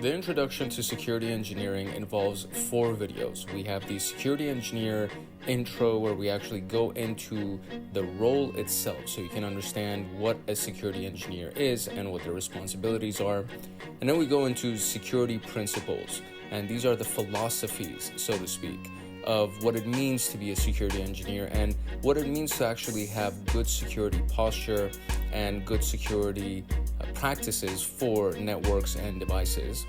The introduction to security engineering involves 4 videos. We have the security engineer intro where we actually go into the role itself so you can understand what a security engineer is and what their responsibilities are. And then we go into security principles, and these are the philosophies, so to speak, of what it means to be a security engineer and what it means to actually have good security posture and good security practices for networks and devices.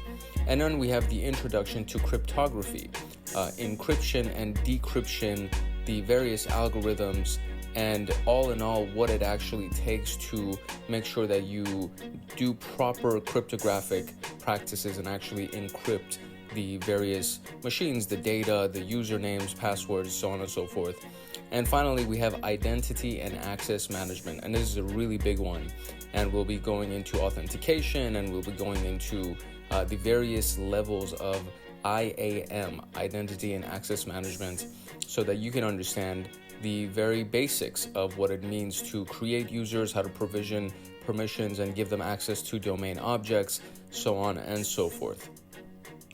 And then we have the introduction to cryptography, encryption and decryption, the various algorithms, and all in all what it actually takes to make sure that you do proper cryptographic practices and actually encrypt the various machines, the data, the usernames, passwords, so on and so forth. And finally, we have identity and access management, and this is a really big one. And we'll be going into authentication, and we'll be going into the various levels of IAM, identity and access management, so that you can understand the very basics of what it means to create users, how to provision permissions and give them access to domain objects, so on and so forth.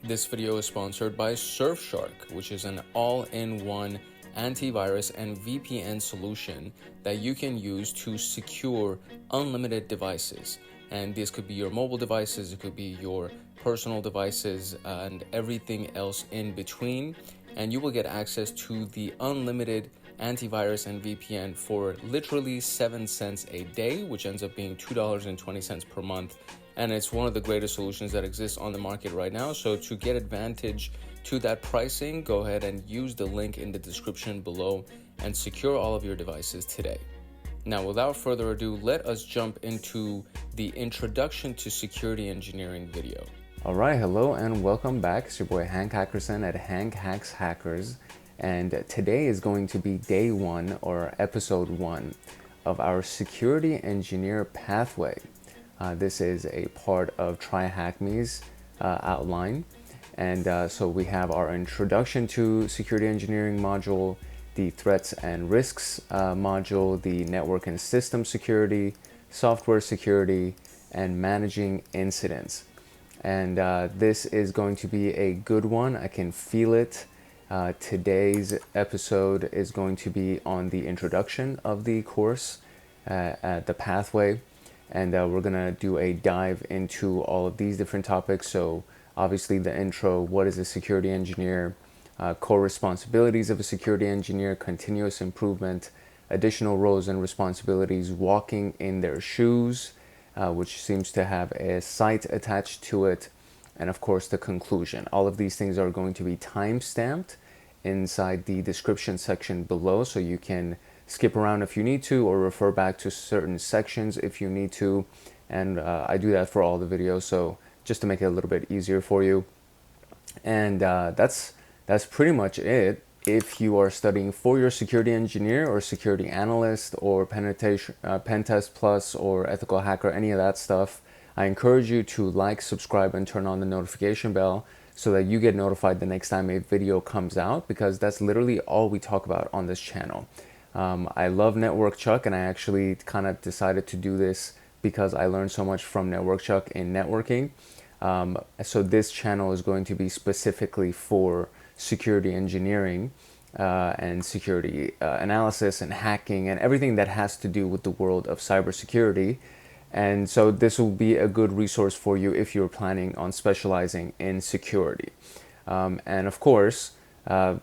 This video is sponsored by SurfShark, which is an all-in-one antivirus and VPN solution that you can use to secure unlimited devices. And this could be your mobile devices, it could be your personal devices, and everything else in between. And you will get access to the unlimited antivirus and VPN for literally 7 cents a day, which ends up being $2.20 per month. And it's one of the greatest solutions that exists on the market right now. So to get advantage to that pricing, go ahead and use the link in the description below and secure all of your devices today. Now, without further ado, let us jump into the introduction to security engineering video. All right, hello and welcome back. It's your boy Hank Hackerson at Hank Hacks Hackers. And today is going to be day 1 or episode 1 of our security engineer pathway. This is a part of TryHackMe's outline. And so we have our introduction to security engineering module, the threats and risks module, the network and system security, software security, and managing incidents. And this is going to be a good one. I can feel it. Today's episode is going to be on the introduction of the course, the pathway. And we're going to do a dive into all of these different topics. So obviously the intro, what is a security engineer, core responsibilities of a security engineer, continuous improvement, additional roles and responsibilities, walking in their shoes, which seems to have a site attached to it, and of course the conclusion. All of these things are going to be time-stamped inside the description section below, so you can skip around if you need to or refer back to certain sections if you need to. And I do that for all the videos, so just to make it a little bit easier for you. And that's pretty much it. If you are studying for your security engineer or security analyst or pen test plus or ethical hacker, any of that stuff, I encourage you to like, subscribe, and turn on the notification bell so that you get notified the next time a video comes out, because that's literally all we talk about on this channel. I love Network Chuck, and I actually kind of decided to do this because I learned so much from Network Chuck in networking. So this channel is going to be specifically for security engineering and security analysis and hacking and everything that has to do with the world of cybersecurity. And so this will be a good resource for you if you're planning on specializing in security. And of course,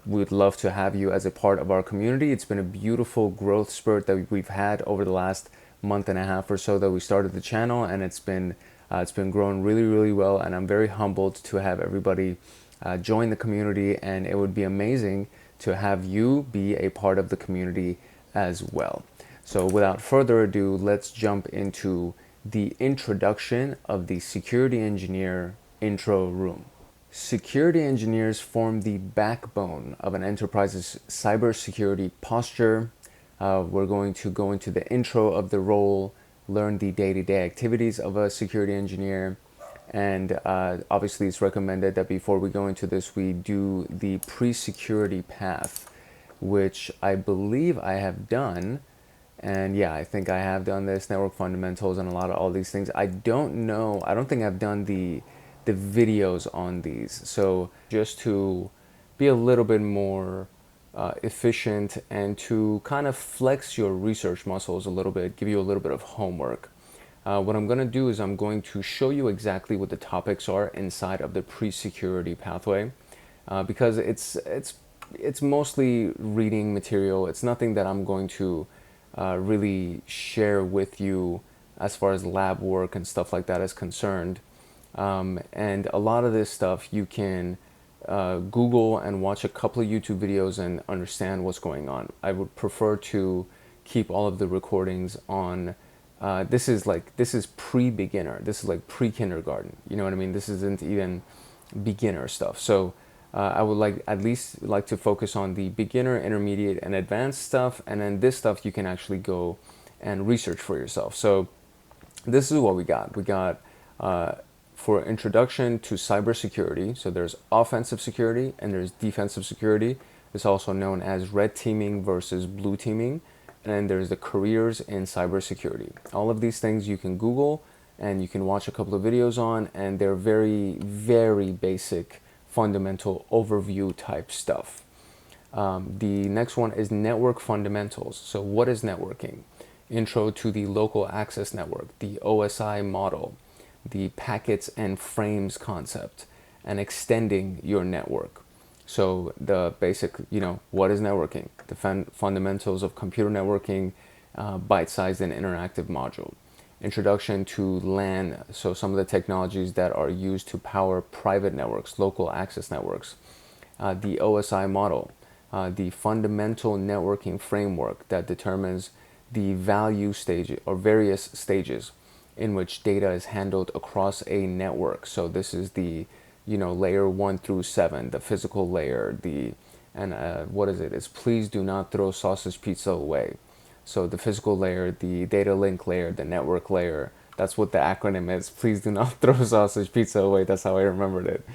we'd love to have you as a part of our community. It's been a beautiful growth spurt that we've had over the last month and a half or so that we started the channel, and it's been growing really, really well. And I'm very humbled to have everybody join the community, and it would be amazing to have you be a part of the community as well. So without further ado, let's jump into the introduction of the security engineer intro room. Security engineers form the backbone of an enterprise's cybersecurity posture. We're going to go into the intro of the role, learn the day-to-day activities of a security engineer, and obviously it's recommended that before we go into this, we do the pre-security path, which I believe I have done. And yeah, I think I have done this, network fundamentals and a lot of all these things. I don't know, I don't think I've done the the videos on these. So just to be a little bit more efficient and to kind of flex your research muscles a little bit, give you a little bit of homework. What I'm going to do is I'm going to show you exactly what the topics are inside of the pre-security pathway, because it's mostly reading material. It's nothing that I'm going to really share with you as far as lab work and stuff like that is concerned. And a lot of this stuff you can Google and watch a couple of YouTube videos and understand what's going on. I would prefer to keep all of the recordings on. This is pre-beginner. This is like pre-kindergarten. You know what I mean? This isn't even beginner stuff. So I would at least like to focus on the beginner, intermediate, and advanced stuff, and then this stuff you can actually go and research for yourself. So this is what we got. We got for introduction to cybersecurity. So there's offensive security and there's defensive security. It's also known as red teaming versus blue teaming. And then there's the careers in cybersecurity. All of these things you can Google and you can watch a couple of videos on, and they're very, very basic, fundamental overview type stuff. The next one is network fundamentals. So what is networking? Intro to the local access network, the OSI model, the packets and frames concept, and extending your network. So the basic, what is networking? The fundamentals of computer networking, bite-sized and interactive module. Introduction to LAN, so some of the technologies that are used to power private networks, local access networks. The OSI model, the fundamental networking framework that determines the value stage or various stages in which data is handled across a network. So this is the layer 1 through 7, the physical layer, what is it? It's please do not throw sausage pizza away. So the physical layer, the data link layer, the network layer, that's what the acronym is. Please do not throw sausage pizza away. That's how I remembered it.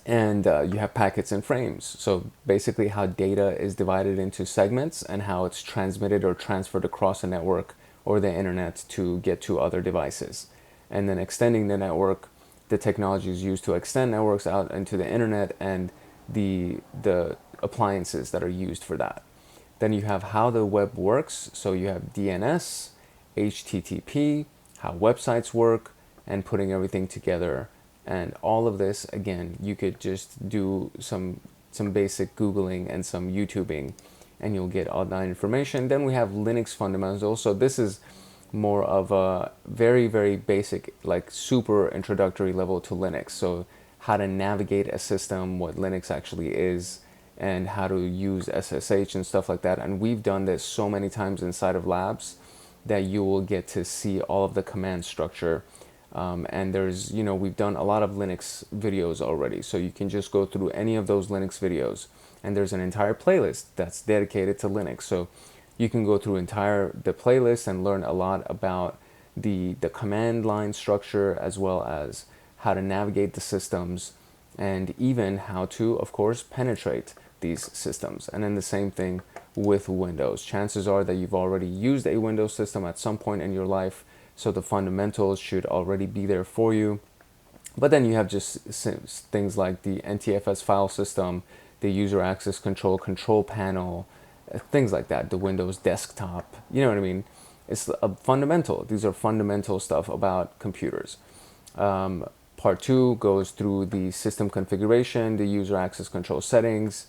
And you have packets and frames. So basically how data is divided into segments and how it's transmitted or transferred across a network or the internet to get to other devices. And then extending the network, the technology is used to extend networks out into the internet and the appliances that are used for that. Then you have how the web works. So you have DNS, HTTP, how websites work, and putting everything together. And all of this, again, you could just do some basic Googling and some YouTubing, and you'll get all that information. Then we have Linux fundamentals. So this is more of a very, very basic, like super introductory level to Linux. So how to navigate a system, what Linux actually is, and how to use SSH and stuff like that. And we've done this so many times inside of labs that you will get to see all of the command structure. And there's, we've done a lot of Linux videos already. So you can just go through any of those Linux videos, and there's an entire playlist that's dedicated to Linux. So you can go through the playlist and learn a lot about the command line structure, as well as how to navigate the systems, and even how to, of course, penetrate these systems. And then the same thing with Windows. Chances are that you've already used a Windows system at some point in your life, so the fundamentals should already be there for you. But then you have just things like the NTFS file system, the user access control panel, things like that, the Windows desktop, you know what I mean? It's a fundamental. These are fundamental stuff about computers. Part 2 goes through the system configuration, the user access control settings,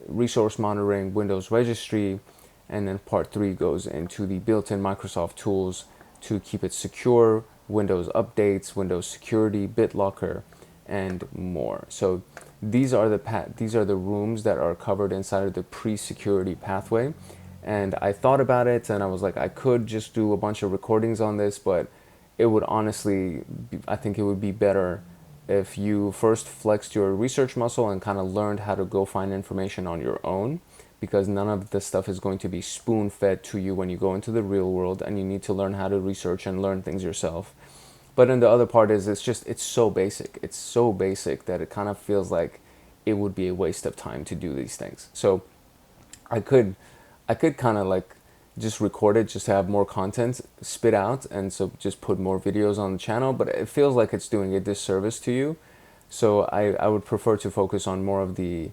resource monitoring, Windows registry, and then part 3 goes into the built-in Microsoft tools to keep it secure, Windows updates, Windows security, BitLocker, and more. So these are the rooms that are covered inside of the pre-security pathway. And I thought about it, and I was like, I could just do a bunch of recordings on this, but it would honestly, I think it would be better if you first flexed your research muscle and kind of learned how to go find information on your own, because none of this stuff is going to be spoon-fed to you when you go into the real world, and you need to learn how to research and learn things yourself. But then the other part is it's so basic. It's so basic that it kind of feels like it would be a waste of time to do these things. So I could kind of like just record it just to have more content spit out, and so just put more videos on the channel, but it feels like it's doing a disservice to you. So I would prefer to focus on more of the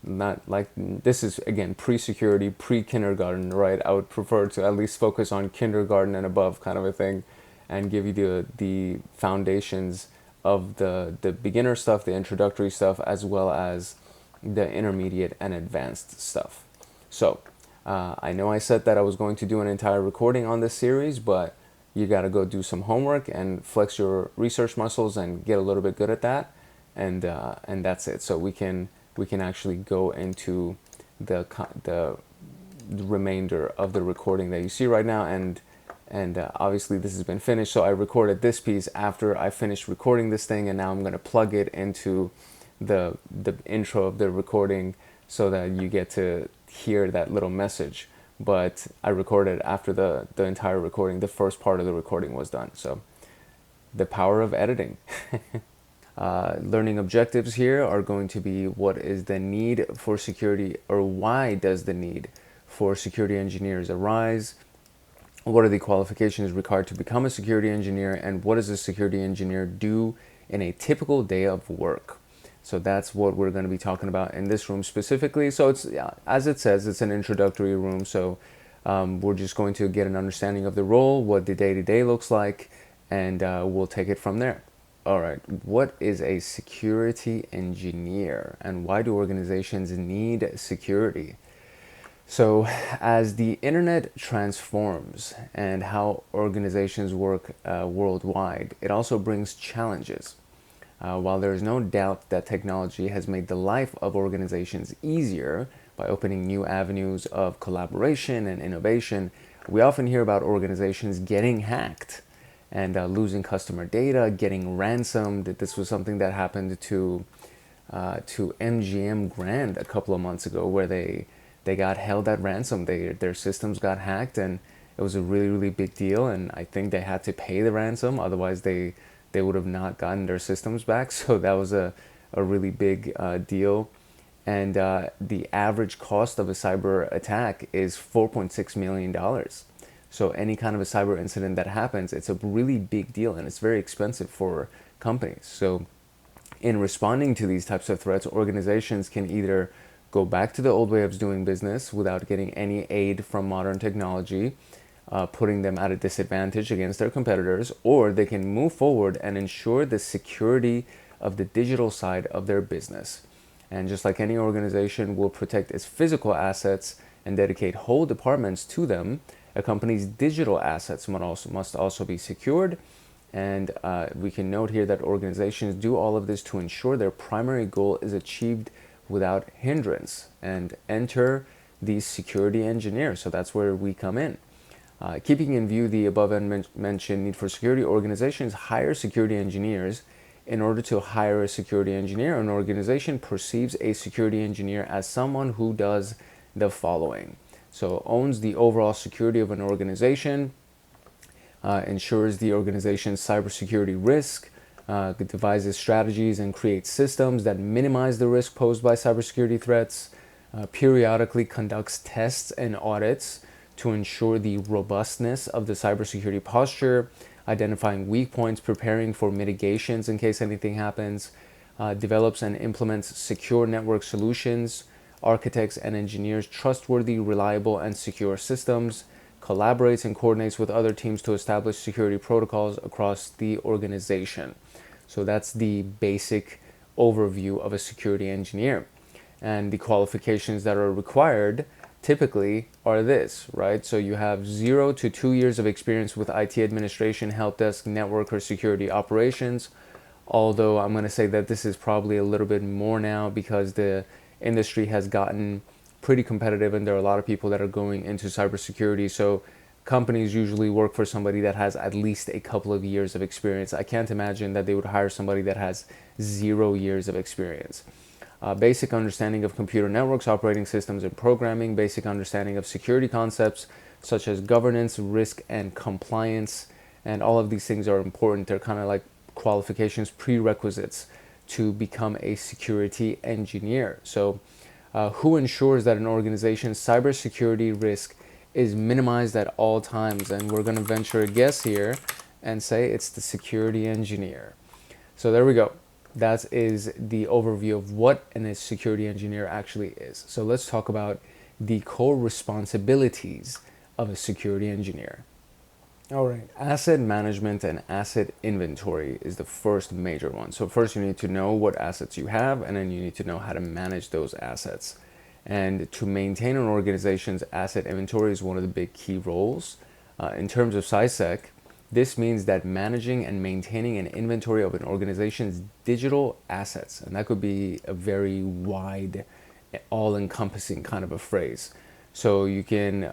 not like, this is again pre-security, pre-kindergarten, right? I would prefer to at least focus on kindergarten and above kind of a thing, and give you the foundations of the beginner stuff, the introductory stuff, as well as the intermediate and advanced stuff. So I know I said that I was going to do an entire recording on this series, but you got to go do some homework and flex your research muscles and get a little bit good at that, and that's it. So we can actually go into the remainder of the recording that you see right now, and obviously this has been finished. So I recorded this piece after I finished recording this thing, and now I'm going to plug it into the intro of the recording so that you get to hear that little message. But I recorded after the entire recording, the first part of the recording was done. So the power of editing. Learning objectives here are going to be, what is the need for security, or why does the need for security engineers arise? What are the qualifications required to become a security engineer, and what does a security engineer do in a typical day of work? So that's what we're going to be talking about in this room specifically. So it's, as it says, it's an introductory room. So we're just going to get an understanding of the role, what the day-to-day looks like, and we'll take it from there. All right, what is a security engineer, and why do organizations need security? So as the internet transforms and how organizations work worldwide, it also brings challenges. While there is no doubt that technology has made the life of organizations easier by opening new avenues of collaboration and innovation, we often hear about organizations getting hacked and losing customer data, getting ransomed. This was something that happened to MGM Grand a couple of months ago, where they got held at ransom. Their systems got hacked, and it was a really, really big deal. And I think they had to pay the ransom, otherwise they would have not gotten their systems back. So that was a really big deal. And the average cost of a cyber attack is $4.6 million. So any kind of a cyber incident that happens, it's a really big deal, and it's very expensive for companies. So in responding to these types of threats, organizations can either go back to the old way of doing business without getting any aid from modern technology, putting them at a disadvantage against their competitors, or they can move forward and ensure the security of the digital side of their business. And just like any organization will protect its physical assets and dedicate whole departments to them, a company's digital assets must also be secured. And we can note here that organizations do all of this to ensure their primary goal is achieved without hindrance. And enter these security engineers. So that's where we come in. Keeping in view the above mentioned need for security, organizations hire security engineers. In order to hire a security engineer, an organization perceives a security engineer as someone who does the following. So owns the overall security of an organization, ensures the organization's cybersecurity risk, devises strategies and creates systems that minimize the risk posed by cybersecurity threats, periodically conducts tests and audits to ensure the robustness of the cybersecurity posture, identifying weak points, preparing for mitigations in case anything happens, develops and implements secure network solutions, architects and engineers trustworthy, reliable, and secure systems, collaborates and coordinates with other teams to establish security protocols across the organization. So that's the basic overview of a security engineer. And the qualifications that are required typically are this, right? So you have 0 to 2 years of experience with IT administration, help desk, network, or security operations. Although I'm going to say that this is probably a little bit more now because the industry has gotten pretty competitive and there are a lot of people that are going into cybersecurity. So companies usually work for somebody that has at least a couple of years of experience. I can't imagine that they would hire somebody that has 0 years of experience. Basic understanding of computer networks, operating systems, and programming, basic understanding of security concepts such as governance, risk, and compliance. And all of these things are important. They're kind of like qualifications, prerequisites to become a security engineer. So who ensures that an organization's cybersecurity risk is minimized at all times. And we're going to venture a guess here and say it's the security engineer. So there we go. That is the overview of what a security engineer actually is. So let's talk about the core responsibilities of a security engineer. All right, asset management and asset inventory is the first major one. So first you need to know what assets you have, and then you need to know how to manage those assets. And to maintain an organization's asset inventory is one of the big key roles. In terms of SciSec, this means that managing and maintaining an inventory of an organization's digital assets, and that could be a very wide, all-encompassing kind of a phrase. So you can,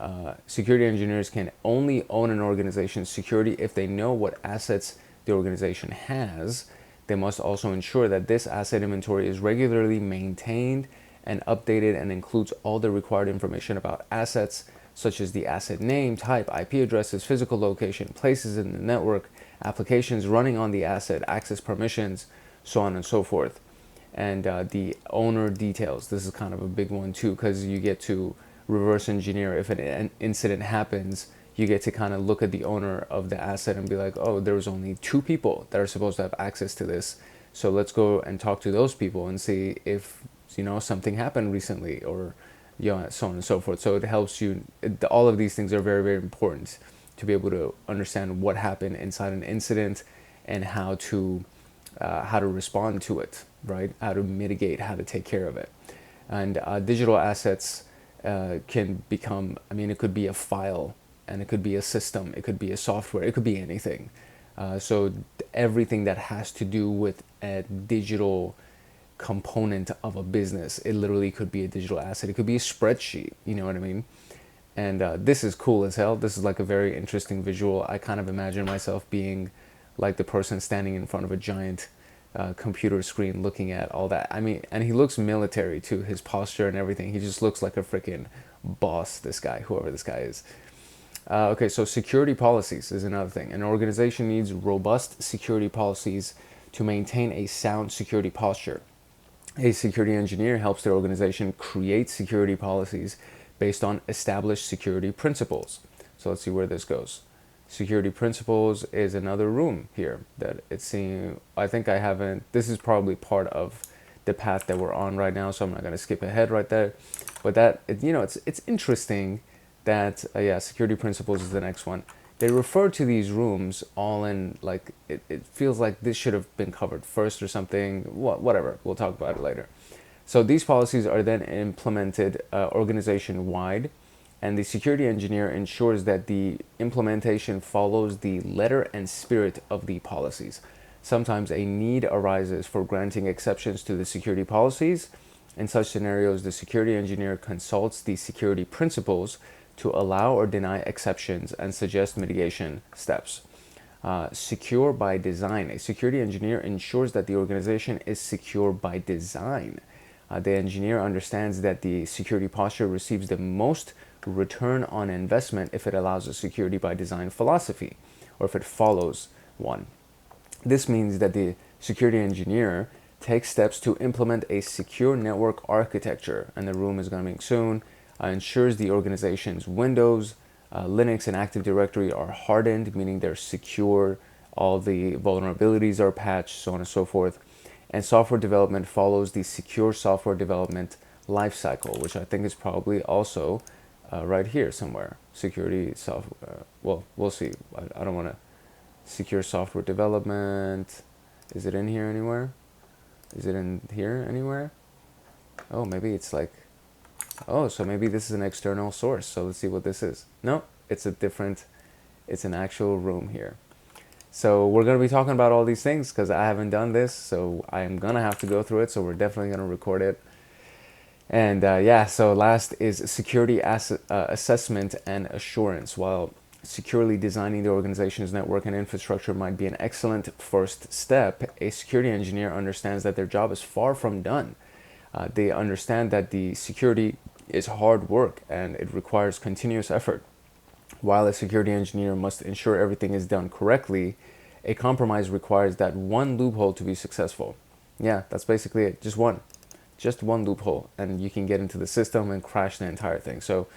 security engineers can only own an organization's security if they know what assets the organization has. They must also ensure that this asset inventory is regularly maintained and updated and includes all the required information about assets, such as the asset name, type, IP addresses, physical location, places in the network, applications running on the asset, access permissions, so on and so forth. And the owner details. This is kind of a big one too, because you get to reverse engineer. If an incident happens, you get to kind of look at the owner of the asset and be like, oh, there's only 2 people that are supposed to have access to this. So let's go and talk to those people and see if, something happened recently, or, so on and so forth. So it helps you. All of these things are very, very important to be able to understand what happened inside an incident and how to respond to it, right? How to mitigate, how to take care of it. And digital assets can become, it could be a file, and it could be a system, it could be a software, it could be anything. So everything that has to do with a digital component of a business, it literally could be a digital asset. It could be a spreadsheet, you know what I mean? And this is cool as hell. This is like a very interesting visual. I kind of imagine myself being like the person standing in front of a giant computer screen looking at all that. And he looks military too, his posture and everything. He just looks like a freaking boss, this guy, whoever this guy is. Okay, so security policies is another thing. An organization needs robust security policies to maintain a sound security posture. A security engineer helps their organization create security policies based on established security principles. So let's see where this goes. Security principles is another room here that it seems, I think I haven't, this is probably part of the path that we're on right now, so I'm not going to skip ahead right there. But that, it's interesting that, security principles is the next one. They refer to these rooms all in, like, it feels like this should have been covered first or something, whatever, we'll talk about it later. So these policies are then implemented organization-wide, and the security engineer ensures that the implementation follows the letter and spirit of the policies. Sometimes a need arises for granting exceptions to the security policies. In such scenarios, the security engineer consults the security principles to allow or deny exceptions and suggest mitigation steps. Secure by design. A security engineer ensures that the organization is secure by design. The engineer understands that the security posture receives the most return on investment if it allows a security by design philosophy, or if it follows one. This means that the security engineer takes steps to implement a secure network architecture, and the room is coming soon, ensures the organization's Windows, Linux, and Active Directory are hardened, meaning they're secure, all the vulnerabilities are patched, so on and so forth. And software development follows the secure software development lifecycle, which I think is probably also right here somewhere. Security software, well, we'll see. I don't want to. Secure software development, is it in here anywhere? Is it in here anywhere? Oh, maybe it's like, oh, so maybe this is an external source. So let's see what this is. No, it's an actual room here. So we're going to be talking about all these things because I haven't done this. So I am going to have to go through it. So we're definitely going to record it. And so last is security assessment and assurance. While securely designing the organization's network and infrastructure might be an excellent first step, a security engineer understands that their job is far from done. They understand that the security is hard work and it requires continuous effort. While a security engineer must ensure everything is done correctly, a compromise requires that one loophole to be successful. Yeah, that's basically it. Just one loophole, and you can get into the system and crash the entire thing. So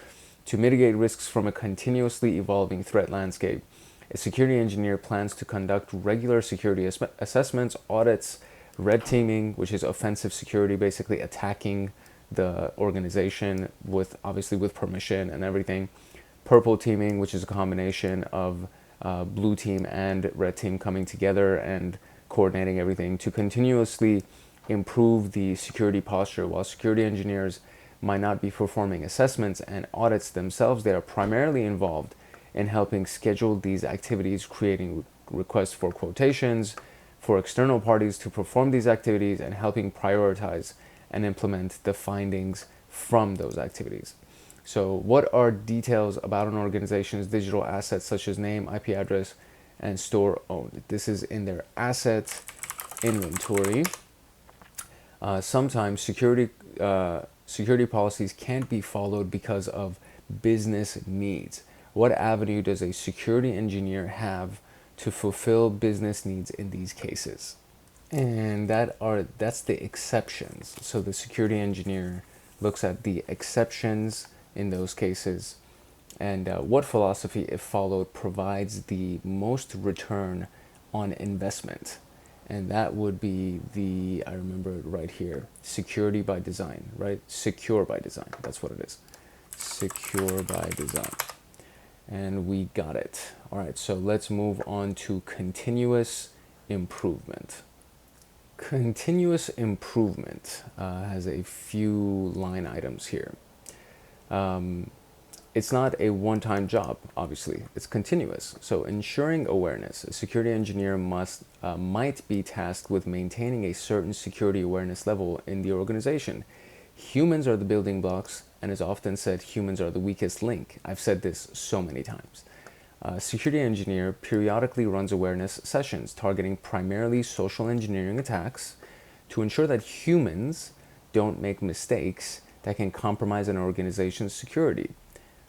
To mitigate risks from a continuously evolving threat landscape, a security engineer plans to conduct regular security assessments, audits, red teaming, which is offensive security, basically attacking the organization with obviously with permission and everything. Purple teaming, which is a combination of blue team and red team coming together and coordinating everything to continuously improve the security posture. While security engineers might not be performing assessments and audits themselves, they are primarily involved in helping schedule these activities, creating requests for quotations for external parties to perform these activities, and helping prioritize and implement the findings from those activities. So what are details about an organization's digital assets such as name, IP address, and store owned? This is in their asset inventory. Sometimes security policies can't be followed because of business needs. What avenue does a security engineer have to fulfill business needs in these cases? And that's the exceptions. So the security engineer looks at the exceptions in those cases, and what philosophy, if followed, provides the most return on investment. And that would be I remember it right here, security by design, right? Secure by design, that's what it is. Secure by design. And we got it. All right, so let's move on to continuous improvement. Continuous improvement has a few line items here. It's not a one-time job, obviously. It's continuous. So ensuring awareness, a security engineer might be tasked with maintaining a certain security awareness level in the organization. Humans are the building blocks, and as often said, humans are the weakest link. I've said this so many times. A security engineer periodically runs awareness sessions targeting primarily social engineering attacks to ensure that humans don't make mistakes that can compromise an organization's security.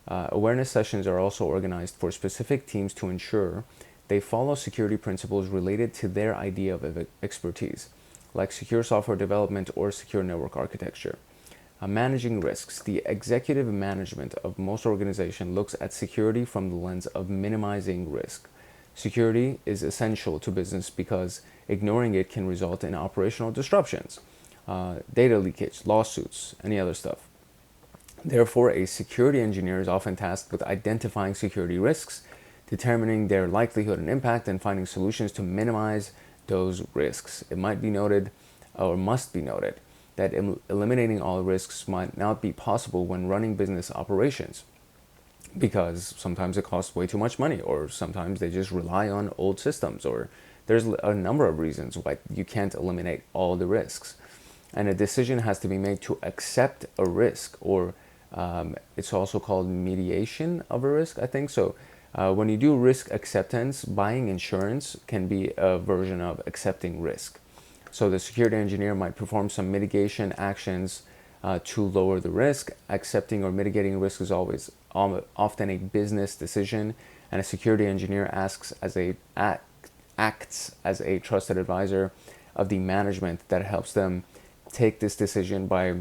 Awareness sessions are also organized for specific teams to ensure they follow security principles related to their idea of expertise, like secure software development or secure network architecture. Managing risks. The executive management of most organizations looks at security from the lens of minimizing risk. Security is essential to business because ignoring it can result in operational disruptions, data leakage, lawsuits, any other stuff. Therefore, a security engineer is often tasked with identifying security risks, determining their likelihood and impact, and finding solutions to minimize those risks. It might be noted, or must be noted, that eliminating all risks might not be possible when running business operations, because sometimes it costs way too much money, or sometimes they just rely on old systems, or there's a number of reasons why you can't eliminate all the risks. And a decision has to be made to accept a risk, or it's also called mediation of a risk, I think. So when you do risk acceptance, buying insurance can be a version of accepting risk. So the security engineer might perform some mitigation actions to lower the risk. Accepting or mitigating risk is often a business decision, and a security engineer acts as a trusted advisor of the management that helps them take this decision by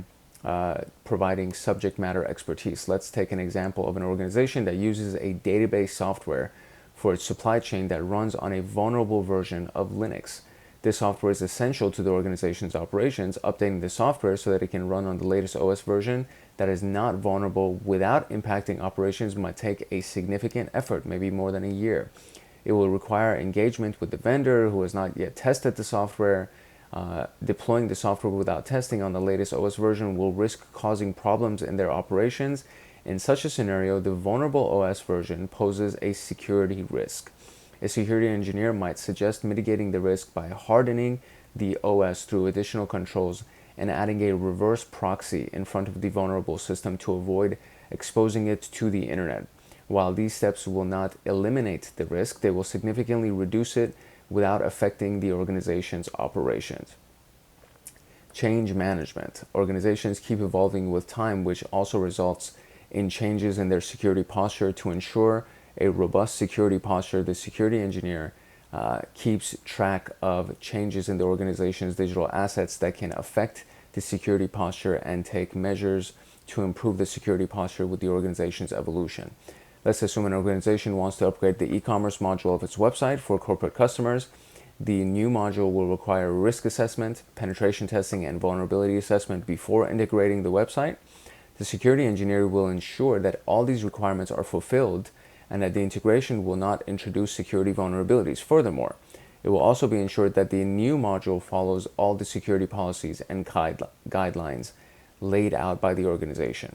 providing subject matter expertise. Let's take an example of an organization that uses a database software for its supply chain that runs on a vulnerable version of Linux. This software is essential to the organization's operations. Updating the software so that it can run on the latest OS version that is not vulnerable without impacting operations might take a significant effort, maybe more than a year. It will require engagement with the vendor who has not yet tested the software. Deploying the software without testing on the latest OS version will risk causing problems in their operations. In such a scenario, the vulnerable OS version poses a security risk. A security engineer might suggest mitigating the risk by hardening the OS through additional controls and adding a reverse proxy in front of the vulnerable system to avoid exposing it to the internet. While these steps will not eliminate the risk, they will significantly reduce it without affecting the organization's operations. Change management. Organizations keep evolving with time, which also results in changes in their security posture. To ensure a robust security posture, the security engineer keeps track of changes in the organization's digital assets that can affect the security posture and take measures to improve the security posture with the organization's evolution. Let's assume an organization wants to upgrade the e-commerce module of its website for corporate customers. The new module will require risk assessment, penetration testing, and vulnerability assessment before integrating the website. The security engineer will ensure that all these requirements are fulfilled and that the integration will not introduce security vulnerabilities. Furthermore, it will also be ensured that the new module follows all the security policies and guidelines laid out by the organization.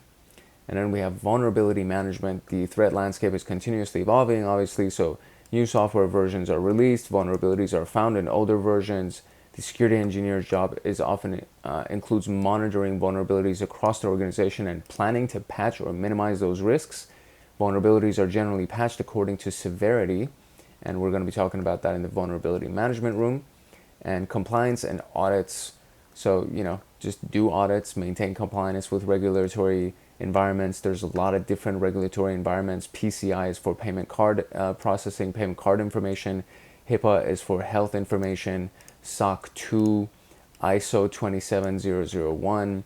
And then we have vulnerability management. The threat landscape is continuously evolving, obviously, so new software versions are released, vulnerabilities are found in older versions. The security engineer's job is often includes monitoring vulnerabilities across the organization and planning to patch or minimize those risks. Vulnerabilities are generally patched according to severity, and we're going to be talking about that in the vulnerability management room. And compliance and audits. So, just do audits, maintain compliance with regulatory environments. There's a lot of different regulatory environments. PCI is for payment card processing, payment card information. HIPAA is for health information. SOC 2, ISO 27001,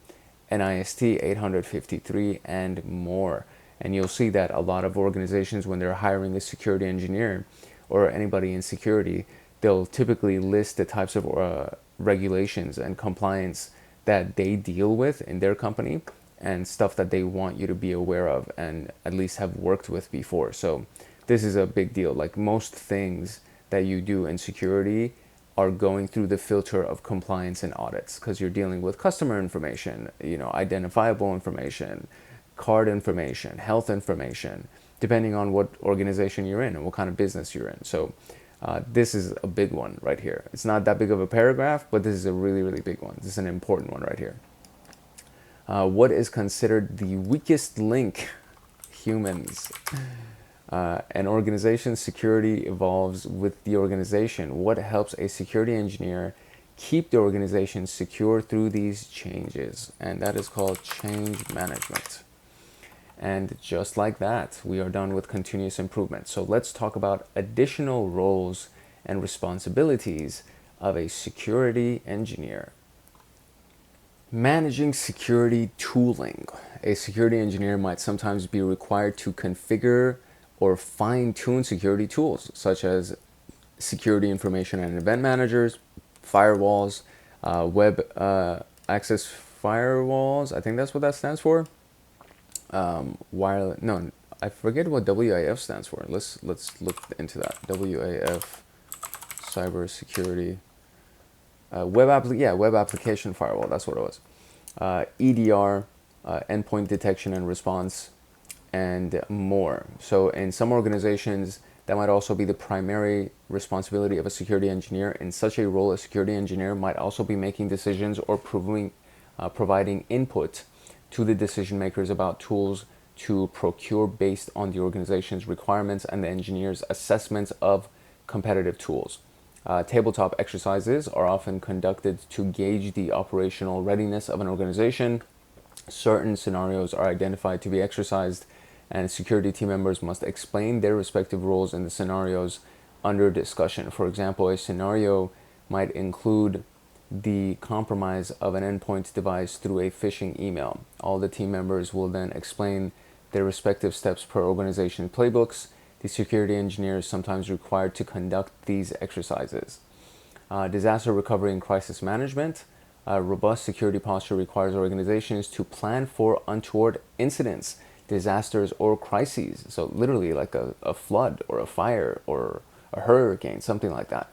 NIST 853, and more. And you'll see that a lot of organizations, when they're hiring a security engineer or anybody in security, they'll typically list the types of regulations and compliance that they deal with in their company and stuff that they want you to be aware of and at least have worked with before. So this is a big deal. Like most things that you do in security are going through the filter of compliance and audits, because you're dealing with customer information, identifiable information, card information, health information, depending on what organization you're in and what kind of business you're in. So this is a big one right here. It's not that big of a paragraph, but this is a really, really big one. This is an important one right here. What is considered the weakest link? Humans. An organization's security evolves with the organization. What helps a security engineer keep the organization secure through these changes? And that is called change management. And just like that, we are done with continuous improvement. So let's talk about additional roles and responsibilities of a security engineer. Managing security tooling. A security engineer might sometimes be required to configure or fine-tune security tools, such as security information and event managers, firewalls, web access firewalls. I think that's what that stands for. I forget what WAF stands for. Let's look into that. WAF, cybersecurity, web application firewall. That's what it was. EDR, endpoint detection and response, and more. So in some organizations, that might also be the primary responsibility of a security engineer. In such a role, a security engineer might also be making decisions or providing input to the decision makers about tools to procure based on the organization's requirements and the engineer's assessments of competitive tools. Tabletop exercises are often conducted to gauge the operational readiness of an organization. Certain scenarios are identified to be exercised, and security team members must explain their respective roles in the scenarios under discussion. For example, a scenario might include the compromise of an endpoint device through a phishing email. All the team members will then explain their respective steps per organization playbooks. The security engineer is sometimes required to conduct these exercises. Disaster recovery and crisis management. Robust security posture requires organizations to plan for untoward incidents, disasters, or crises. So literally like a flood or a fire or a hurricane, something like that.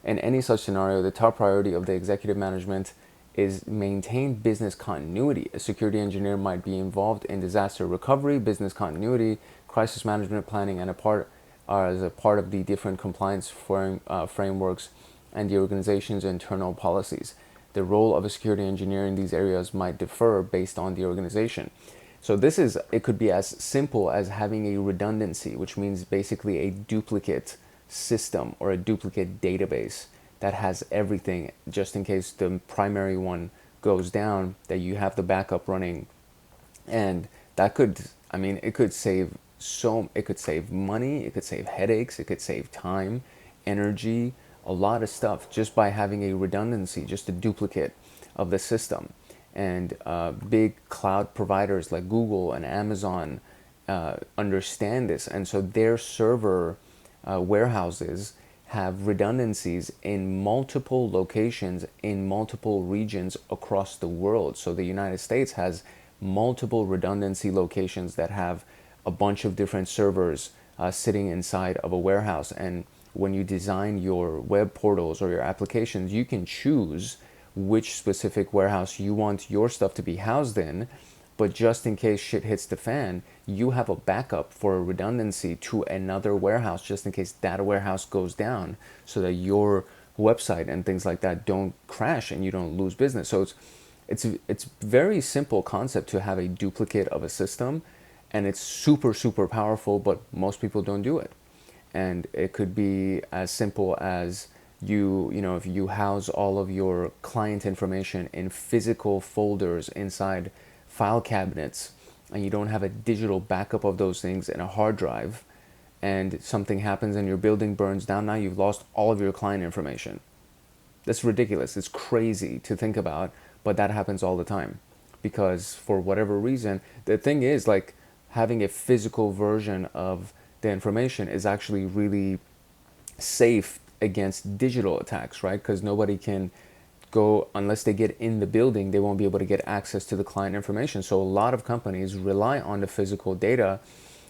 In any such scenario, the top priority of the executive management is maintain business continuity. A security engineer might be involved in disaster recovery, business continuity, crisis management planning, and as a part of the different compliance frameworks and the organization's internal policies. The role of a security engineer in these areas might differ based on the organization. So it could be as simple as having a redundancy, which means basically a duplicate system or a duplicate database that has everything, just in case the primary one goes down, that you have the backup running. And that it could save money, it could save headaches, it could save time, energy, a lot of stuff just by having a redundancy, just a duplicate of the system. and big cloud providers like Google and Amazon understand this, and so their server warehouses have redundancies in multiple locations in multiple regions across the world. So the United States has multiple redundancy locations that have a bunch of different servers sitting inside of a warehouse. And when you design your web portals or your applications, you can choose which specific warehouse you want your stuff to be housed in. But just in case shit hits the fan, you have a backup for a redundancy to another warehouse just in case that warehouse goes down, so that your website and things like that don't crash and you don't lose business. So it's very simple concept to have a duplicate of a system, and it's super powerful, but most people don't do it. And it could be as simple as you know, if you house all of your client information in physical folders inside file cabinets, and you don't have a digital backup of those things in a hard drive, and something happens and your building burns down, now you've lost all of your client information. That's ridiculous. It's crazy to think about, but that happens all the time, because for whatever reason, the thing is, like, having a physical version of the information is actually really safe against digital attacks, right? Because nobody can go, unless they get in the building, they won't be able to get access to the client information. So a lot of companies rely on the physical data,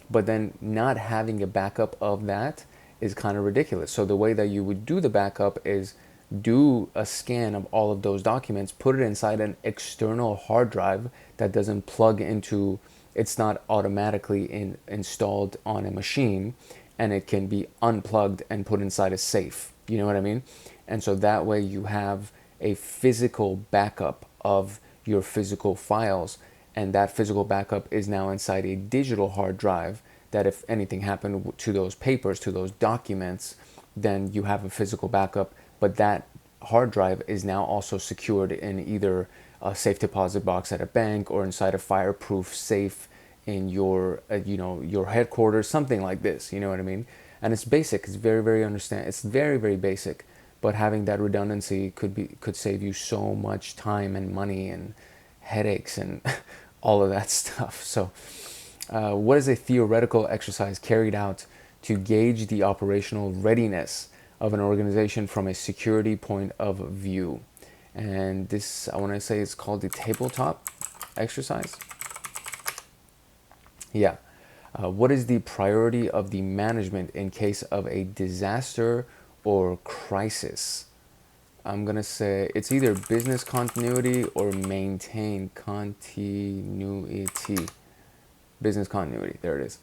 but then not having a backup of that is kind of ridiculous. So the way that you would do the backup is do a scan of all of those documents, put it inside an external hard drive that doesn't plug into, it's not automatically installed on a machine, and it can be unplugged and put inside a safe. You know what I mean? And so that way you have a physical backup of your physical files, and that physical backup is now inside a digital hard drive, that if anything happened to those papers, to those documents, then you have a physical backup. But that hard drive is now also secured in either a safe deposit box at a bank or inside a fireproof safe in your you know, your headquarters, something like this. You know what I mean? And it's basic. It's it's very basic. But having that redundancy could save you so much time and money and headaches and all of that stuff. So what is a theoretical exercise carried out to gauge the operational readiness of an organization from a security point of view? And this, I want to say, it's called the tabletop exercise. Yeah. What is the priority of the management in case of a disaster or crisis? I'm going to say it's either business continuity or maintain continuity. Business continuity. There it is.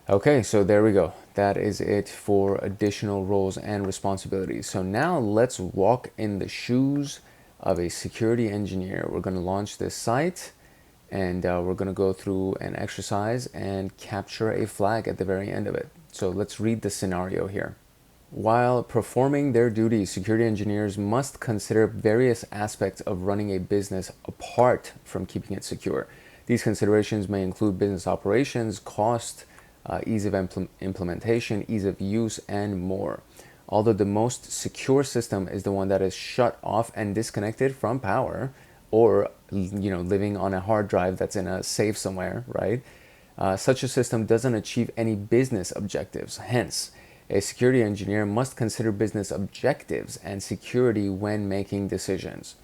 Okay, so there we go. That is it for additional roles and responsibilities. So now let's walk in the shoes of a security engineer. We're going to launch this site, and we're going to go through an exercise and capture a flag at the very end of it. So let's read the scenario here. While performing their duties, security engineers must consider various aspects of running a business apart from keeping it secure. These considerations may include business operations, cost, ease of implementation, ease of use, and more. Although the most secure system is the one that is shut off and disconnected from power, or living on a hard drive that's in a safe somewhere, right? Such a system doesn't achieve any business objectives. Hence, a security engineer must consider business objectives and security when making decisions.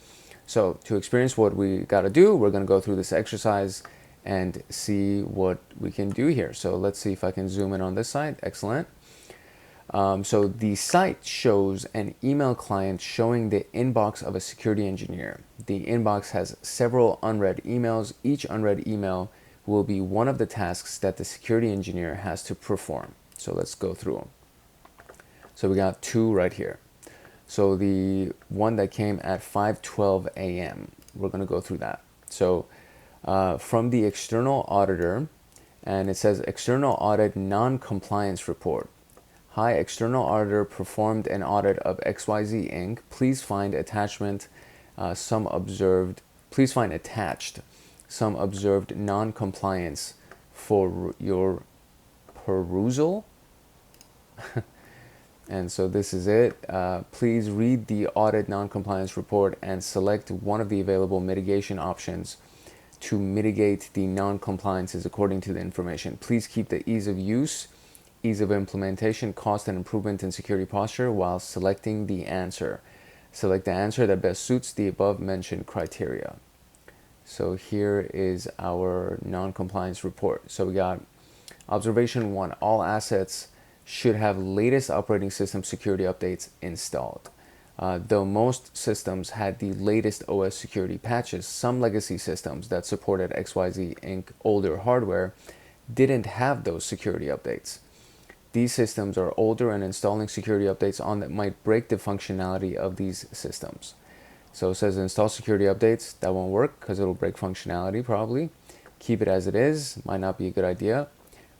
So to experience what we got to do, we're going to go through this exercise and see what we can do here. So let's see if I can zoom in on this side. Excellent. So the site shows an email client showing the inbox of a security engineer. The inbox has several unread emails. Each unread email will be one of the tasks that the security engineer has to perform. So let's go through them. So we got two right here. So the one that came at 5:12 a.m., we're going to go through that. So from the external auditor, and it says external audit non-compliance report. Hi, external auditor performed an audit of XYZ Inc. Please find attachment please find attached some observed non-compliance for your perusal. And so this is it. Please read the audit non-compliance report and select one of the available mitigation options to mitigate the non-compliances according to the information. Please keep the ease of use, ease of implementation, cost, and improvement in security posture while selecting the answer. Select the answer that best suits the above mentioned criteria. So here is our non-compliance report. So we got observation 1, all assets should have latest operating system security updates installed. Though most systems had the latest OS security patches, some legacy systems that supported XYZ Inc. older hardware didn't have those security updates. These systems are older, and installing security updates on them might break the functionality of these systems. So it says install security updates. That won't work because it'll break functionality probably. Keep it as it is. Might not be a good idea.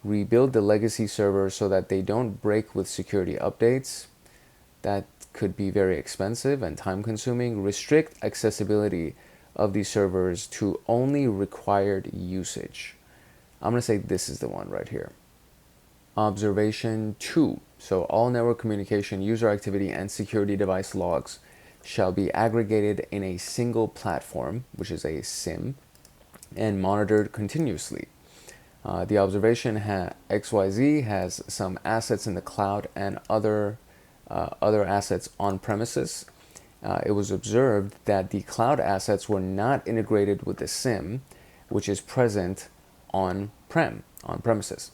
Rebuild the legacy servers so that they don't break with security updates. That could be very expensive and time consuming. Restrict accessibility of these servers to only required usage. I'm going to say this is the one right here. Observation 2. So all network communication, user activity, and security device logs shall be aggregated in a single platform, which is a SIM, and monitored continuously. The observation XYZ has some assets in the cloud and other assets on premises. It was observed that the cloud assets were not integrated with the SIM, which is present on premises.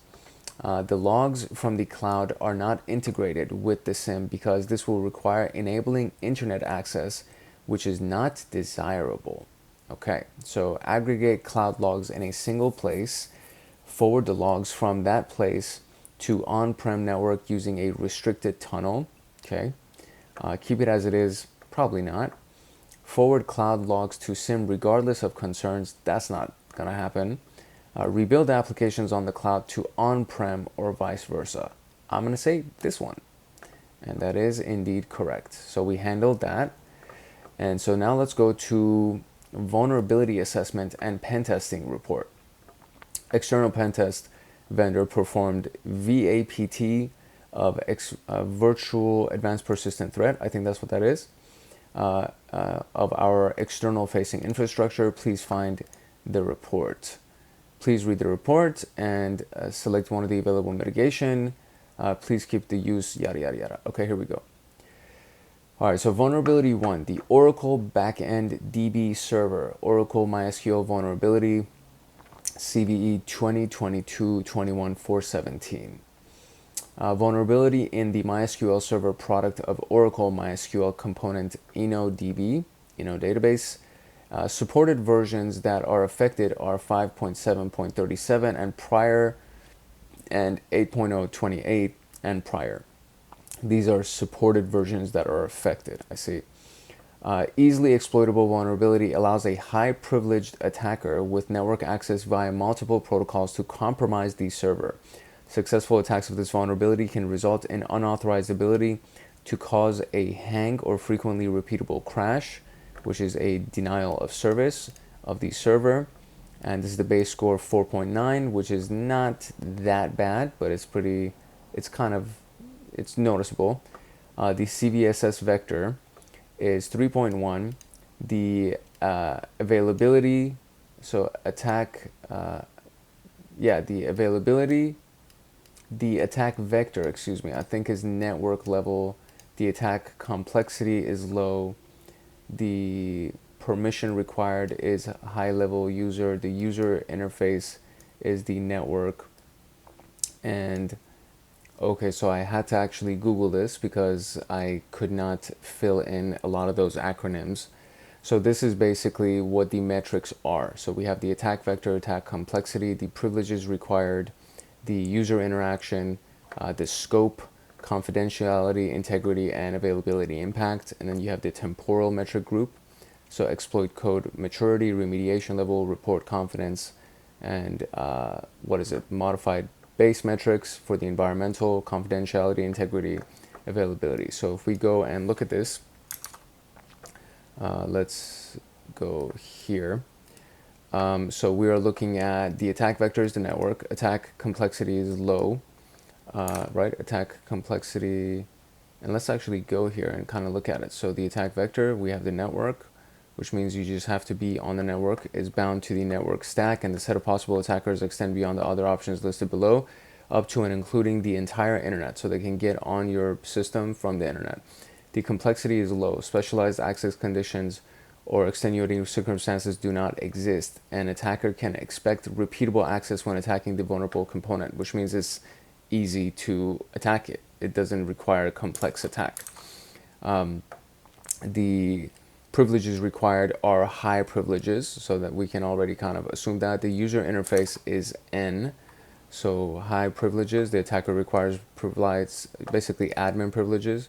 The logs from the cloud are not integrated with the SIM because this will require enabling internet access, which is not desirable. Okay, so aggregate cloud logs in a single place, forward the logs from that place to on-prem network using a restricted tunnel. Okay, keep it as it is, probably not. Forward cloud logs to SIM regardless of concerns, that's not gonna happen. Rebuild applications on the cloud to on-prem or vice versa. I'm gonna say this one, and that is indeed correct. So we handled that. And so now let's go to vulnerability assessment and pen testing report. External pen test vendor performed VAPT of virtual advanced persistent threat. I think that's what that is. Of our external facing infrastructure. Please find the report. Please read the report and select one of the available mitigation. Please keep the use, yada, yada, yada. Okay, here we go. All right, so vulnerability 1, the Oracle backend DB server, Oracle MySQL vulnerability, CVE 2022-21-417. Vulnerability in the MySQL server product of Oracle MySQL component InnoDB, Inno database. Supported versions that are affected are 5.7.37 and prior, and 8.0.28 and prior. These are supported versions that are affected. I see. Easily exploitable vulnerability allows a high privileged attacker with network access via multiple protocols to compromise the server. Successful attacks of this vulnerability can result in unauthorized ability to cause a hang or frequently repeatable crash, which is a denial of service of the server. And this is the base score 4.9, which is not that bad, but it's noticeable. The CVSS vector is 3.1. The availability, so attack, the attack vector, I think is network level. The attack complexity is low. The permission required is high level user. The user interface is the network. And okay, so I had to actually Google this because I could not fill in a lot of those acronyms. So this is basically what the metrics are. So we have the attack vector, attack complexity, the privileges required, the user interaction, the scope, confidentiality, integrity, and availability impact. And then you have the temporal metric group. So exploit code maturity, remediation level, report confidence, and modified base metrics for the environmental, confidentiality, integrity, availability. So if we go and look at this, let's go here. So we are looking at the attack vectors, the network. Attack complexity is low, right? Attack complexity And let's actually go here and kind of look at it. So the attack vector, we have the network, which means you just have to be on the network, is bound to the network stack, and the set of possible attackers extend beyond the other options listed below, up to and including the entire internet, so they can get on your system from the internet. The complexity is low. Specialized access conditions or extenuating circumstances do not exist. An attacker can expect repeatable access when attacking the vulnerable component, which means it's easy to attack it. It doesn't require a complex attack. The privileges required are high privileges, so that we can already kind of assume that. The user interface is N, so high privileges. The attacker provides basically admin privileges.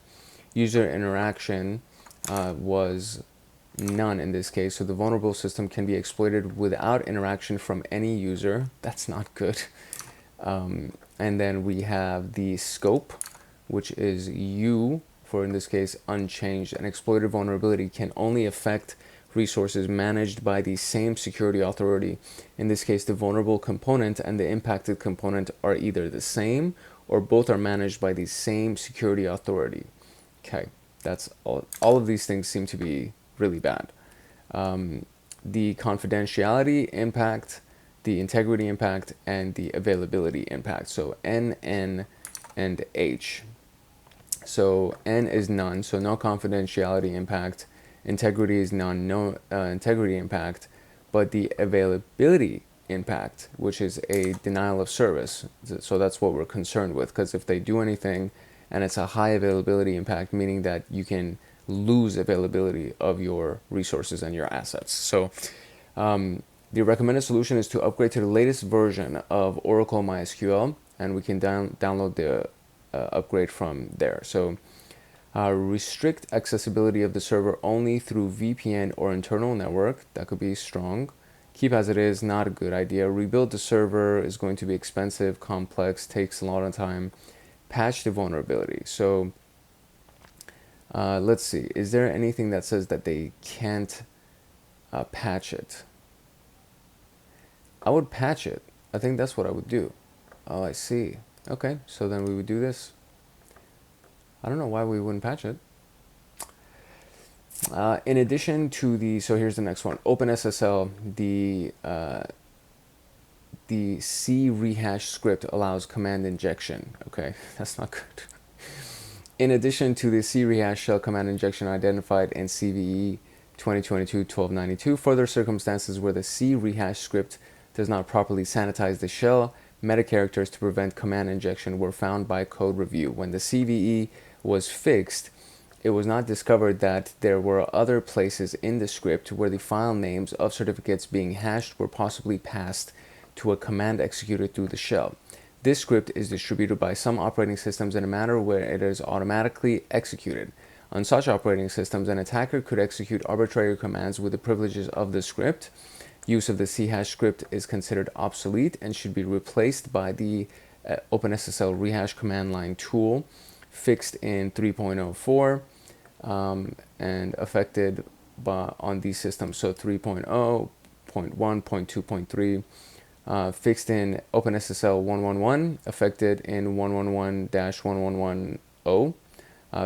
User interaction was none in this case, so the vulnerable system can be exploited without interaction from any user. That's not good. And then we have the scope, which is U, for in this case unchanged. An exploited vulnerability can only affect resources managed by the same security authority. In this case, the vulnerable component and the impacted component are either the same or both are managed by the same security authority. Okay, that's all. All of these things seem to be really bad. The confidentiality impact, the integrity impact, and the availability impact. So N, N, and H. So N is none, so no confidentiality impact. Integrity is none, no integrity impact. But the availability impact, which is a denial of service, so that's what we're concerned with, because if they do anything and it's a high availability impact, meaning that you can lose availability of your resources and your assets. So the recommended solution is to upgrade to the latest version of Oracle MySQL, and we can download the upgrade from there. So restrict accessibility of the server only through VPN or internal network. That could be strong. Keep as it is, not a good idea. Rebuild the server is going to be expensive, complex, takes a lot of time. Patch the vulnerability. So let's see, is there anything that says that they can't patch it? I would patch it. I think that's what I would do. Oh, I see. Okay, so then we would do this. I don't know why we wouldn't patch it. In addition to so here's the next one. OpenSSL, the C rehash script allows command injection. Okay, that's not good. In addition to the C rehash shell command injection identified in CVE 2022-1292, further circumstances where the C rehash script does not properly sanitize the shell meta characters to prevent command injection were found by code review. When the CVE was fixed, it was not discovered that there were other places in the script where the file names of certificates being hashed were possibly passed to a command executed through the shell. This script is distributed by some operating systems in a manner where it is automatically executed. On such operating systems, an attacker could execute arbitrary commands with the privileges of the script. Use of the chash script is considered obsolete and should be replaced by the OpenSSL rehash command line tool, fixed in 3.04 and affected on these systems. So 3.0, 0.1, 0.2.3, fixed in OpenSSL 111, affected in 111-1110,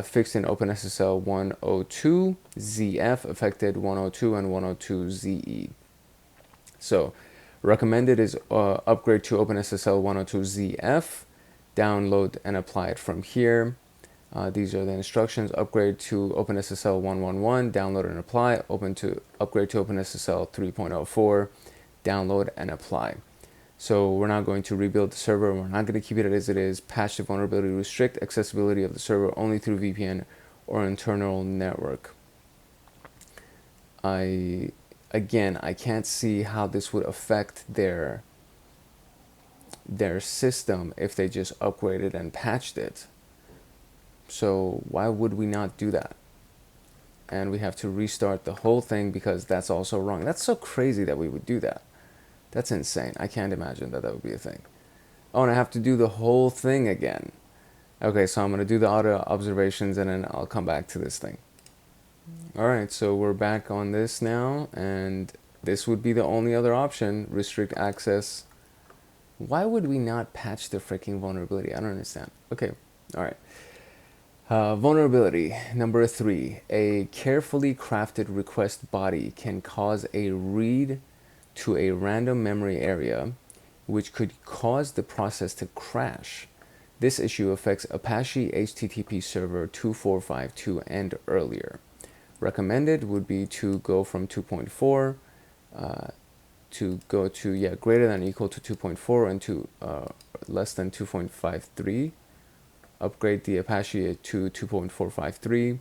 fixed in OpenSSL 102 ZF, affected 102 and 102 ZE. So recommended is upgrade to OpenSSL 102 ZF, download and apply it from here. These are the instructions. Upgrade to OpenSSL 111, download and apply. Upgrade to OpenSSL 3.04, download and apply. So we're not going to rebuild the server. We're not going to keep it as it is. Patch the vulnerability, restrict accessibility of the server only through VPN or internal network. Again, I can't see how this would affect their system if they just upgraded and patched it. So why would we not do that? And we have to restart the whole thing because that's also wrong. That's so crazy that we would do that. That's insane. I can't imagine that would be a thing. Oh, and I have to do the whole thing again. Okay, so I'm going to do the auto observations and then I'll come back to this thing. All right, so we're back on this now, and this would be the only other option, restrict access. Why would we not patch the freaking vulnerability? I don't understand. Okay, all right. Vulnerability number 3. A carefully crafted request body can cause a read to a random memory area, which could cause the process to crash. This issue affects Apache HTTP server 2452 and earlier. Recommended would be to go from 2.4 to go to greater than or equal to 2.4 and to less than 2.53. Upgrade the Apache to 2.453.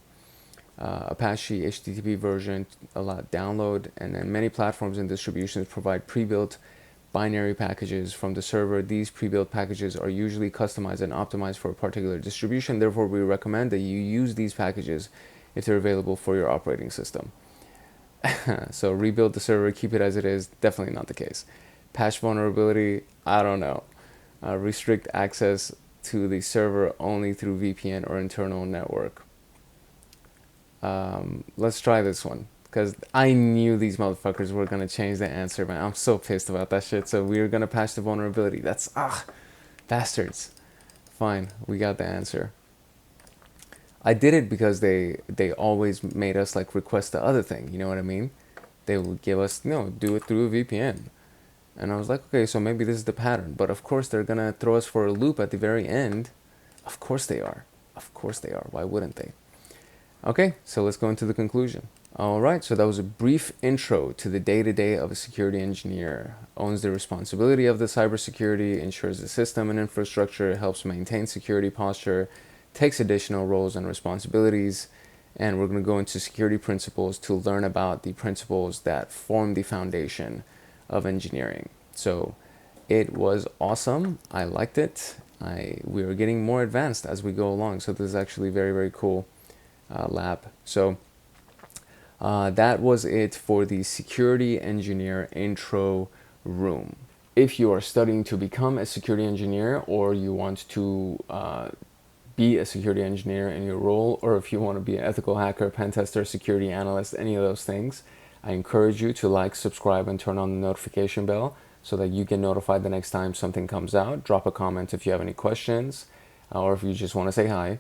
Apache HTTP version allow download, and then many platforms and distributions provide pre-built binary packages from the server. These pre-built packages are usually customized and optimized for a particular distribution. Therefore, we recommend that you use these packages if they're available for your operating system. So rebuild the server, keep it as it is, definitely not the case. Patch vulnerability, I don't know. Restrict access to the server only through VPN or internal network. Let's try this one, because I knew these motherfuckers were going to change the answer, man. I'm so pissed about that shit. So we're going to patch the vulnerability. That's, bastards. Fine, we got the answer. I did it because they always made us like request the other thing. You know what I mean? They would give us, no, do it through a VPN. And I was like, okay, so maybe this is the pattern. But of course, they're going to throw us for a loop at the very end. Of course they are. Of course they are. Why wouldn't they? Okay, so let's go into the conclusion. All right, so that was a brief intro to the day-to-day of a security engineer. Owns the responsibility of the cybersecurity, ensures the system and infrastructure, helps maintain security posture, takes additional roles and responsibilities, and we're going to go into security principles to learn about the principles that form the foundation of engineering. So it was awesome. I liked it. We are getting more advanced as we go along. So this is actually very, very cool lab. So that was it for the security engineer intro room. If you are studying to become a security engineer, or you want to be a security engineer in your role, or if you want to be an ethical hacker, pen tester, security analyst, any of those things, I encourage you to like, subscribe, and turn on the notification bell so that you get notified the next time something comes out. Drop a comment if you have any questions, or if you just want to say hi.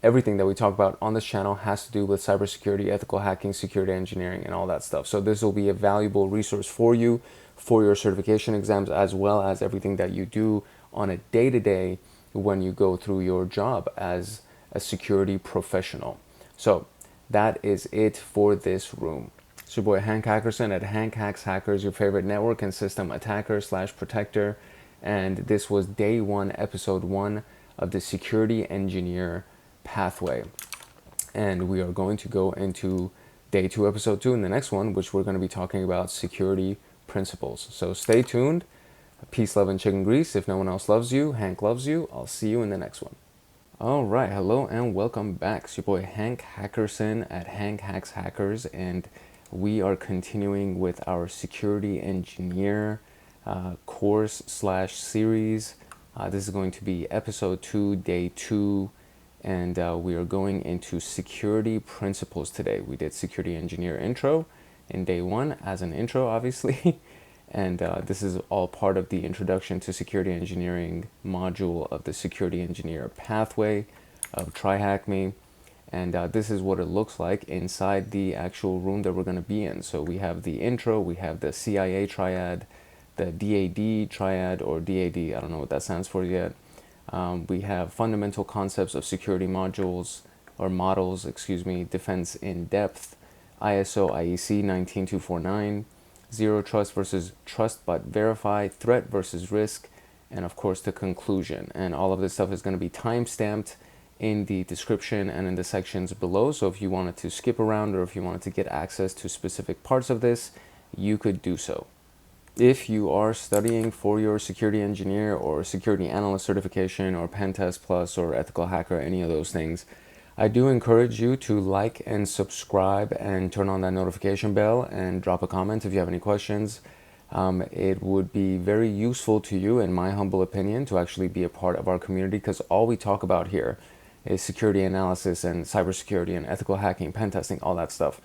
Everything that we talk about on this channel has to do with cybersecurity, ethical hacking, security engineering, and all that stuff. So this will be a valuable resource for you for your certification exams, as well as everything that you do on a day-to-day when you go through your job as a security professional. So that is it for this room. It's your boy Hank Hackerson at Hank Hacks Hackers, your favorite network and system attacker / protector. And this was day 1, episode 1 of the security engineer pathway. And we are going to go into day 2, episode 2 in the next one, which we're going to be talking about security principles. So stay tuned. Peace, love, and chicken grease. If no one else loves you, Hank loves you. I'll see you in the next one. All right, hello and welcome back. It's your boy Hank Hackerson at Hank Hacks Hackers, and we are continuing with our security engineer course / series. This is going to be episode 2, day 2, and we are going into security principles today. We did security engineer intro in day 1 as an intro, obviously. And this is all part of the introduction to security engineering module of the security engineer pathway of TryHackMe. And this is what it looks like inside the actual room that we're going to be in. So we have the intro, we have the CIA triad, the DAD triad, or DAD, I don't know what that stands for yet. We have fundamental concepts of security models, defense in depth, ISO IEC 19249, zero trust versus trust but verify, threat versus risk, and of course the conclusion. And all of this stuff is going to be time stamped in the description and in the sections below. So if you wanted to skip around, or if you wanted to get access to specific parts of this, you could do so. If you are studying for your security engineer or security analyst certification, or pen test plus, or ethical hacker, any of those things, I do encourage you to like and subscribe and turn on that notification bell and drop a comment if you have any questions. It would be very useful to you, in my humble opinion, to actually be a part of our community, because all we talk about here is security analysis and cybersecurity and ethical hacking, pen testing, all that stuff.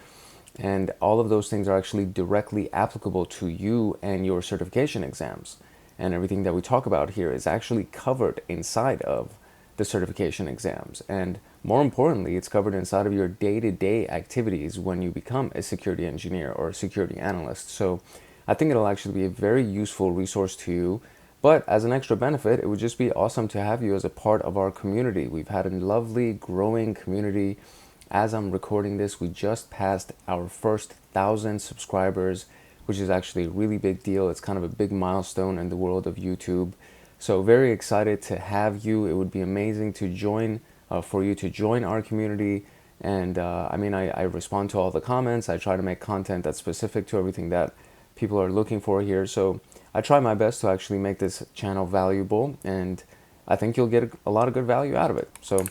And all of those things are actually directly applicable to you and your certification exams. And everything that we talk about here is actually covered inside of the certification exams. And More importantly, it's covered inside of your day-to-day activities when you become a security engineer or a security analyst. So I think it'll actually be a very useful resource to you. But as an extra benefit, it would just be awesome to have you as a part of our community. We've had a lovely growing community. As I'm recording this, we just passed our first 1,000 subscribers, which is actually a really big deal. It's kind of a big milestone in the world of YouTube. So very excited to have you. It would be amazing to join, for you to join our community. And I mean, I respond to all the comments. I try to make content that's specific to everything that people are looking for here. So I try my best to actually make this channel valuable, and I think you'll get a lot of good value out of it. So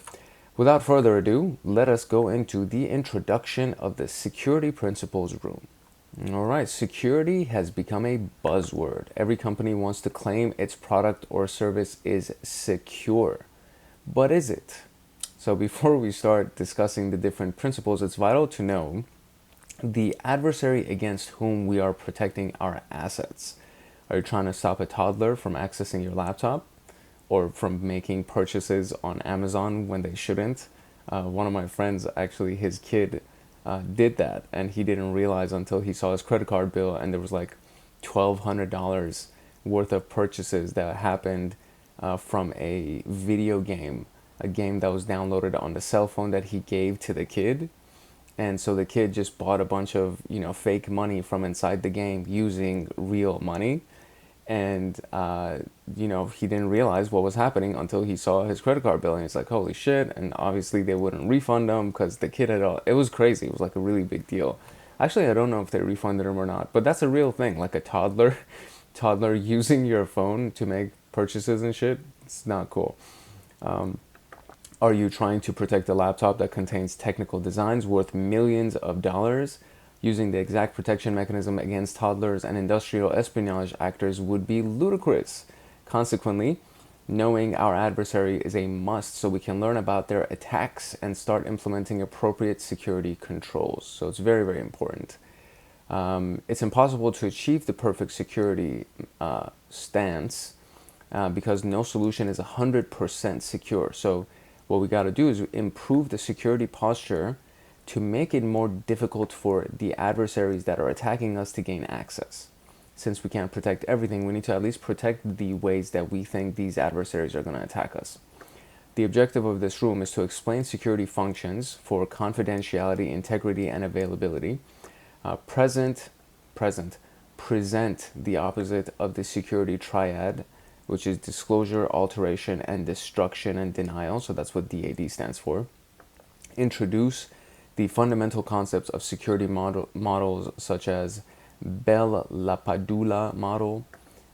without further ado, let us go into the introduction of the security principles room. All right, security has become a buzzword. Every company wants to claim its product or service is secure. But is it? So before we start discussing the different principles, it's vital to know the adversary against whom we are protecting our assets. Are you trying to stop a toddler from accessing your laptop or from making purchases on Amazon when they shouldn't? One of my friends, actually, his kid did that, and he didn't realize until he saw his credit card bill, and there was like $1,200 worth of purchases that happened from a video game, a game that was downloaded on the cell phone that he gave to the kid. And so the kid just bought a bunch of, fake money from inside the game using real money. And, he didn't realize what was happening until he saw his credit card bill. And he's like, holy shit. And obviously they wouldn't refund him because the kid had all, it was crazy. It was like a really big deal. Actually, I don't know if they refunded him or not, but that's a real thing. Like a toddler using your phone to make purchases and shit. It's not cool. Are you trying to protect a laptop that contains technical designs worth millions of dollars? Using the exact protection mechanism against toddlers and industrial espionage actors would be ludicrous. Consequently, knowing our adversary is a must so we can learn about their attacks and start implementing appropriate security controls. So it's very, very important. It's impossible to achieve the perfect security stance because no solution is 100% secure. So what we got to do is improve the security posture to make it more difficult for the adversaries that are attacking us to gain access. Since we can't protect everything, we need to at least protect the ways that we think these adversaries are going to attack us. The objective of this room is to explain security functions for confidentiality, integrity, and availability. Present the opposite of the security triad, which is disclosure, alteration, and destruction and denial. So that's what DAD stands for. Introduce the fundamental concepts of security models such as Bell-LaPadula model.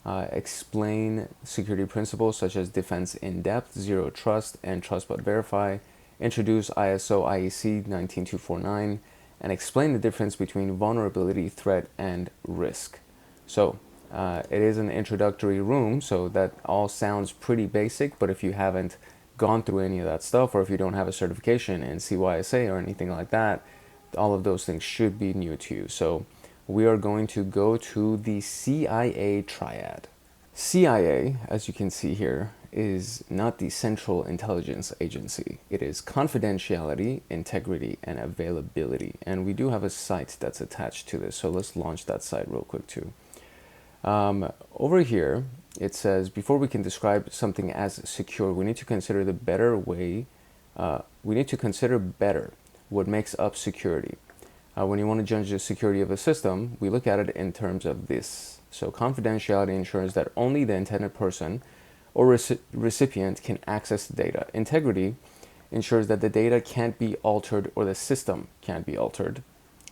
Explain security principles such as defense in depth, zero trust, and trust but verify. Introduce ISO IEC 19249 and explain the difference between vulnerability, threat, and risk. So it is an introductory room, so that all sounds pretty basic, but if you haven't gone through any of that stuff, or if you don't have a certification in CYSA or anything like that, all of those things should be new to you. So we are going to go to the CIA triad. CIA, as you can see here, is not the Central Intelligence Agency. It is confidentiality, integrity, and availability. And we do have a site that's attached to this, so let's launch that site real quick too. Over here, it says, before we can describe something as secure, we need to consider the better way, we need to consider better what makes up security. When you want to judge the security of a system, we look at it in terms of this. So confidentiality ensures that only the intended person or recipient can access the data. Integrity ensures that the data can't be altered or the system can't be altered.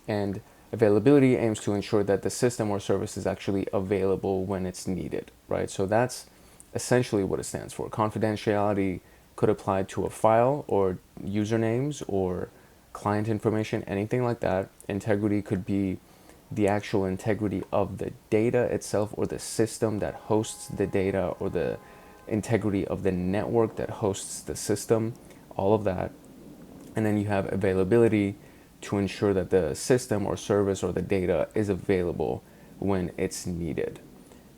And availability aims to ensure that the system or service is actually available when it's needed, right? So that's essentially what it stands for. Confidentiality could apply to a file or usernames or client information, anything like that. Integrity could be the actual integrity of the data itself or the system that hosts the data, or the integrity of the network that hosts the system, all of that. And then you have availability to ensure that the system or service or the data is available when it's needed.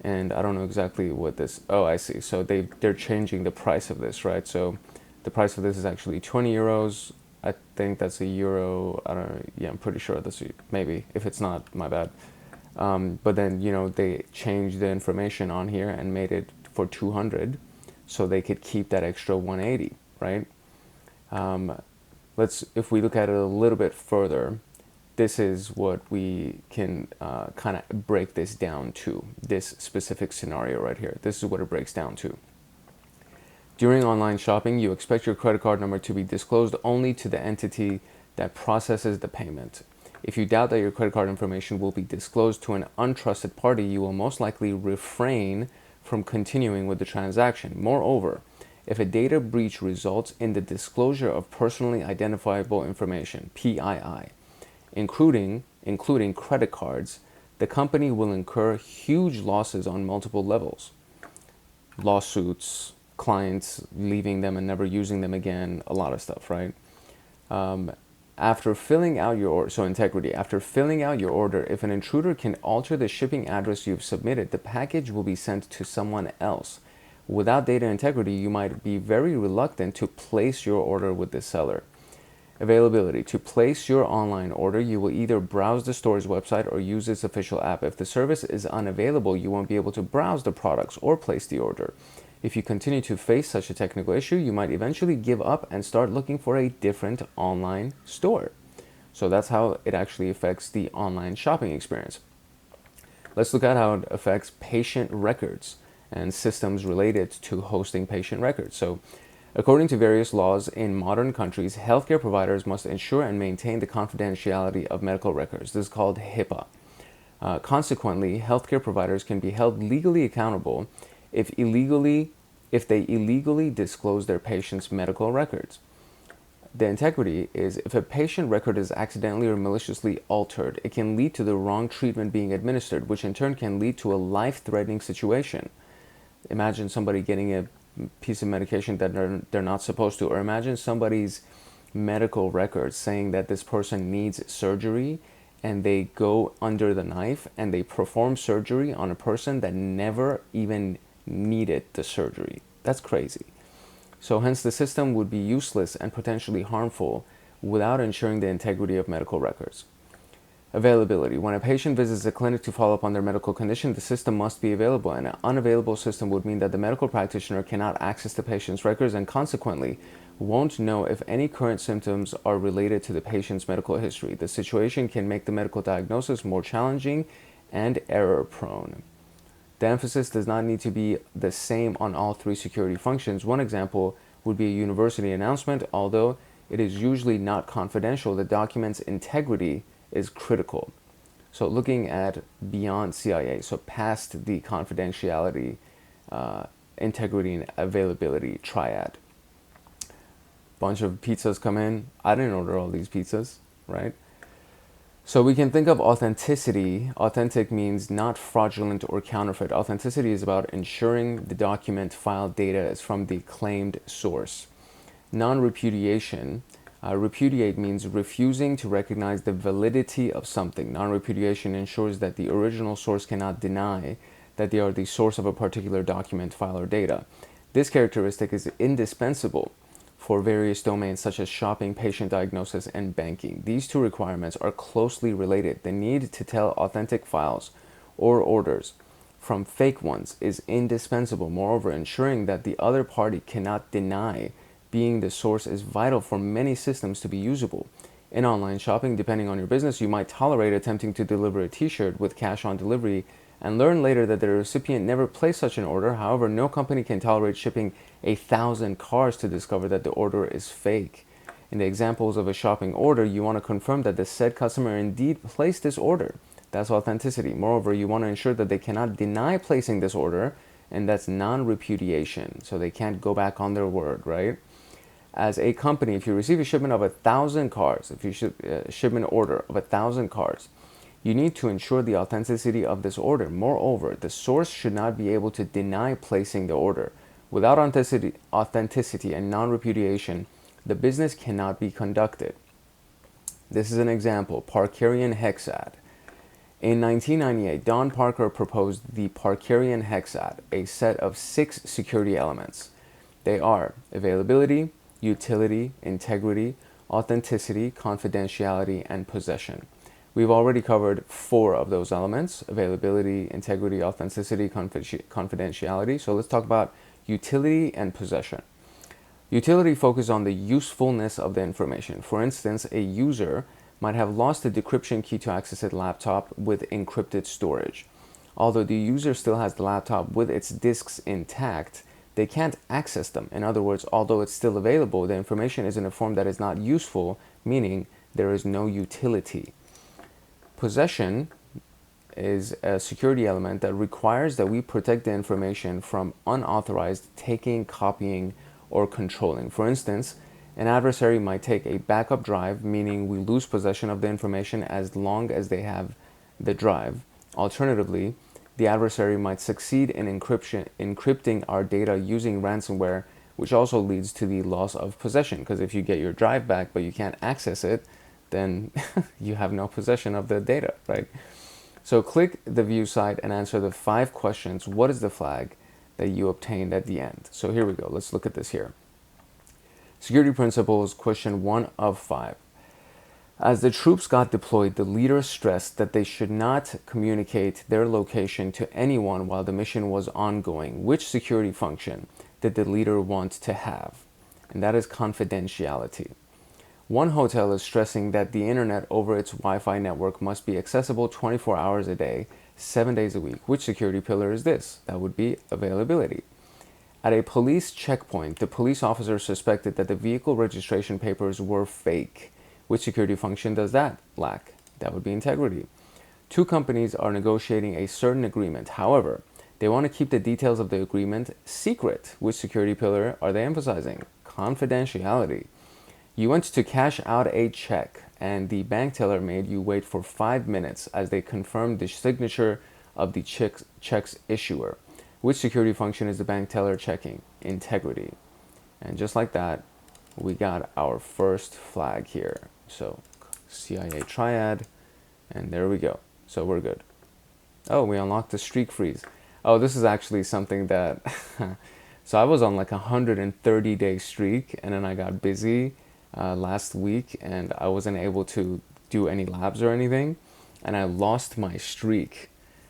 And I don't know exactly what this, oh, I see. So they're changing the price of this, right? So The price for this is actually 20 euros. I think that's a euro. I don't know. Yeah, I'm pretty sure that's maybe. If it's not, my bad. But then, you know, they changed the information on here and made it for 200 so they could keep that extra 180, right? If we look at it a little bit further, this is what we can kind of break this down to, this specific scenario right here. This is what it breaks down to. During online shopping, you expect your credit card number to be disclosed only to the entity that processes the payment. If you doubt that your credit card information will be disclosed to an untrusted party, you will most likely refrain from continuing with the transaction. Moreover, if a data breach results in the disclosure of personally identifiable information, PII, including credit cards, the company will incur huge losses on multiple levels. Lawsuits, clients leaving them and never using them again, a lot of stuff, right? After filling out your order, so integrity, after filling out your order, if an intruder can alter the shipping address you've submitted, the package will be sent to someone else. Without data integrity, you might be very reluctant to place your order with the seller. Availability. To place your online order, you will either browse the store's website or use its official app. If the service is unavailable, you won't be able to browse the products or place the order. If you continue to face such a technical issue, you might eventually give up and start looking for a different online store. So that's how it actually affects the online shopping experience. Let's look at how it affects patient records and systems related to hosting patient records. So, according to various laws in modern countries, healthcare providers must ensure and maintain the confidentiality of medical records. This is called HIPAA. Consequently, healthcare providers can be held legally accountable if they illegally disclose their patients' medical records. The integrity is if a patient record is accidentally or maliciously altered, it can lead to the wrong treatment being administered, which in turn can lead to a life-threatening situation. Imagine somebody getting a piece of medication that they're not supposed to, or imagine somebody's medical records saying that this person needs surgery and they go under the knife and they perform surgery on a person that never even needed the surgery. That's crazy. So hence the system would be useless and potentially harmful without ensuring the integrity of medical records. Availability. When a patient visits a clinic to follow up on their medical condition, the system must be available. An unavailable system would mean that the medical practitioner cannot access the patient's records and consequently won't know if any current symptoms are related to the patient's medical history. The situation can make the medical diagnosis more challenging and error-prone. The emphasis does not need to be the same on all three security functions. One example would be a university announcement. Although it is usually not confidential, the document's integrity is critical. So looking at beyond CIA, so past the confidentiality, integrity, and availability triad. Bunch of pizzas come in. I didn't order all these pizzas, right? So we can think of authenticity. Authentic means not fraudulent or counterfeit. Authenticity is about ensuring the document file data is from the claimed source. Non-repudiation. Repudiate means refusing to recognize the validity of something. Non-repudiation ensures that the original source cannot deny that they are the source of a particular document, file, or data. This characteristic is indispensable for various domains such as shopping, patient diagnosis, and banking. These two requirements are closely related. The need to tell authentic files or orders from fake ones is indispensable. Moreover, ensuring that the other party cannot deny being the source is vital for many systems to be usable. In online shopping, depending on your business, you might tolerate attempting to deliver a t-shirt with cash on delivery and learn later that the recipient never placed such an order. However, no company can tolerate shipping 1,000 cars to discover that the order is fake. In the examples of a shopping order, you want to confirm that the said customer indeed placed this order. That's authenticity. Moreover, you want to ensure that they cannot deny placing this order, and that's non-repudiation. So they can't go back on their word, right? As a company, if you receive a shipment of 1,000 cars, if you ship an order of 1,000 cars, you need to ensure the authenticity of this order. Moreover, the source should not be able to deny placing the order. Without authenticity and non-repudiation, the business cannot be conducted. This is an example, Parkerian Hexad. In 1998, Don Parker proposed the Parkerian Hexad, a set of 6 security elements. They are availability, utility, integrity, authenticity, confidentiality, and possession. We've already covered 4 of those elements: availability, integrity, authenticity, confidentiality. So let's talk about utility and possession. Utility focuses on the usefulness of the information. For instance, a user might have lost the decryption key to access a laptop with encrypted storage. Although the user still has the laptop with its disks intact, they can't access them. In other words, although it's still available, the information is in a form that is not useful, meaning there is no utility. Possession is a security element that requires that we protect the information from unauthorized taking, copying, or controlling. For instance, an adversary might take a backup drive, meaning we lose possession of the information as long as they have the drive. Alternatively, the adversary might succeed in encrypting our data using ransomware, which also leads to the loss of possession, because if you get your drive back but you can't access it, then you have no possession of the data, right? So click the view site and answer the 5 questions. What is the flag that you obtained at the end? So here we go. Let's look at this here. Security principles, question 1 of 5. As the troops got deployed, the leader stressed that they should not communicate their location to anyone while the mission was ongoing. Which security function did the leader want to have? And that is confidentiality. One hotel is stressing that the internet over its Wi-Fi network must be accessible 24 hours a day, 7 days a week. Which security pillar is this? That would be availability. At a police checkpoint, the police officer suspected that the vehicle registration papers were fake. Which security function does that lack? That would be integrity. 2 companies are negotiating a certain agreement. However, they want to keep the details of the agreement secret. Which security pillar are they emphasizing? Confidentiality. You went to cash out a check and the bank teller made you wait for 5 minutes as they confirmed the signature of the check's issuer. Which security function is the bank teller checking? Integrity. And just like that, we got our first flag here. So CIA triad, and there we go. So we're good. Oh, we unlocked the streak freeze. Oh, this is actually something that, so I was on like a 130-day streak, and then I got busy last week, and I wasn't able to do any labs or anything, and I lost my streak.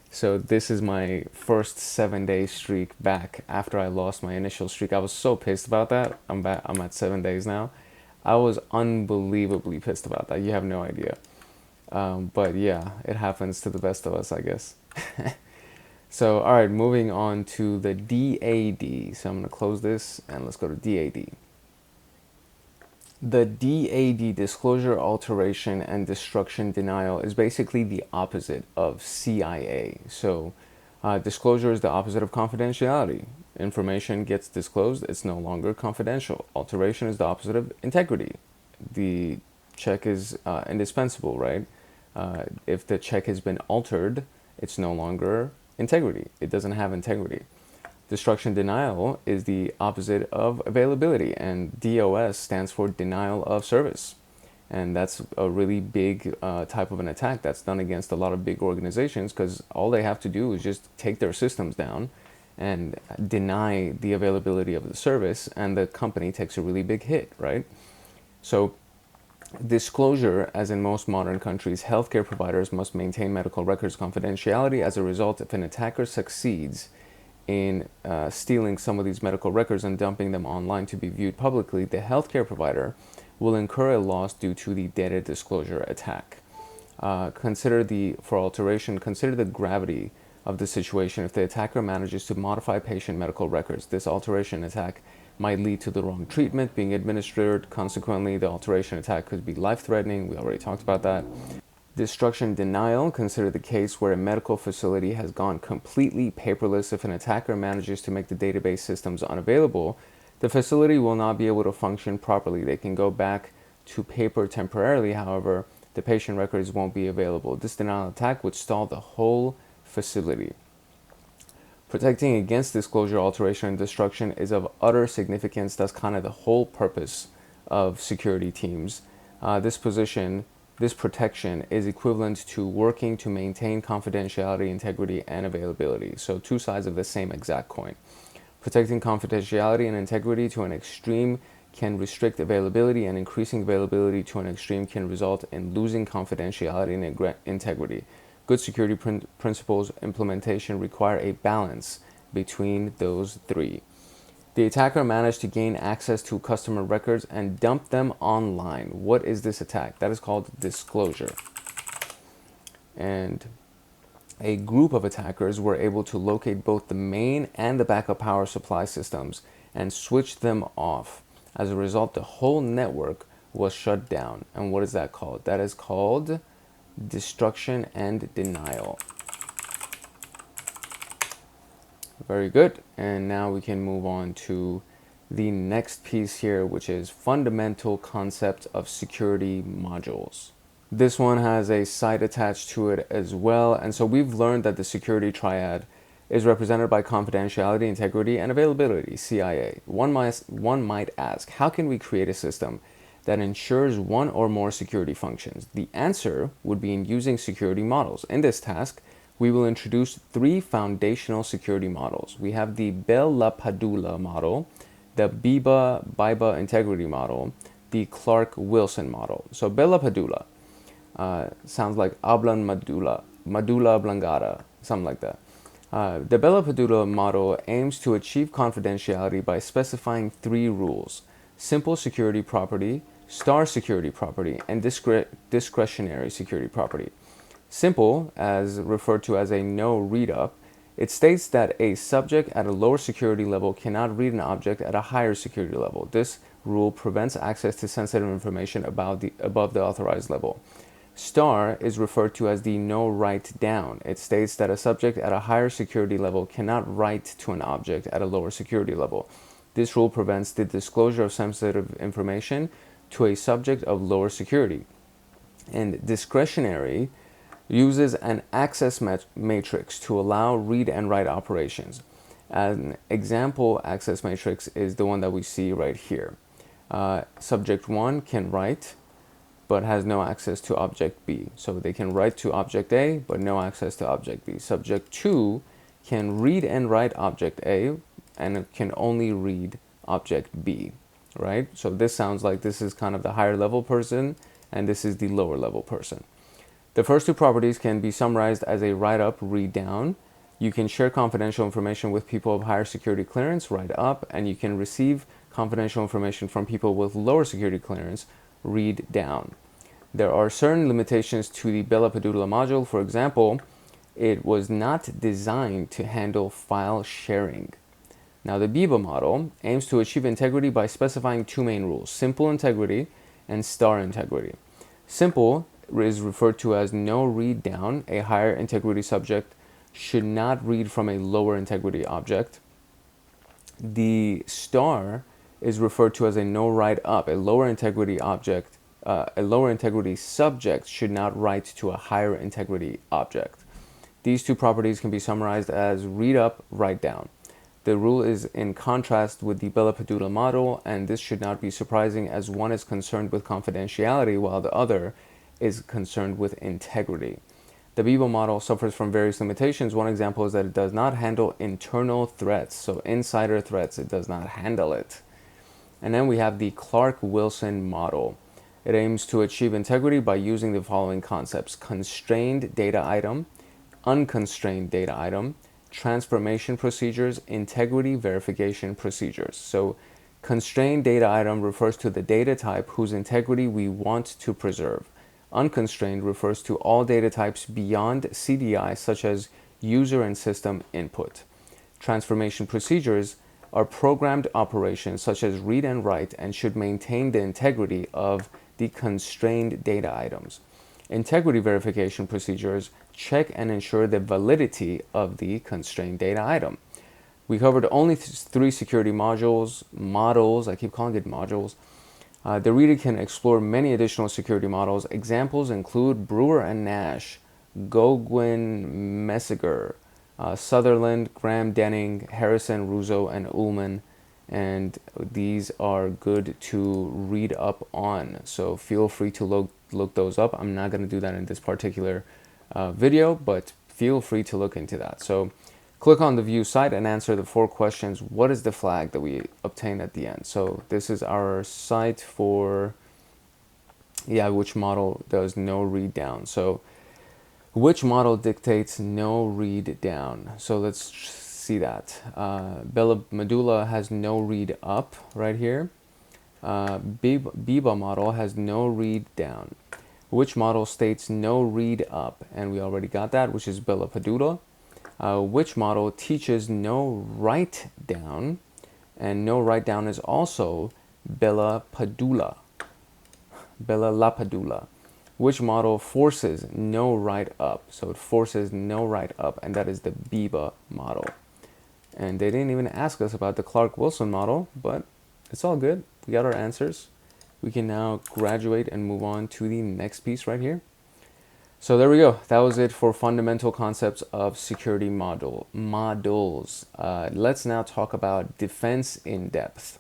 So this is my first 7-day streak back after I lost my initial streak. I was so pissed about that. I'm back. I'm at 7 days now. I was unbelievably pissed about that. You have no idea. But yeah, it happens to the best of us, I guess. So, all right, moving on to the DAD. So I'm going to close this and let's go to DAD. The DAD, disclosure, alteration, and destruction denial, is basically the opposite of CIA. So disclosure is the opposite of confidentiality. Information gets disclosed, it's no longer confidential. Alteration is the opposite of integrity. The check is indispensable, right? If the check has been altered, it's no longer integrity. It doesn't have integrity. Destruction denial is the opposite of availability, and DOS stands for denial of service. And that's a really big type of an attack that's done against a lot of big organizations, because all they have to do is just take their systems down and deny the availability of the service, and the company takes a really big hit, right? So disclosure, as in most modern countries, healthcare providers must maintain medical records confidentiality. As a result, if an attacker succeeds in stealing some of these medical records and dumping them online to be viewed publicly, the healthcare provider will incur a loss due to the data disclosure attack. For alteration, consider the gravity of the situation. If the attacker manages to modify patient medical records, this alteration attack might lead to the wrong treatment being administered. Consequently, the alteration attack could be life-threatening. We already talked about that. Destruction denial, consider the case where a medical facility has gone completely paperless. If an attacker manages to make the database systems unavailable, the facility will not be able to function properly. They can go back to paper temporarily, however, the patient records won't be available. This denial attack would stall the whole facility. Protecting against disclosure, alteration, and destruction is of utter significance. That's kind of the whole purpose of security teams. This protection is equivalent to working to maintain confidentiality, integrity, and availability. So 2 sides of the same exact coin. Protecting confidentiality and integrity to an extreme can restrict availability, and increasing availability to an extreme can result in losing confidentiality and integrity. Good security principles implementation require a balance between those three. The attacker managed to gain access to customer records and dump them online. What is this attack? That is called disclosure. And a group of attackers were able to locate both the main and the backup power supply systems and switch them off. As a result, the whole network was shut down. And what is that called? That is called destruction and denial. Very good. And now we can move on to the next piece here, which is fundamental concept of security modules. This one has a site attached to it as well. And so we've learned that the security triad is represented by confidentiality, integrity, and availability, CIA. One might ask, how can we create a system that ensures one or more security functions? The answer would be in using security models. In this task, we will introduce three foundational security models. We have the Bell-LaPadula model, the Biba integrity model, the Clark-Wilson model. So Bell-LaPadula sounds like hablan medulla oblongata, something like that. The Bell-LaPadula model aims to achieve confidentiality by specifying three rules: simple security property, star security property, and discretionary security property. Simple, as referred to as a no read-up, it states that a subject at a lower security level cannot read an object at a higher security level. This rule prevents access to sensitive information above the authorized level. Star is referred to as the no write down. It states that a subject at a higher security level cannot write to an object at a lower security level. This rule prevents the disclosure of sensitive information to a subject of lower security. And discretionary uses an access matrix to allow read and write operations. An example access matrix is the one that we see right here. Subject 1 can write but has no access to object B. So they can write to object A, but no access to object B. Subject 2 can read and write object A, and can only read object B, right? So this sounds like this is kind of the higher level person, and this is the lower level person. The first two properties can be summarized as a write up, read down. You can share confidential information with people of higher security clearance, write up, and you can receive confidential information from people with lower security clearance, read down. There are certain limitations to the Bell-LaPadula module. For example, it was not designed to handle file sharing. Now, the Biba model aims to achieve integrity by specifying two main rules: simple integrity and star integrity. Simple is referred to as no read down. A higher integrity subject should not read from a lower integrity object. The star is referred to as a no write up. A lower integrity subject should not write to a higher integrity object. These two properties can be summarized as read up, write down. The rule is in contrast with the Bell-LaPadula model, and this should not be surprising as one is concerned with confidentiality while the other is concerned with integrity. The Biba model suffers from various limitations. One example is that it does not handle internal threats, so insider threats, it does not handle it. And then we have the Clark-Wilson model. It aims to achieve integrity by using the following concepts: constrained data item, unconstrained data item, transformation procedures, integrity verification procedures. So constrained data item refers to the data type whose integrity we want to preserve. Unconstrained refers to all data types beyond CDI, such as user and system input. Transformation procedures are programmed operations such as read and write and should maintain the integrity of the constrained data items. Integrity verification procedures check and ensure the validity of the constrained data item. We covered only three security models, I keep calling it modules. The reader can explore many additional security models. Examples include Brewer and Nash, Goguen, Messiger, Sutherland, Graham, Denning, Harrison, Russo, and Ullman. And these are good to read up on. So feel free to look those up. I'm not going to do that in this particular video, but feel free to look into that. So Click on the view site and answer the 4 questions. What is the flag that we obtained at the end? So this is our site for, which model does no read down. So which model dictates no read down? So let's see that. Bella Medulla has no read up right here. Biba model has no read down. Which model states no read up? And we already got that, which is Bella Padula. Which model teaches no write down? And no write down is also Bella Padula. Bella La Padula. Which model forces no write up? So it forces no write up, and that is the Biba model. And they didn't even ask us about the Clark-Wilson model, but it's all good. We got our answers. We can now graduate and move on to the next piece right here. So there we go. That was it for fundamental concepts of security modules. Let's now talk about defense in depth.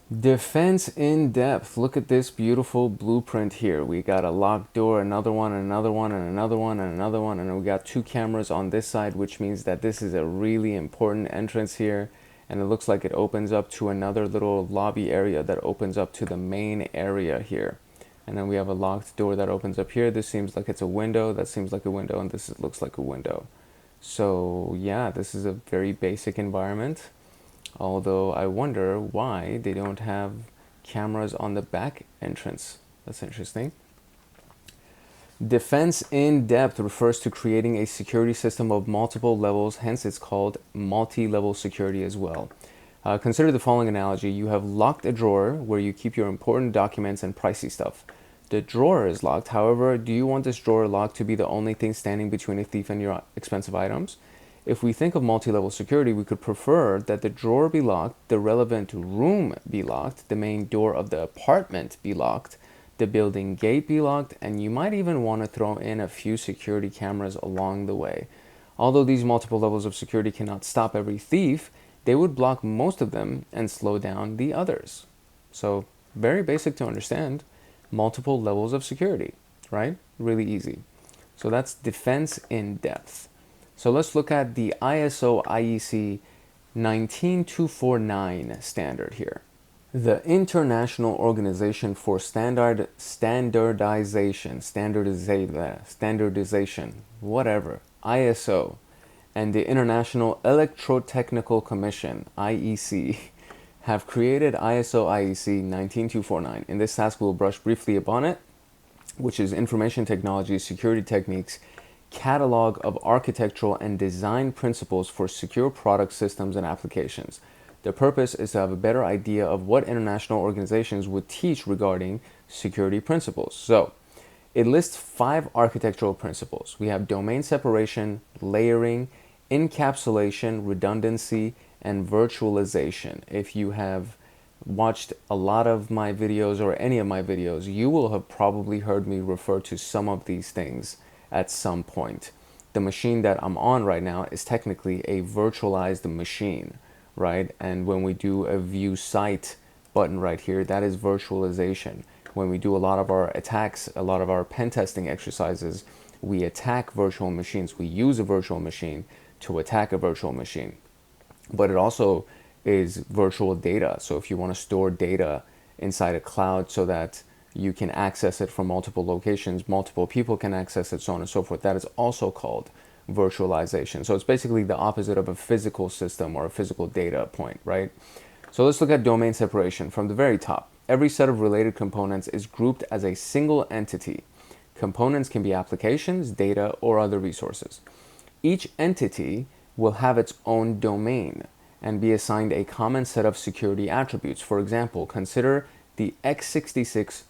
Defense in depth. Look at this beautiful blueprint here. We got a locked door, another one, and another one, and another one, and another one, and we got 2 cameras on this side, which means that this is a really important entrance here. And it looks like it opens up to another little lobby area that opens up to the main area here. And then we have a locked door that opens up here. This seems like it's a window. That seems like a window. And this looks like a window. So yeah, this is a very basic environment. Although I wonder why they don't have cameras on the back entrance. That's interesting. Defense in depth refers to creating a security system of multiple levels. Hence, it's called multi-level security as well. Consider the following analogy. You have locked a drawer where you keep your important documents and pricey stuff. The drawer is locked. However, do you want this drawer locked to be the only thing standing between a thief and your expensive items? If we think of multi-level security, we could prefer that the drawer be locked, the relevant room be locked, the main door of the apartment be locked, the building gate be locked, and you might even want to throw in a few security cameras along the way. Although these multiple levels of security cannot stop every thief, they would block most of them and slow down the others. So very basic to understand. Multiple levels of security, right? Really easy. So that's defense in depth. So let's look at the ISO IEC 19249 standard here. The International Organization for Standardization, whatever, ISO, and the International Electrotechnical Commission, IEC, have created ISO IEC 19249. In this task, we'll brush briefly upon it, which is Information Technology Security Techniques, Catalog of Architectural and Design Principles for Secure Product Systems and Applications. The purpose is to have a better idea of what international organizations would teach regarding security principles. So, it lists 5 architectural principles. We have domain separation, layering, encapsulation, redundancy, and virtualization. If you have watched a lot of my videos or any of my videos, you will have probably heard me refer to some of these things at some point. The machine that I'm on right now is technically a virtualized machine, right? And when we do a view site button right here, that is virtualization. When we do a lot of our attacks, a lot of our pen testing exercises, we attack virtual machines. We use a virtual machine to attack a virtual machine. But it also is virtual data. So if you want to store data inside a cloud so that you can access it from multiple locations, multiple people can access it, so on and so forth, that is also called virtualization. So it's basically the opposite of a physical system or a physical data point, right? So let's look at domain separation from the very top. Every set of related components is grouped as a single entity. Components can be applications, data, or other resources. Each entity will have its own domain and be assigned a common set of security attributes. For example, consider the x86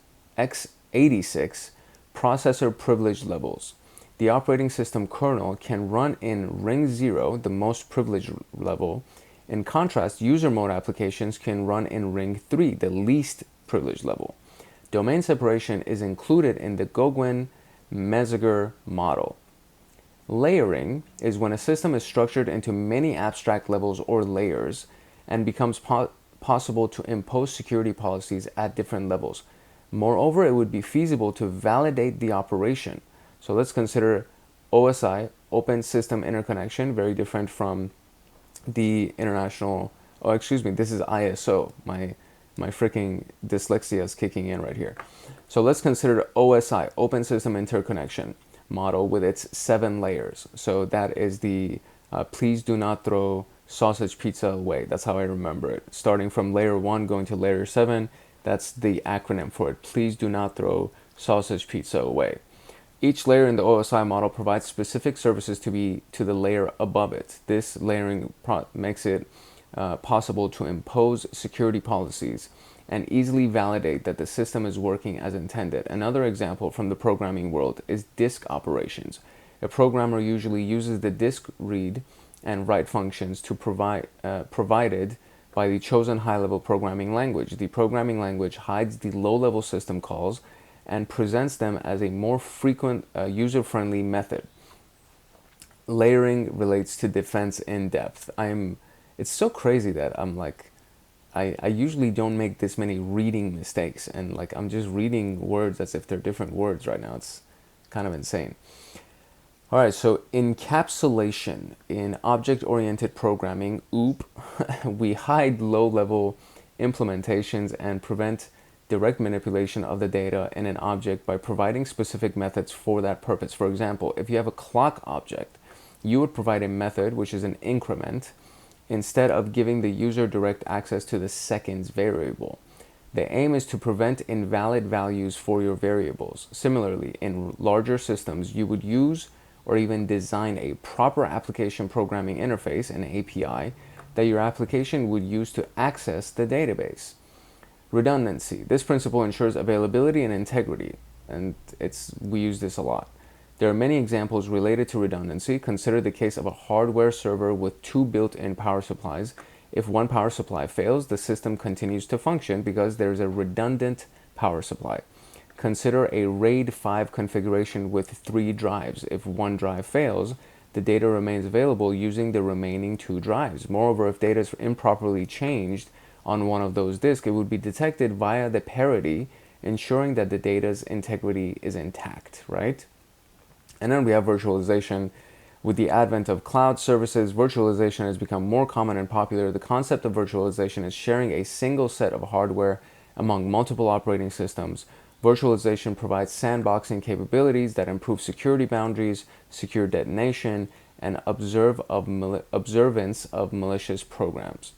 processor privilege levels. The operating system kernel can run in ring 0, the most privileged level. In contrast, user mode applications can run in ring 3, the least privileged level. Domain separation is included in the Goguen-Meziger model. Layering is when a system is structured into many abstract levels or layers and becomes possible to impose security policies at different levels. Moreover, it would be feasible to validate the operation. So let's consider OSI, Open System Interconnection, very different from the international, oh, excuse me, this is ISO. My freaking dyslexia is kicking in right here. So let's consider OSI, Open System Interconnection model with its 7 layers. So that is the please do not throw sausage pizza away. That's how I remember it. Starting from layer 1 going to layer 7, that's the acronym for it. Please do not throw sausage pizza away. Each layer in the OSI model provides specific services to the layer above it. This layering makes it possible to impose security policies and easily validate that the system is working as intended. Another example from the programming world is disk operations. A programmer usually uses the disk read and write functions to provided by the chosen high-level programming language. The programming language hides the low-level system calls and presents them as a more frequent user-friendly method. Layering relates to defense in depth. It's so crazy that I'm like, I usually don't make this many reading mistakes, and like I'm just reading words as if they're different words right now. It's kind of insane. All right, so encapsulation in object-oriented programming, OOP, we hide low-level implementations and prevent direct manipulation of the data in an object by providing specific methods for that purpose. For example, if you have a clock object, you would provide a method, which is an increment, instead of giving the user direct access to the seconds variable. The aim is to prevent invalid values for your variables. Similarly, in larger systems, you would use or even design a proper application programming interface, an API, that your application would use to access the database. Redundancy. This principle ensures availability and integrity, and we use this a lot. There are many examples related to redundancy. Consider the case of a hardware server with 2 built-in power supplies. If one power supply fails, the system continues to function because there is a redundant power supply. Consider a RAID 5 configuration with 3 drives. If one drive fails, the data remains available using the remaining 2 drives. Moreover, if data is improperly changed on one of those disks, it would be detected via the parity, ensuring that the data's integrity is intact, right? And then we have virtualization. With the advent of cloud services, virtualization has become more common and popular. The concept of virtualization is sharing a single set of hardware among multiple operating systems. Virtualization provides sandboxing capabilities that improve security boundaries, secure detonation, and observance of malicious programs.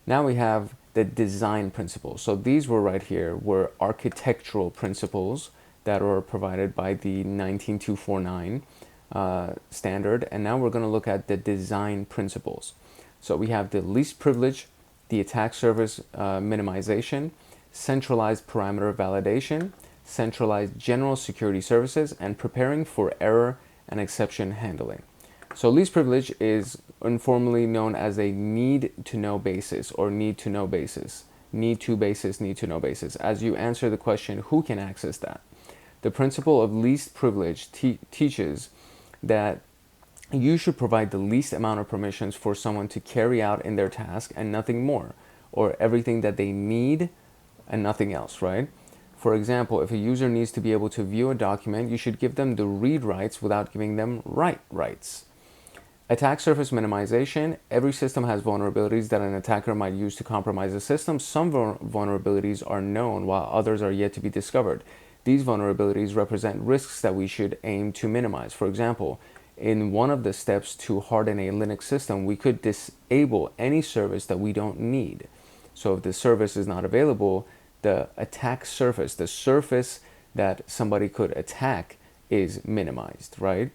Now we have the design principles. So these were right here were architectural principles that were provided by the 19249 standard. And now we're going to look at the design principles. So we have the least privilege, the attack surface minimization, centralized parameter validation, centralized general security services, and preparing for error and exception handling. So least privilege is informally known as a need-to-know basis or need-to-know basis. Need-to basis, need-to-know basis. As you answer the question, who can access that? The principle of least privilege teaches that you should provide the least amount of permissions for someone to carry out in their task and nothing more, or everything that they need and nothing else, right? For example, if a user needs to be able to view a document, you should give them the read rights without giving them write rights. Attack surface minimization. Every system has vulnerabilities that an attacker might use to compromise a system. Some vulnerabilities are known while others are yet to be discovered. These vulnerabilities represent risks that we should aim to minimize. For example, in one of the steps to harden a Linux system, we could disable any service that we don't need. So if the service is not available, the attack surface, the surface that somebody could attack, is minimized, right?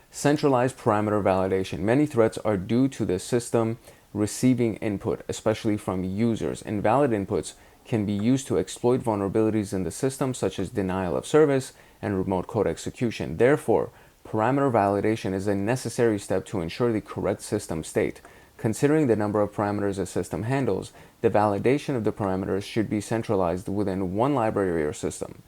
Centralized parameter validation. Many threats are due to the system receiving input, especially from users. Invalid inputs can be used to exploit vulnerabilities in the system, such as denial of service and remote code execution. Therefore, parameter validation is a necessary step to ensure the correct system state. Considering the number of parameters a system handles, the validation of the parameters should be centralized within one library or system.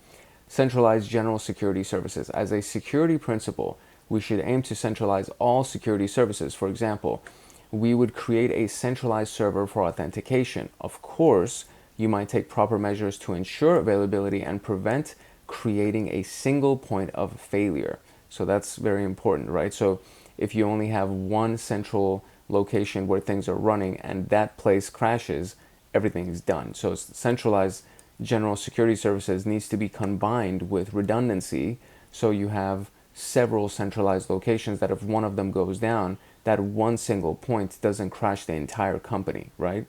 Centralized general security services. As a security principle, we should aim to centralize all security services. For example, we would create a centralized server for authentication. Of course, you might take proper measures to ensure availability and prevent creating a single point of failure. So that's very important, right? So if you only have one central location where things are running and that place crashes, everything is done. So centralized general security services needs to be combined with redundancy, so you have several centralized locations that if one of them goes down, that one single point doesn't crash the entire company, right?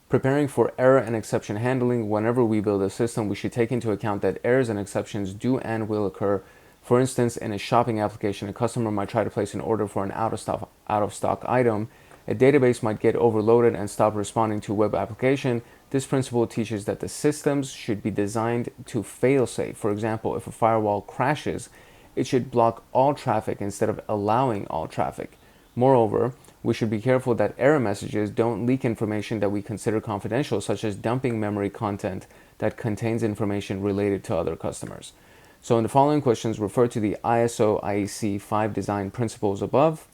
Preparing for error and exception handling. Whenever we build a system, we should take into account that errors and exceptions do and will occur. For instance, in a shopping application, a customer might try to place an order for an out-of-stock item. A database might get overloaded and stop responding to a web application. This principle teaches that the systems should be designed to fail-safe. For example, if a firewall crashes, it should block all traffic instead of allowing all traffic. Moreover, we should be careful that error messages don't leak information that we consider confidential, such as dumping memory content that contains information related to other customers. So in the following questions, refer to the ISO IEC 5 design principles above.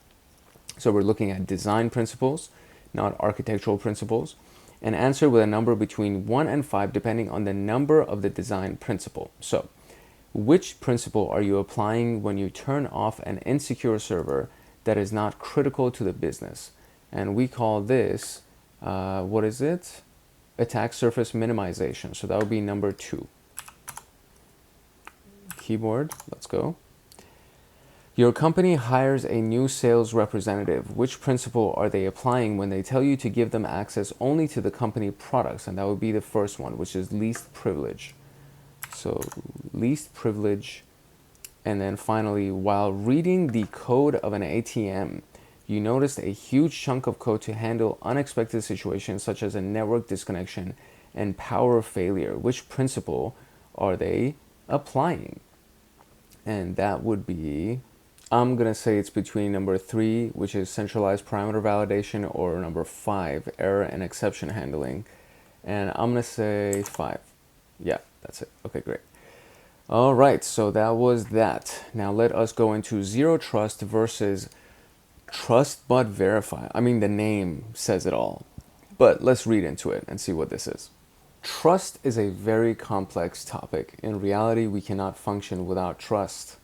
So we're looking at design principles, not architectural principles, and answer with a number between 1 and 5 depending on the number of the design principle. So which principle are you applying when you turn off an insecure server that is not critical to the business? And we call this, what is it? Attack surface minimization. So that would be number 2. Keyboard, let's go. Your company hires a new sales representative. Which principle are they applying when they tell you to give them access only to the company products? And that would be the first one, which is least privilege. So least privilege. And then finally, while reading the code of an ATM, you noticed a huge chunk of code to handle unexpected situations such as a network disconnection and power failure. Which principle are they applying? And that would be, I'm going to say it's between number 3, which is centralized parameter validation, or number 5, error and exception handling. And I'm going to say 5. Yeah, that's it. Okay, great. All right, so that was that. Now let us go into zero trust versus trust but verify. I mean, the name says it all, but let's read into it and see what this is. Trust is a very complex topic. In reality, we cannot function without trust.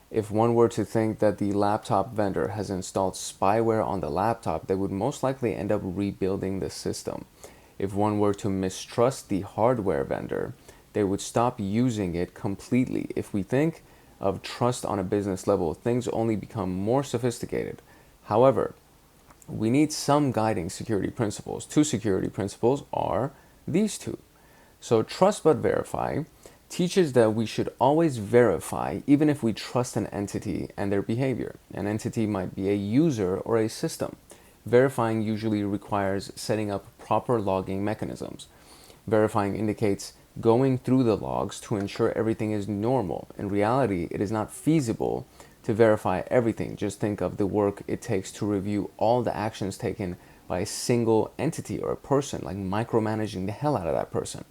If one were to think that the laptop vendor has installed spyware on the laptop, they would most likely end up rebuilding the system. If one were to mistrust the hardware vendor, they would stop using it completely. If we think of trust on a business level, things only become more sophisticated. However, we need some guiding security principles. 2 security principles are these 2. So trust but verify teaches that we should always verify even if we trust an entity and their behavior. An entity might be a user or a system. Verifying usually requires setting up proper logging mechanisms. Verifying indicates going through the logs to ensure everything is normal. In reality, it is not feasible to verify everything. Just think of the work it takes to review all the actions taken by a single entity or a person, like micromanaging the hell out of that person,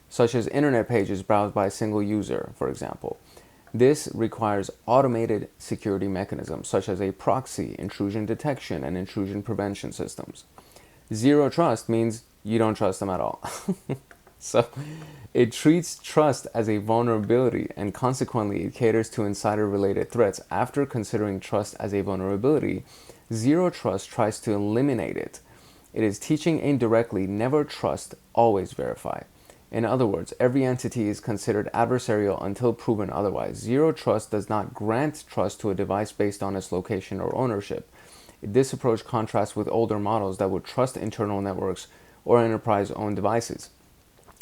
such as internet pages browsed by a single user, for example. This requires automated security mechanisms, such as a proxy, intrusion detection, and intrusion prevention systems. Zero trust means you don't trust them at all. So it treats trust as a vulnerability, and consequently it caters to insider-related threats. After considering trust as a vulnerability, zero trust tries to eliminate it. It is teaching indirectly, never trust, always verify. In other words, every entity is considered adversarial until proven otherwise. Zero trust does not grant trust to a device based on its location or ownership. This approach contrasts with older models that would trust internal networks or enterprise-owned devices.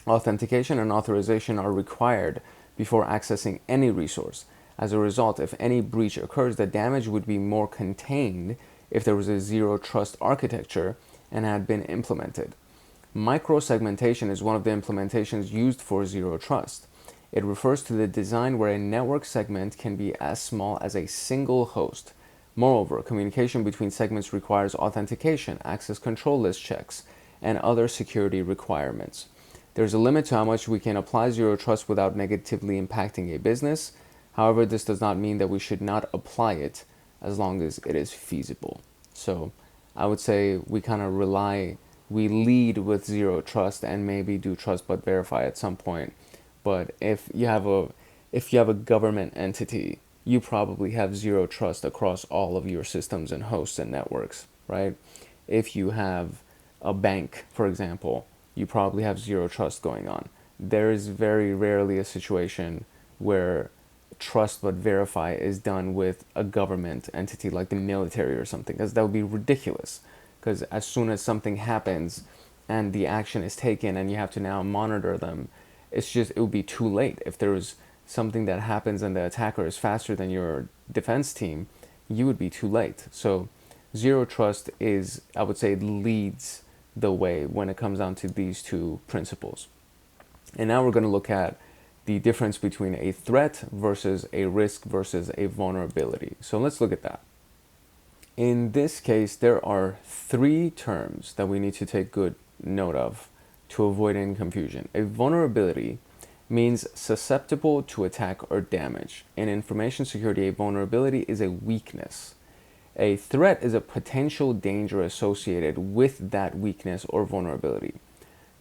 Authentication and authorization are required before accessing any resource. As a result, if any breach occurs, the damage would be more contained if there was a zero trust architecture and had been implemented. Microsegmentation is one of the implementations used for zero trust. It refers to the design where a network segment can be as small as a single host. Moreover, communication between segments requires authentication, access control list checks, and other security requirements. There's a limit to how much we can apply zero trust without negatively impacting a business. However, this does not mean that we should not apply it as long as it is feasible. So I would say we kind of we lead with zero trust and maybe do trust but verify at some point. But if you have a government entity, you probably have zero trust across all of your systems and hosts and networks. right? If you have a bank, for example, you probably have zero trust going on. There is very rarely a situation where trust but verify is done with a government entity like the military or something, because that would be ridiculous. Because as soon as something happens and the action is taken and you have to now monitor them, it would be too late. If there was something that happens and the attacker is faster than your defense team, you would be too late. So zero trust is, I would say, leads the way when it comes down to these two principles. And now we're going to look at the difference between a threat versus a risk versus a vulnerability. So let's look at that. In this case, there are three terms that we need to take good note of to avoid any confusion. A vulnerability means susceptible to attack or damage. In information security, a vulnerability is a weakness. A threat is a potential danger associated with that weakness or vulnerability.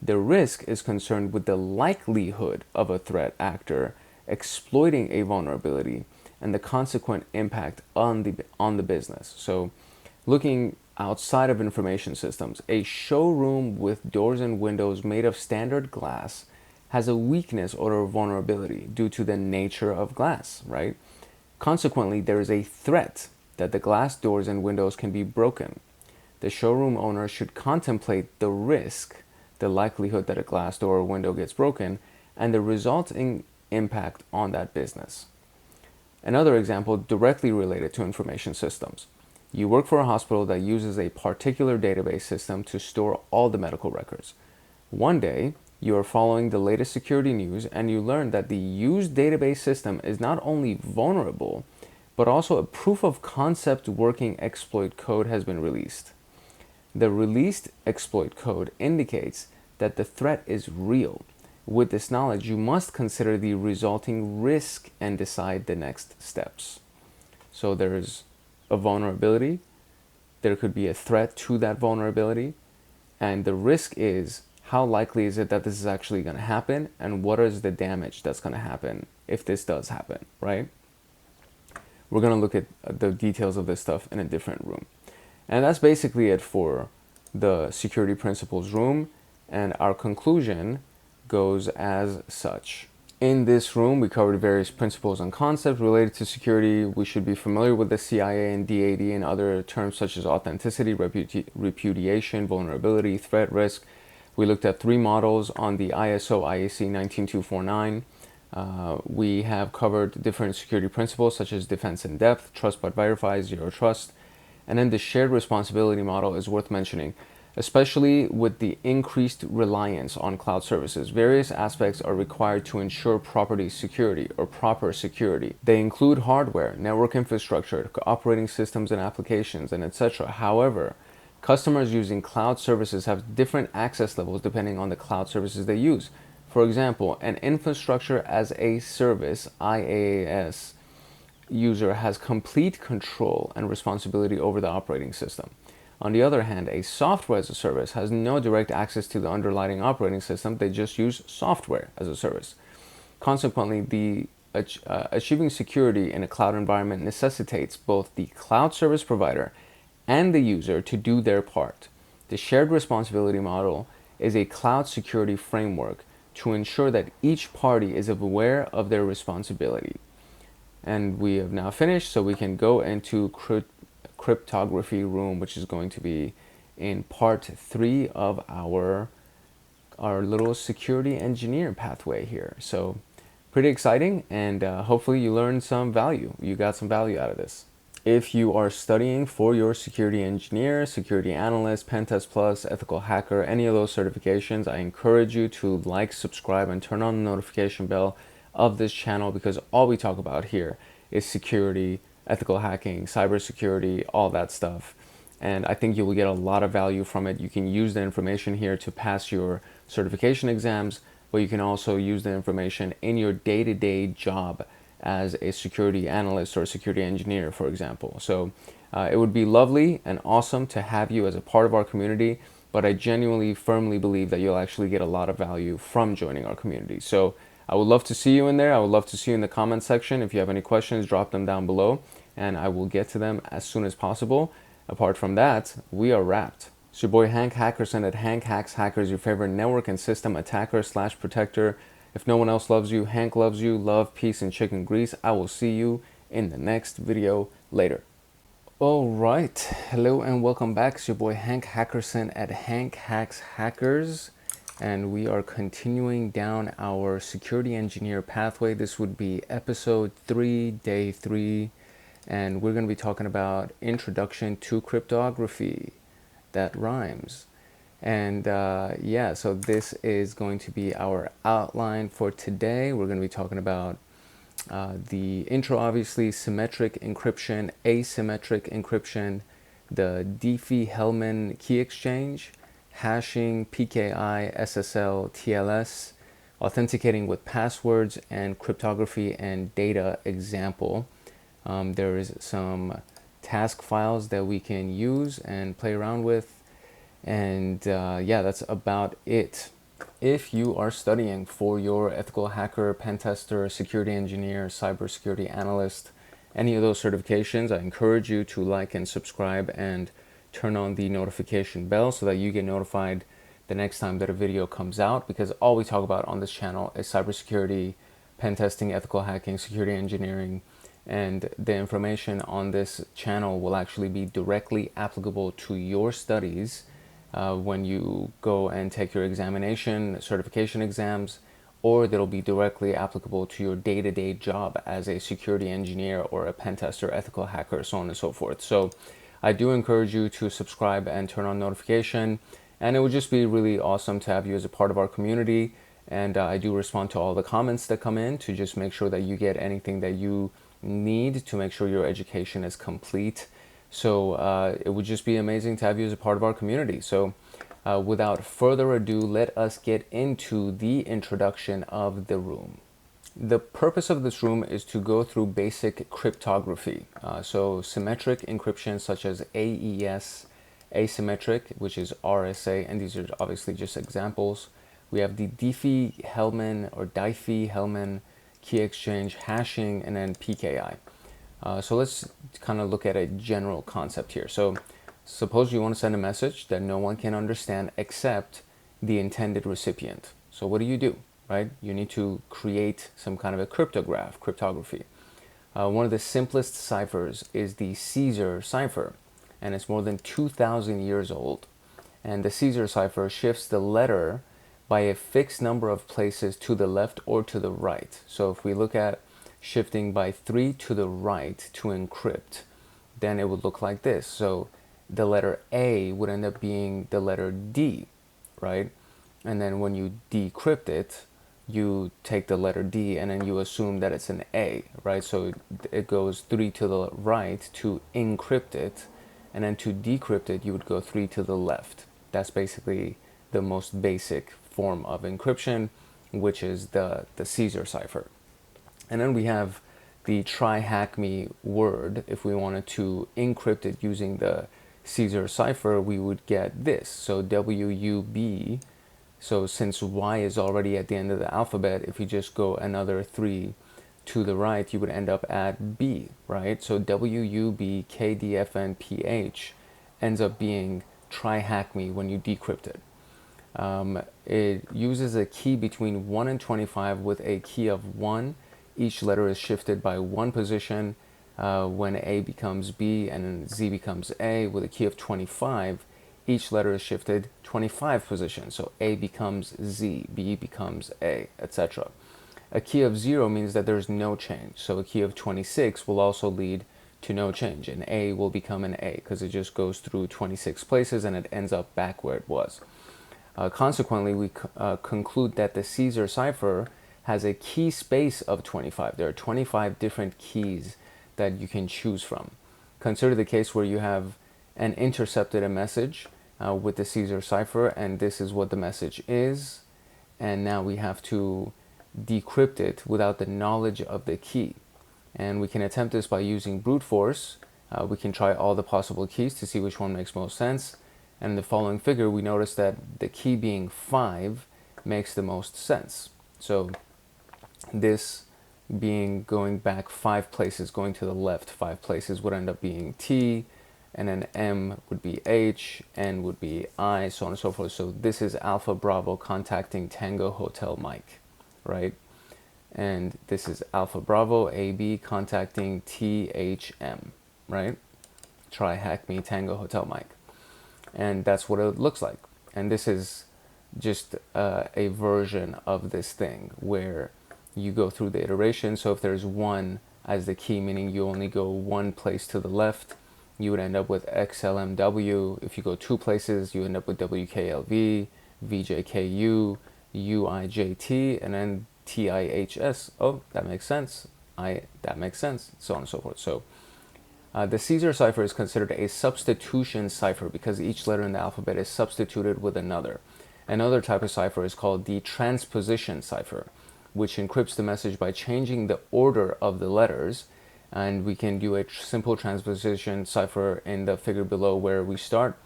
The risk is concerned with the likelihood of a threat actor exploiting a vulnerability and the consequent impact on the business. So looking outside of information systems, a showroom with doors and windows made of standard glass has a weakness or a vulnerability due to the nature of glass, right? Consequently, there is a threat that the glass doors and windows can be broken. The showroom owner should contemplate the risk, the likelihood that a glass door or window gets broken, and the resulting impact on that business. Another example directly related to information systems. You work for a hospital that uses a particular database system to store all the medical records. One day, you are following the latest security news and you learn that the used database system is not only vulnerable, but also a proof of concept working exploit code has been released. The released exploit code indicates that the threat is real. With this knowledge, you must consider the resulting risk and decide the next steps. So there is a vulnerability, there could be a threat to that vulnerability, and the risk is how likely is it that this is actually going to happen, and what is the damage that's going to happen if this does happen, right? We're going to look at the details of this stuff in a different room. And that's basically it for the security principles room, and our conclusion goes as such. In this room, we covered various principles and concepts related to security. We should be familiar with the CIA and DAD and other terms such as authenticity, repudiation, vulnerability, threat, risk. We looked at three models on the ISO IEC 19249. We have covered different security principles such as defense in depth, trust but verify, zero trust. And then the shared responsibility model is worth mentioning, especially with the increased reliance on cloud services. Various aspects are required to ensure property security or proper security. They include hardware, network infrastructure, operating systems and applications, and etc. However, customers using cloud services have different access levels depending on the cloud services they use. For example, an infrastructure as a service, IaaS, user has complete control and responsibility over the operating system. On the other hand, a software as a service has no direct access to the underlying operating system. They just use software as a service. Consequently, achieving security in a cloud environment necessitates both the cloud service provider and the user to do their part. The shared responsibility model is a cloud security framework to ensure that each party is aware of their responsibility. And we have now finished, so we can go into cryptography room, which is going to be in part 3 of our little security engineer pathway here. So pretty exciting, and hopefully you learned some value. You got some value out of this. If you are studying for your security engineer, security analyst, Pentest Plus, ethical hacker, any of those certifications, I encourage you to like, subscribe, and turn on the notification bell of this channel, because all we talk about here is security, ethical hacking, cybersecurity, all that stuff. And I think you will get a lot of value from it. You can use the information here to pass your certification exams, but you can also use the information in your day-to-day job as a security analyst or a security engineer, for example. So it would be lovely and awesome to have you as a part of our community, but I genuinely, firmly believe that you'll actually get a lot of value from joining our community. So I would love to see you in there. I would love to see you in the comment section. If you have any questions, drop them down below, and I will get to them as soon as possible. Apart from that, we are wrapped. It's your boy Hank Hackerson at Hank Hacks Hackers, your favorite network and system attacker / protector. If no one else loves you, Hank loves you. Love, peace, and chicken grease. I will see you in the next video later. All right, hello and welcome back. It's your boy Hank Hackerson at Hank Hacks Hackers, and we are continuing down our security engineer pathway. This would be episode 3, day 3, and we're going to be talking about introduction to cryptography. That rhymes. And yeah, so this is going to be our outline for today. We're going to be talking about the intro, obviously, symmetric encryption, asymmetric encryption, the Diffie-Hellman key exchange, hashing, PKI, SSL, TLS, authenticating with passwords, and cryptography and data example. There is some task files that we can use and play around with. And yeah, that's about it. If you are studying for your ethical hacker, pen tester, security engineer, cybersecurity analyst, any of those certifications, I encourage you to like and subscribe and turn on the notification bell so that you get notified the next time that a video comes out, because all we talk about on this channel is cybersecurity, pen testing, ethical hacking, security engineering, and the information on this channel will actually be directly applicable to your studies when you go and take your examination, certification exams, or that'll be directly applicable to your day-to-day job as a security engineer or a pen tester, ethical hacker, so on and so forth. So I do encourage you to subscribe and turn on notification, and it would just be really awesome to have you as a part of our community. And I do respond to all the comments that come in to just make sure that you get anything that you need to make sure your education is complete. So it would just be amazing to have you as a part of our community. So without further ado, let us get into the introduction of the room. The purpose of this room is to go through basic cryptography. So symmetric encryption such as AES, asymmetric, which is RSA, and these are obviously just examples. We have the Diffie-Hellman or Diffie-Hellman key exchange, hashing, and then PKI. So let's kind of look at a general concept here. So suppose you want to send a message that no one can understand except the intended recipient. So what do? Right? You need to create some kind of a cryptography. One of the simplest ciphers is the Caesar cipher, and it's more than 2,000 years old. And the Caesar cipher shifts the letter by a fixed number of places to the left or to the right. So if we look at shifting by 3 to the right to encrypt, then it would look like this. So the letter A would end up being the letter D, right? And then when you decrypt it, you take the letter D and then you assume that it's an A, right? So it goes 3 to the right to encrypt it, and then to decrypt it, you would go 3 to the left. That's basically the most basic form of encryption, which is the Caesar cipher. And then we have the TryHackMe word. If we wanted to encrypt it using the Caesar cipher, we would get this. So WUB. So since Y is already at the end of the alphabet, if you just go another 3 to the right, you would end up at B, right? So WUB KDFNPH ends up being TryHackMe when you decrypt it. It uses a key between 1 and 25 with a key of 1. Each letter is shifted by 1 position when A becomes B and Z becomes A. With a key of 25, each letter is shifted 25 positions. So A becomes Z, B becomes A, etc. A key of 0 means that there's no change. So a key of 26 will also lead to no change. And A will become an A because it just goes through 26 places and it ends up back where it was. Consequently, we conclude that the Caesar cipher has a key space of 25. There are 25 different keys that you can choose from. Consider the case where you have intercepted a message with the Caesar cipher, and this is what the message is, and now we have to decrypt it without the knowledge of the key. And we can attempt this by using brute force. We can try all the possible keys to see which one makes most sense. And in the following figure, we notice that the key being 5 makes the most sense. So this being going back 5 places, going to the left 5 places, would end up being T, and then M would be H, N would be I, so on and so forth. So this is Alpha Bravo contacting Tango Hotel Mike, right? And this is Alpha Bravo AB contacting THM, right? TryHackMe Tango Hotel Mike. And that's what it looks like. And this is just a version of this thing where you go through the iteration. So if there's one as the key, meaning you only go one place to the left, you would end up with XLMW. If you go two places, you end up with WKLV, VJKU, UIJT, and then TIHS. Oh, that makes sense. That makes sense, so on and so forth. So the Caesar cipher is considered a substitution cipher because each letter in the alphabet is substituted with another. Another type of cipher is called the transposition cipher, which encrypts the message by changing the order of the letters. And we can do a simple transposition cipher in the figure below, where we start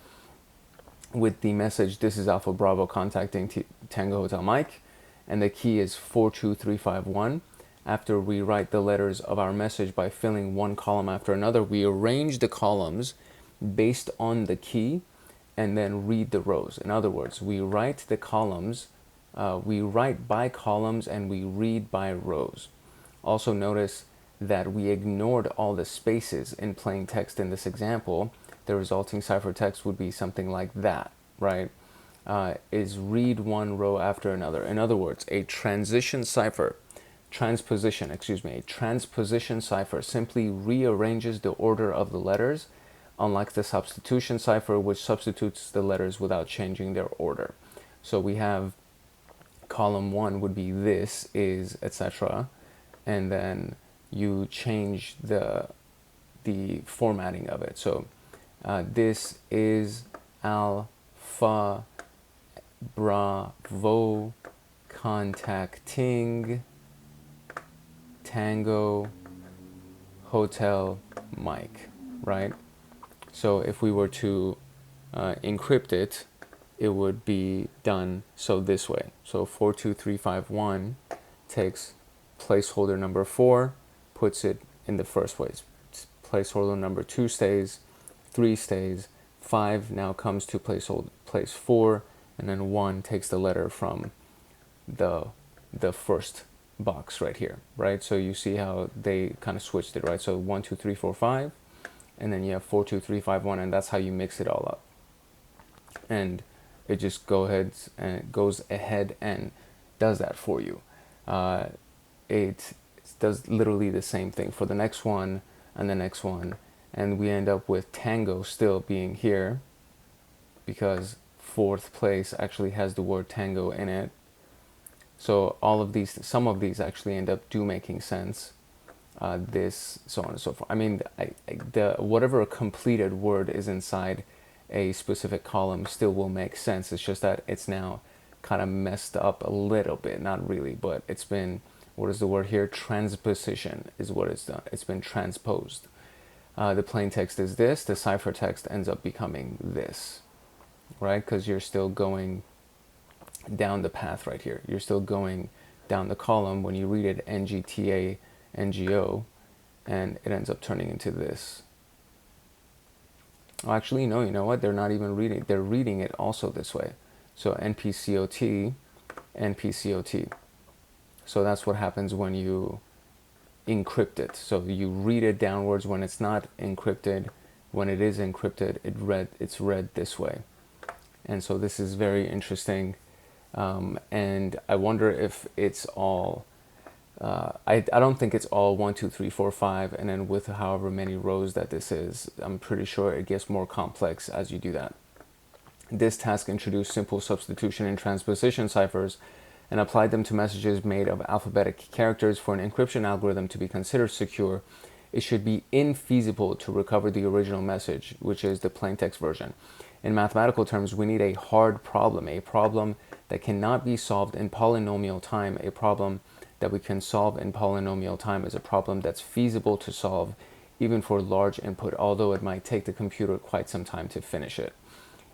with the message, this is Alpha Bravo contacting Tango Hotel Mike, and the key is 42351. After we write the letters of our message by filling one column after another, we arrange the columns based on the key and then read the rows. In other words, we write the columns, we write by columns and we read by rows. Also notice that we ignored all the spaces in plain text in this example. The resulting ciphertext would be something like that, right? Is read one row after another. In other words, a transposition cipher simply rearranges the order of the letters, unlike the substitution cipher, which substitutes the letters without changing their order. So we have column 1 would be this, is, etc. And then you change the formatting of it. So this is Alpha Bravo contacting Tango Hotel Mike, right? So if we were to encrypt it, it would be done so this way. So 42351 takes placeholder number 4, puts it in the first place. Placeholder number 2 stays, 3 stays, 5 now comes to place 4, and then 1 takes the letter from the first box right here, right? So you see how they kind of switched it, right? So 1, 2, 3, 4, 5, and then you have 4, 2, 3, 5, 1, and that's how you mix it all up. And it just goes ahead and does that for you. It does literally the same thing for the next one and the next one, and we end up with Tango still being here because 4th place actually has the word Tango in it. So all of these, some of these actually end up making sense. This, so on and so forth. I mean, whatever completed word is inside a specific column still will make sense. It's just that it's now kind of messed up a little bit, not really, but it's been, what is the word here? Transposition is what it's done. It's been transposed. The plain text is this, the ciphertext ends up becoming this, right? Because you're still going down the path right here. You're still going down the column. When you read it, NGTA, NGO, and it ends up turning into this. Oh, actually, no, you know what? They're not even reading. They're reading it also this way. So NPCOT, NPCOT. So that's what happens when you encrypt it. So you read it downwards when it's not encrypted. When it is encrypted, it's read this way. And so this is very interesting. And I wonder if it's all, I don't think it's all 1, 2, 3, 4, 5, and then with however many rows that this is, I'm pretty sure it gets more complex as you do that. This task introduced simple substitution and transposition ciphers and applied them to messages made of alphabetic characters. For an encryption algorithm to be considered secure, it should be infeasible to recover the original message, which is the plaintext version. In mathematical terms, we need a hard problem, a problem that cannot be solved in polynomial time. A problem that we can solve in polynomial time is a problem that's feasible to solve even for large input, although it might take the computer quite some time to finish it.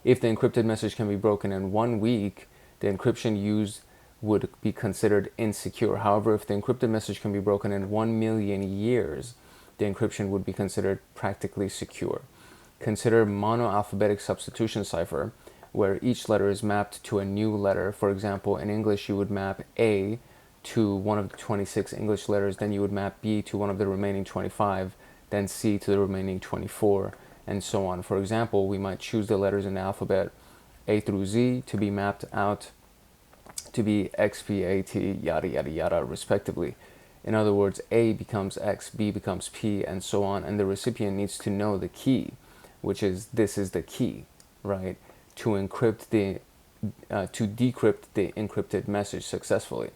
If the encrypted message can be broken in 1 week, the encryption used would be considered insecure. However, if the encrypted message can be broken in 1 million years, the encryption would be considered practically secure. Consider monoalphabetic substitution cipher, where each letter is mapped to a new letter. For example, in English, you would map A to one of the 26 English letters, then you would map B to one of the remaining 25, then C to the remaining 24, and so on. For example, we might choose the letters in the alphabet A through Z to be mapped out to be X, P, A, T, yada, yada, yada, respectively. In other words, A becomes X, B becomes P, and so on, and the recipient needs to know the key, which is, this is the key, right, to decrypt the encrypted message successfully.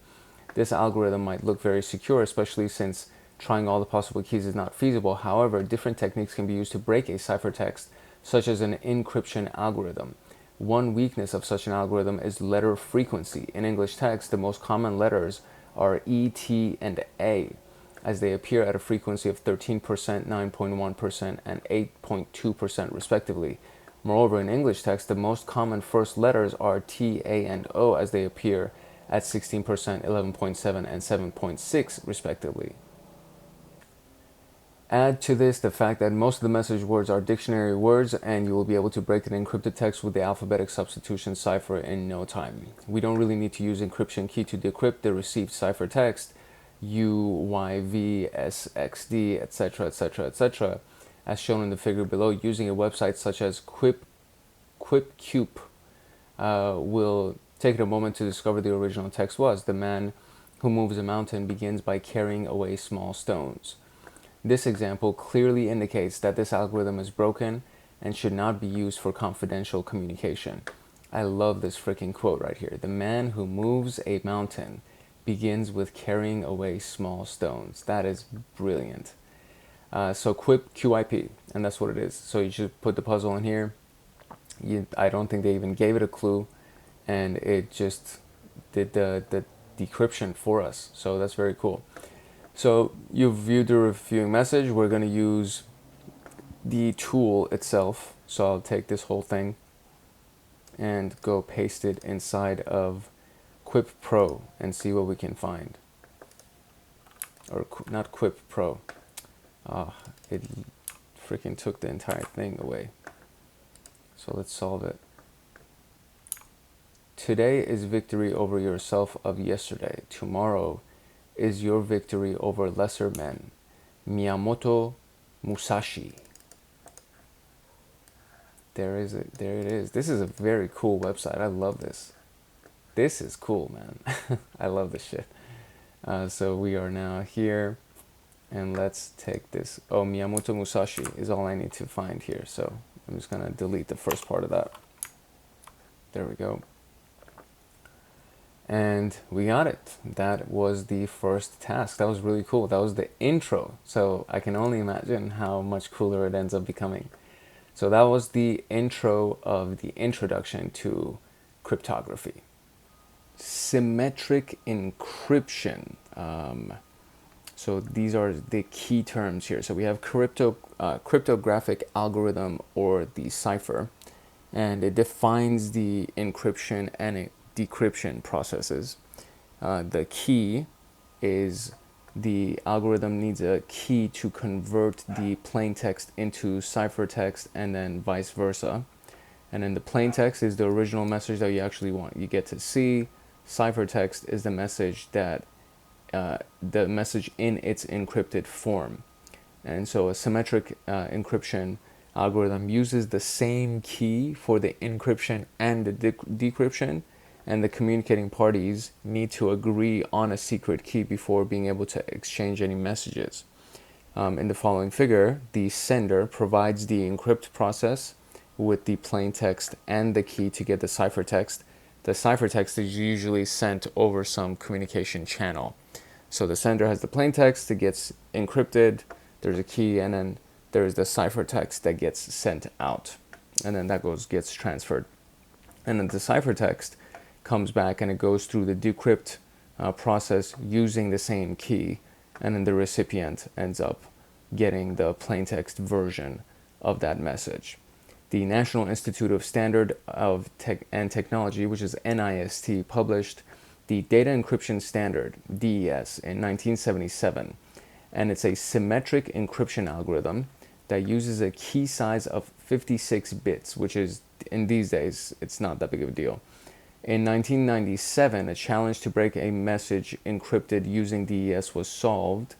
This algorithm might look very secure, especially since trying all the possible keys is not feasible. However, different techniques can be used to break a ciphertext, such as an encryption algorithm. One weakness of such an algorithm is letter frequency. In English text, the most common letters are E, T, and A, as they appear at a frequency of 13%, 9.1%, and 8.2% respectively. Moreover, in English text, the most common first letters are T, A, and O, as they appear at 16%, 11.7, and 7.6 respectively. Add to this the fact that most of the message words are dictionary words, and you will be able to break an encrypted text with the alphabetic substitution cipher in no time. We don't really need to use encryption key to decrypt the received ciphertext, UYVSXD, etc., etc., etc., as shown in the figure below. Using a website such as Quipcube will take it a moment to discover the original text was. The man who moves a mountain begins by carrying away small stones. This example clearly indicates that this algorithm is broken and should not be used for confidential communication. I love this freaking quote right here. The man who moves a mountain begins with carrying away small stones. That is brilliant. So QIP, and that's what it is. So you should put the puzzle in here. I don't think they even gave it a clue, and it just did the decryption for us. So that's very cool. So you've viewed the reviewing message. We're going to use the tool itself. So I'll take this whole thing and go paste it inside of Quip Pro and see what we can find. Or not Quip Pro. It freaking took the entire thing away. So let's solve it. Today is victory over yourself of yesterday. Tomorrow is your victory over lesser men. Miyamoto Musashi. There it is. This is a very cool website. I love this. This is cool, man. I love this shit. So we are now here, and let's take this. Oh, Miyamoto Musashi is all I need to find here. So I'm just gonna delete the first part of that. There we go. And we got it. That was the first task. That was really cool. That was the intro. So I can only imagine how much cooler it ends up becoming. So that was the intro of the introduction to cryptography. Symmetric encryption. So these are the key terms here. So we have cryptographic algorithm, or the cipher, and it defines the encryption and decryption processes. The key is the algorithm needs a key to convert the plain text into ciphertext, and then vice versa. And then the plain text is the original message that you actually want. You get to see. Ciphertext is the message that the message in its encrypted form. And so a symmetric encryption algorithm uses the same key for the encryption and the decryption, and the communicating parties need to agree on a secret key before being able to exchange any messages. In the following figure, the sender provides the encrypt process with the plain text and the key to get the ciphertext. The ciphertext is usually sent over some communication channel. So the sender has the plain text, it gets encrypted, there's a key, and then there's the ciphertext that gets sent out. And then that gets transferred. And then the ciphertext comes back and it goes through the decrypt process using the same key, and then the recipient ends up getting the plaintext version of that message. The National Institute of Standard and Technology, which is NIST, published the Data Encryption Standard, DES, in 1977, and it's a symmetric encryption algorithm that uses a key size of 56 bits, which is, in these days, it's not that big of a deal. In 1997, a challenge to break a message encrypted using DES was solved.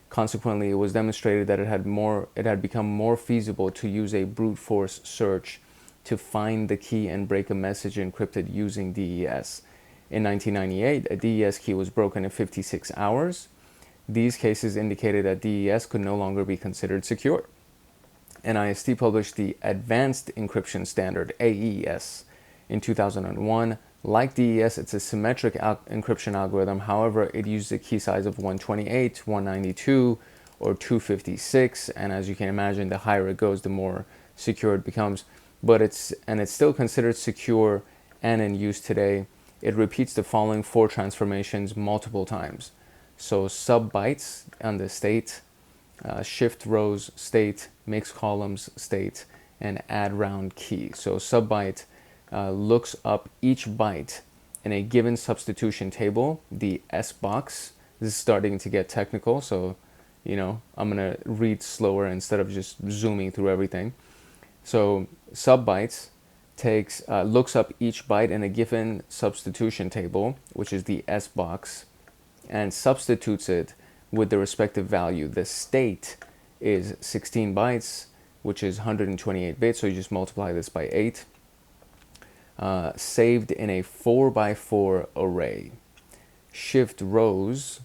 Consequently, it was demonstrated that it had become more feasible to use a brute force search to find the key and break a message encrypted using DES. In 1998, a DES key was broken in 56 hours. These cases indicated that DES could no longer be considered secure. NIST published the Advanced Encryption Standard, AES, in 2001. Like DES, it's a symmetric encryption algorithm. However, it uses a key size of 128, 192, or 256. And as you can imagine, the higher it goes, the more secure it becomes. But it's still considered secure and in use today. It repeats the following 4 transformations multiple times. So sub-bytes on the state, shift rows state, mix columns state, and add round key. So sub-byte looks up each byte in a given substitution table, the S box. This is starting to get technical, so I'm gonna read slower instead of just zooming through everything. So sub-bytes looks up each byte in a given substitution table, which is the S box, and substitutes it with the respective value. The state is 16 bytes, which is 128 bits, so you just multiply this by 8. Saved in a 4x4 array. Shift rows,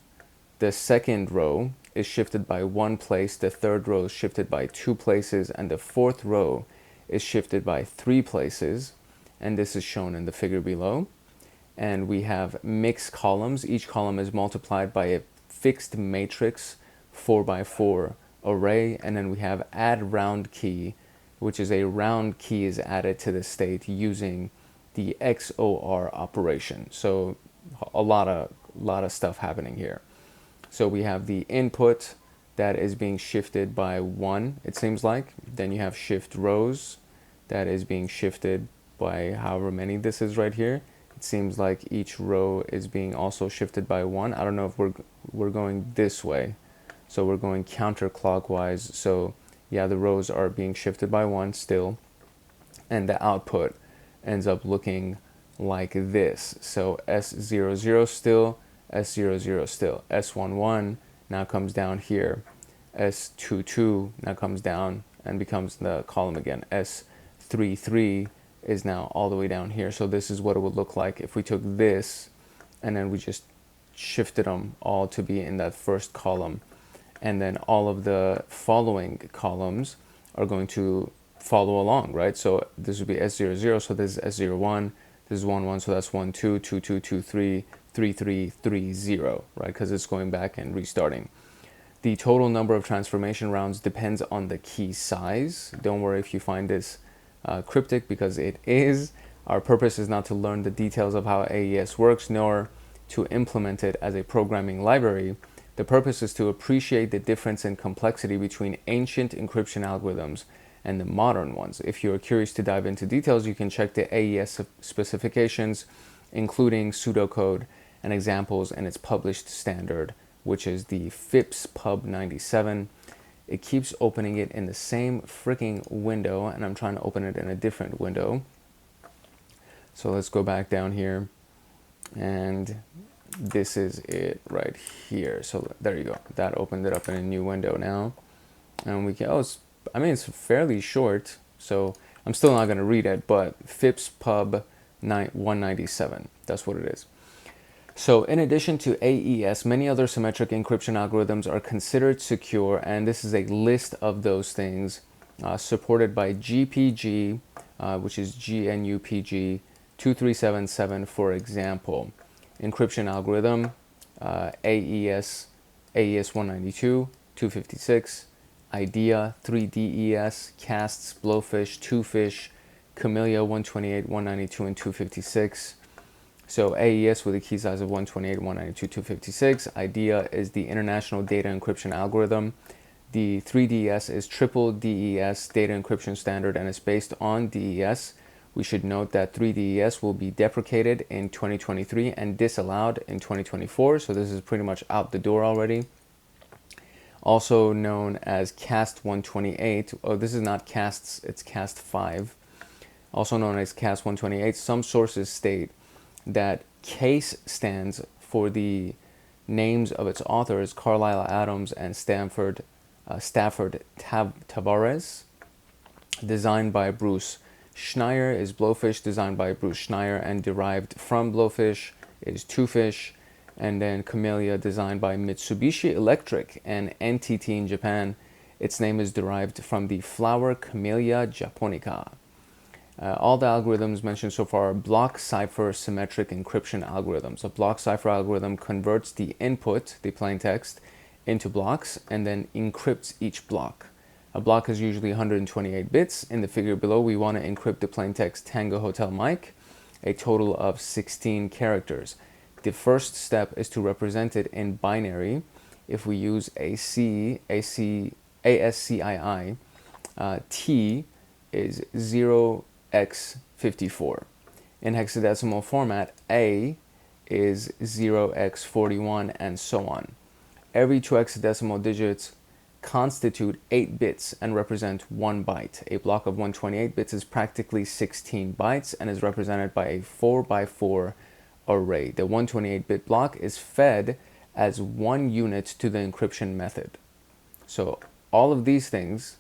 the second row is shifted by 1 place, the third row is shifted by 2 places, and the fourth row is shifted by 3 places, and this is shown in the figure below. And we have mix columns. Each column is multiplied by a fixed matrix 4x4 array, and then we have add round key, which is a round key is added to the state using the XOR operation. So a lot of stuff happening here. So we have the input that is being shifted by 1, it seems like. Then you have shift rows that is being shifted by however many this is right here. It seems like each row is being also shifted by 1. I don't know if we're going this way. So we're going counterclockwise. So yeah, the rows are being shifted by 1 still. And the output ends up looking like this. So S00 still, S00 still. S11 now comes down here. S22 now comes down and becomes the column again. S33 is now all the way down here. So this is what it would look like if we took this and then we just shifted them all to be in that first column. And then all of the following columns are going to follow along, right? So this would be S00, so this is S01, this is 11, so that's 12, 22, 23, 33, 30, right? Because it's going back and restarting. The total number of transformation rounds depends on the key size. Don't worry if you find this cryptic, because it is. Our purpose is not to learn the details of how AES works, nor to implement it as a programming library. The purpose is to appreciate the difference in complexity between ancient encryption algorithms and the modern ones. If you are curious to dive into details, you can check the AES specifications, including pseudocode and examples, and its published standard, which is the FIPS Pub 97. It keeps opening it in the same freaking window, and I'm trying to open it in a different window. So let's go back down here, and this is it right here. So there you go. That opened it up in a new window now, and we can, it's fairly short, so I'm still not going to read it, but FIPS Pub 197, that's what it is. So in addition to AES, many other symmetric encryption algorithms are considered secure, and this is a list of those things supported by GPG, which is GNUPG 2377, for example. Encryption algorithm, AES 192, 256, IDEA, 3DES, CASTS, Blowfish, Twofish, Camellia 128, 192, and 256. So AES with a key size of 128, 192, 256. IDEA is the International Data Encryption Algorithm. The 3DES is Triple DES Data Encryption Standard and is based on DES. We should note that 3DES will be deprecated in 2023 and disallowed in 2024. So this is pretty much out the door already. also known as cast 128. Oh, this is not casts, it's cast 5, also known as cast 128. Some sources state that case stands for the names of its authors, Carlisle Adams and Stafford Tavares. Designed by Bruce Schneier is Blowfish, designed by Bruce Schneier, and derived from Blowfish is Two Fish. And then Camellia, designed by Mitsubishi Electric and NTT in Japan. Its name is derived from the flower Camellia japonica. All the algorithms mentioned so far are block cipher symmetric encryption algorithms. A block cipher algorithm converts the input, the plain text, into blocks and then encrypts each block. A block is usually 128 bits. In the figure below, we want to encrypt the plain text Tango Hotel Mike, a total of 16 characters. The first step is to represent it in binary. If we use ASCII, T is 0x54. In hexadecimal format, A is 0x41, and so on. Every two hexadecimal digits constitute 8 bits and represent 1 byte. A block of 128 bits is practically 16 bytes and is represented by a 4x4 array. The 128-bit block is fed as 1 unit to the encryption method. So all of these things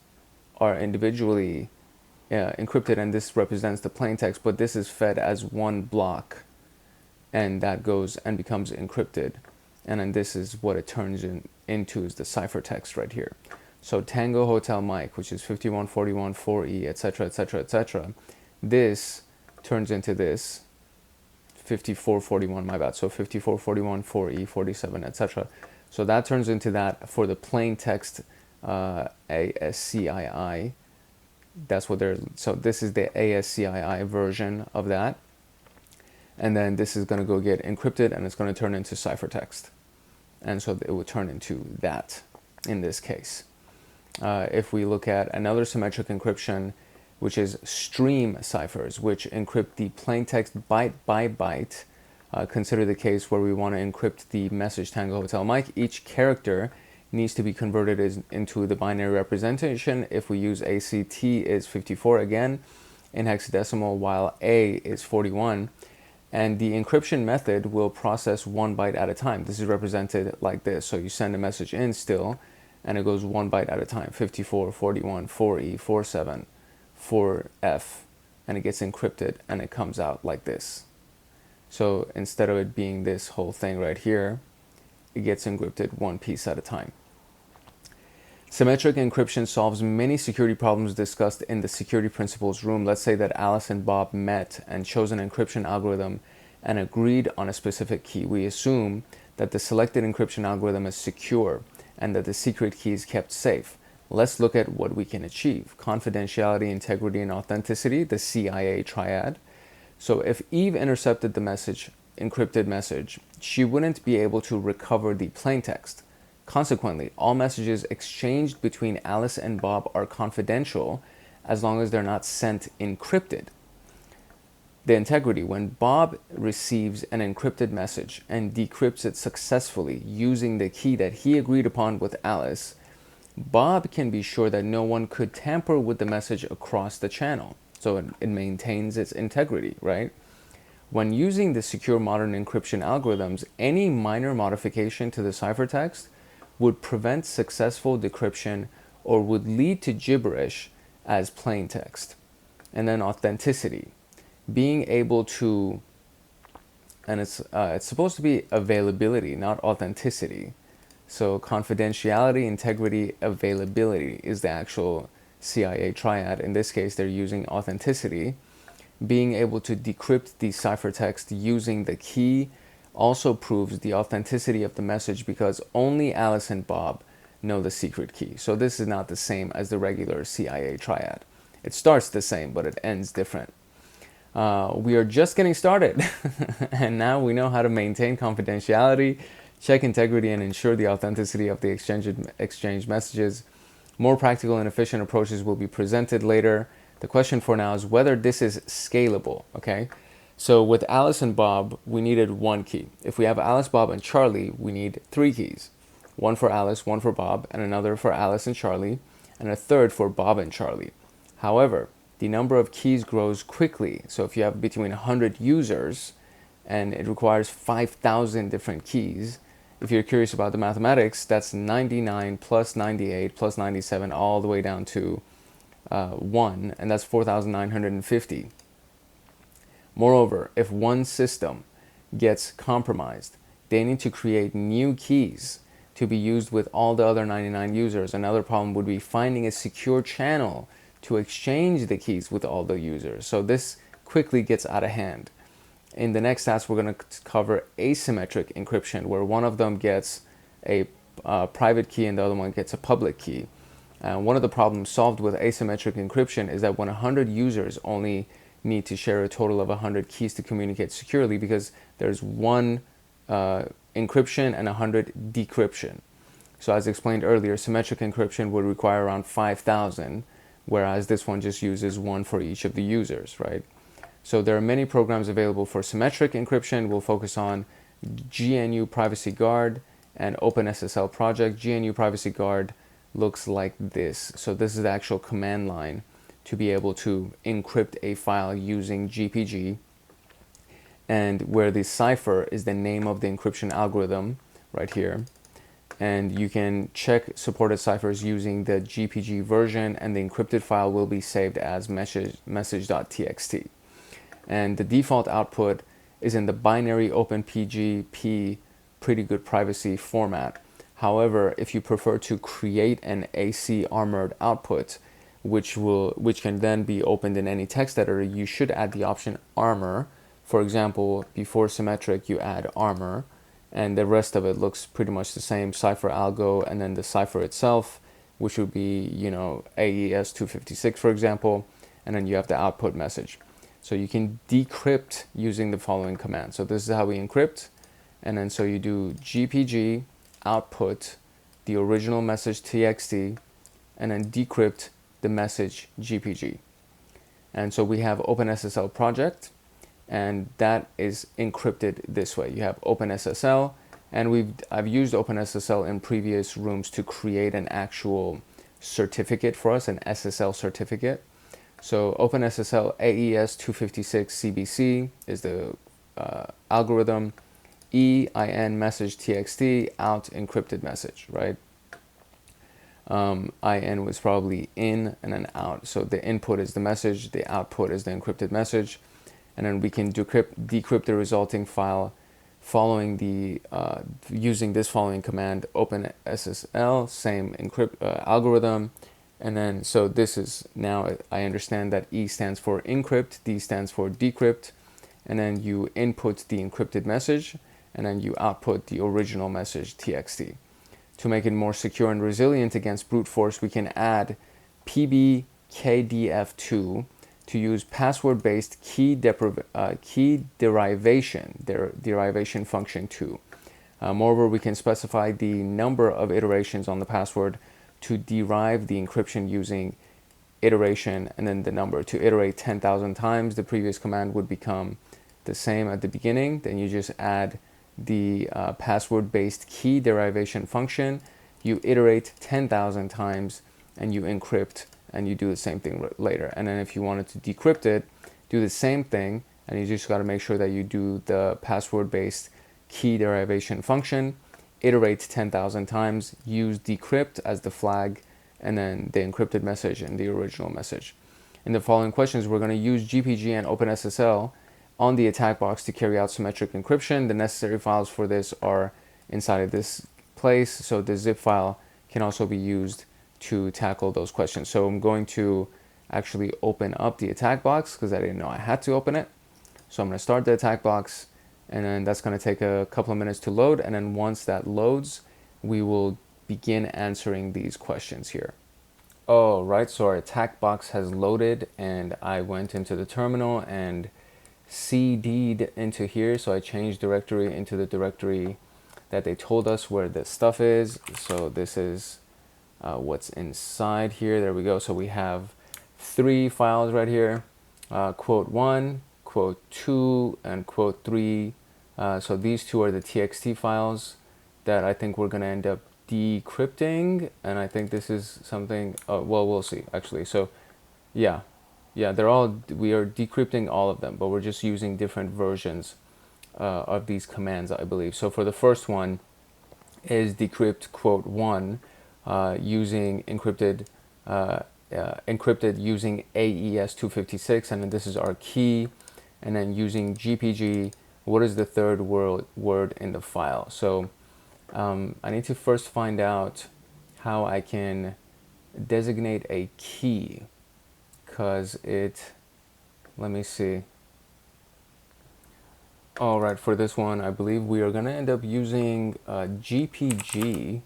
are individually encrypted, and this represents the plain text, but this is fed as 1 block, and that goes and becomes encrypted. And then this is what it turns into is the ciphertext right here. So Tango Hotel Mike, which is 5141 4E, etc., etc., etc. This turns into this 5441, my bad. So 5441 4E 47, etc. So that turns into that for the plain text ASCII. That's what they're. So this is the ASCII version of that. And then this is going to go get encrypted, and it's going to turn into ciphertext. And so it would turn into that in this case. If we look at another symmetric encryption, which is stream ciphers, which encrypt the plain text byte by byte. Consider the case where we want to encrypt the message Tango Hotel Mike. Each character needs to be converted into the binary representation. If we use ACT is 54 again in hexadecimal, while A is 41. And the encryption method will process 1 byte at a time. This is represented like this. So you send a message in still, and it goes 1 byte at a time. 54, 41, 4E, 47, 4F, and it gets encrypted, and it comes out like this. So instead of it being this whole thing right here, it gets encrypted 1 piece at a time. Symmetric encryption solves many security problems discussed in the security principles room. Let's say that Alice and Bob met and chose an encryption algorithm and agreed on a specific key. We assume that the selected encryption algorithm is secure and that the secret key is kept safe. Let's look at what we can achieve. Confidentiality, integrity, and authenticity, the CIA triad. So if Eve intercepted the encrypted message, she wouldn't be able to recover the plain text. Consequently, all messages exchanged between Alice and Bob are confidential as long as they're not sent encrypted. The integrity, when Bob receives an encrypted message and decrypts it successfully using the key that he agreed upon with Alice, Bob can be sure that no one could tamper with the message across the channel. So it maintains its integrity, right? When using the secure modern encryption algorithms, any minor modification to the ciphertext would prevent successful decryption or would lead to gibberish as plain text. And then authenticity, being able to, and it's supposed to be availability, not authenticity. So confidentiality, integrity, availability is the actual CIA triad. In this case, they're using authenticity. Being able to decrypt the ciphertext using the key also proves the authenticity of the message because only Alice and Bob know the secret key. So this is not the same as the regular CIA triad. It starts the same, but it ends different. We are just getting started, and now we know how to maintain confidentiality, check integrity, and ensure the authenticity of the exchanged messages. More practical and efficient approaches will be presented later. The question for now is whether this is scalable, okay? So with Alice and Bob, we needed 1 key. If we have Alice, Bob, and Charlie, we need 3 keys. one for Alice, one for Bob, and another for Alice and Charlie, and a third for Bob and Charlie. However, the number of keys grows quickly. So if you have between 100 users and it requires 5,000 different keys, if you're curious about the mathematics, that's 99 plus 98 plus 97 all the way down to 1, and that's 4,950. Moreover, if one system gets compromised, they need to create new keys to be used with all the other 99 users. Another problem would be finding a secure channel to exchange the keys with all the users. So this quickly gets out of hand. In the next task, we're going to cover asymmetric encryption, where one of them gets a private key and the other one gets a public key. One of the problems solved with asymmetric encryption is that when 100 users only need to share a total of 100 keys to communicate securely, because there's one encryption and 100 decryption. So as explained earlier, symmetric encryption would require around 5,000, whereas this one just uses one for each of the users, right? So there are many programs available for symmetric encryption. We'll focus on GNU Privacy Guard and OpenSSL project. GNU Privacy Guard looks like this. So this is the actual command line to be able to encrypt a file using GPG, and where the cipher is the name of the encryption algorithm right here. And you can check supported ciphers using the GPG version, and the encrypted file will be saved as message.txt. And the default output is in the binary OpenPGP pretty good privacy format. However, if you prefer to create an AC armored output, which can then be opened in any text editor, you should add the option armor. For example, before symmetric, you add armor, and the rest of it looks pretty much the same, cipher algo, and then the cipher itself, which would be, AES 256, for example, and then you have the output message. So you can decrypt using the following command. So this is how we encrypt, and then so you do GPG output the original message TXT, and then decrypt the message GPG. And so we have OpenSSL project, and that is encrypted this way. You have OpenSSL, and I've used OpenSSL in previous rooms to create an actual certificate for us, an SSL certificate. So OpenSSL AES 256 CBC is the algorithm. EIN message TXT, out encrypted message, right? IN was probably in and then out. So the input is the message, the output is the encrypted message. And then we can decrypt the resulting file following using this following command, OpenSSL, same algorithm. And then, so this is, now I understand that E stands for encrypt, D stands for decrypt. And then you input the encrypted message, and then you output the original message TXT. To make it more secure and resilient against brute force, we can add PBKDF2 to use password-based key derivation function 2. Moreover, we can specify the number of iterations on the password to derive the encryption using iteration, and then the number. To iterate 10,000 times, the previous command would become the same at the beginning. Then you just add the password-based key derivation function, you iterate 10,000 times, and you encrypt, and you do the same thing later. And then if you wanted to decrypt it, do the same thing, and you just got to make sure that you do the password-based key derivation function, iterate 10,000 times, use decrypt as the flag, and then the encrypted message and the original message. In the following questions, we're going to use GPG and OpenSSL on the attack box to carry out symmetric encryption. The necessary files for this are inside of this place, so the zip file can also be used to tackle those questions. So I'm going to actually open up the attack box because I didn't know I had to open it. So I'm going to start the attack box, and then that's going to take a couple of minutes to load, and then once that loads, we will begin answering these questions here. All right, so our attack box has loaded, and I went into the terminal and CD'd into here. So I changed directory into the directory that they told us where the stuff is. So this is what's inside here. There we go. So we have 3 files right here, quote 1, quote 2, and quote 3. So these 2 are the TXT files that I think we're going to end up decrypting, and I think this is something, oh, well, we'll see actually. So yeah, we are decrypting all of them, but we're just using different versions of these commands, I believe. So for the first one is decrypt quote 1 using encrypted using AES 256, and then this is our key, and then using GPG, what is the third word in the file. So I need to first find out how I can designate a key, because let me see. All right, for this one, I believe we are gonna end up using GPG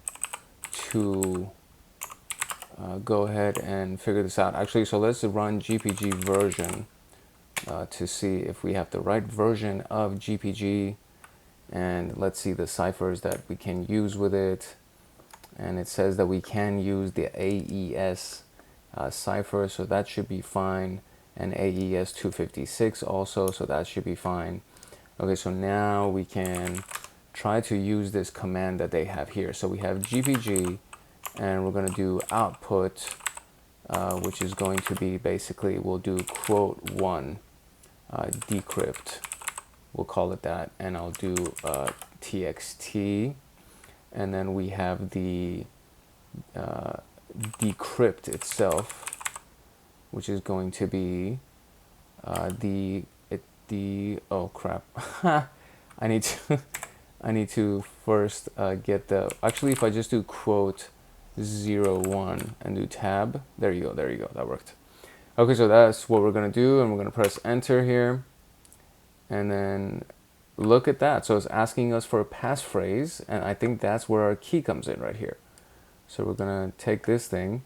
to go ahead and figure this out. Actually, so let's run GPG version to see if we have the right version of GPG, and let's see the ciphers that we can use with it. And it says that we can use the AES cipher, so that should be fine, and AES 256 also, so that should be fine. Okay, so now we can try to use this command that they have here. So we have GPG, and we're going to do output, which is going to be basically, we'll do quote 1 decrypt, we'll call it that, and I'll do txt, and then we have the decrypt itself, which is going to be oh crap. I need to first get the, actually if I just do quote 01 and do tab, there you go, that worked. Okay, so that's what we're gonna do, and we're gonna press enter here, and then look at that. So it's asking us for a passphrase, and I think that's where our key comes in right here. So we're gonna take this thing.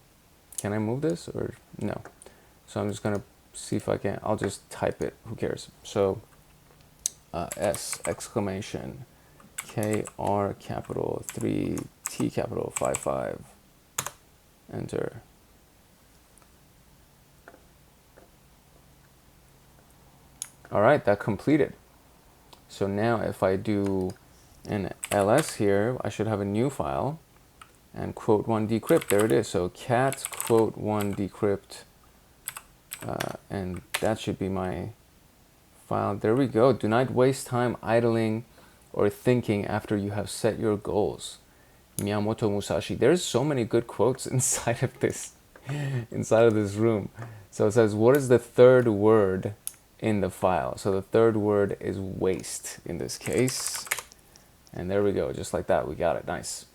Can I move this or no? So I'm just gonna see if I can, I'll just type it, who cares. So S exclamation KR capital 3 T capital 55, enter. All right, that completed. So now if I do an ls here, I should have a new file, and quote 1 decrypt, there it is. So cat quote 1 decrypt, and that should be my file. There we go. Do not waste time idling or thinking after you have set your goals. Miyamoto Musashi. There's so many good quotes inside of this room. So it says, what is the third word in the file? So the third word is waste in this case. And there we go, just like that, we got it, nice.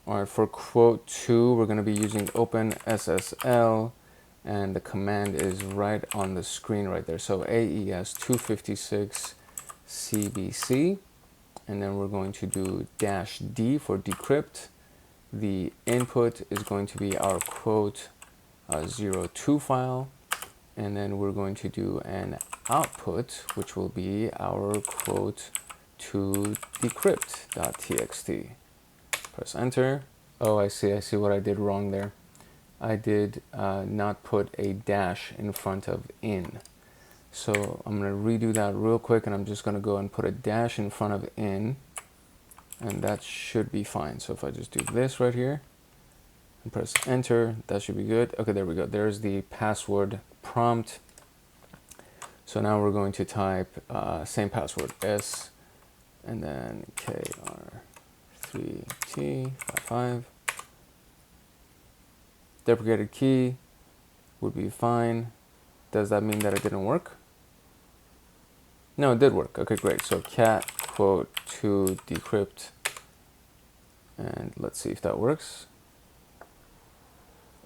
All right, for quote 2, we're gonna be using OpenSSL, and the command is right on the screen right there. So AES 256 CBC, and then we're going to do -D for decrypt. The input is going to be our quote 02 file, and then we're going to do an output, which will be our quote to decrypt.txt. Press enter. Oh, I see what I did wrong there. I did not put a dash in front of in. So I'm going to redo that real quick, and I'm just going to go and put a dash in front of in, and that should be fine. So if I just do this right here and press enter, that should be good. Okay, there we go. There's the password prompt. So now we're going to type same password, S, and then KR3T55. Deprecated key would be fine. Does that mean that it didn't work? No, it did work. Okay, great. So cat quote to decrypt, and let's see if that works.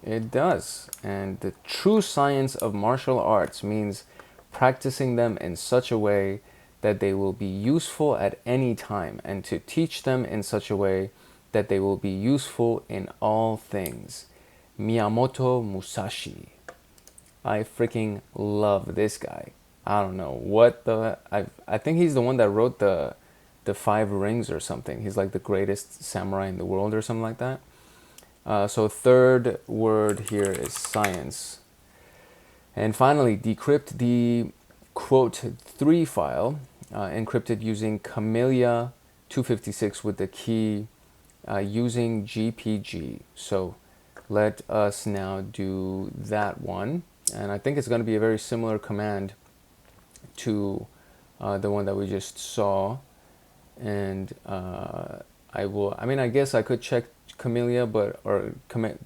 It does. And the true science of martial arts means practicing them in such a way that they will be useful at any time, and to teach them in such a way that they will be useful in all things. Miyamoto Musashi. I freaking love this guy. I don't know what I think he's the one that wrote the 5 Rings or something. He's like the greatest samurai in the world or something like that. So third word here is science. And finally, decrypt the quote 3 file, encrypted using Camellia 256 with the key using GPG. So let us now do that one. And I think it's going to be a very similar command to the one that we just saw. And I guess I could check Camellia,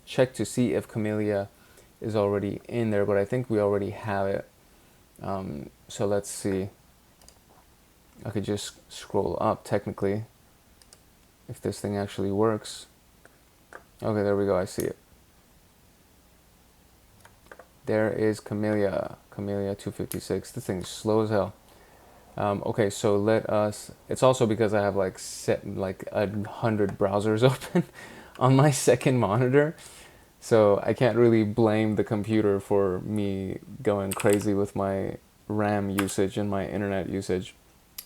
check to see if Camellia is already in there, but I think we already have it. So let's see. I could just scroll up technically if this thing actually works. Okay, there we go, I see it. There is Camellia 256. This thing's slow as hell. Okay, so let us, it's also because I have like 100 browsers open on my second monitor. So I can't really blame the computer for me going crazy with my RAM usage and my internet usage.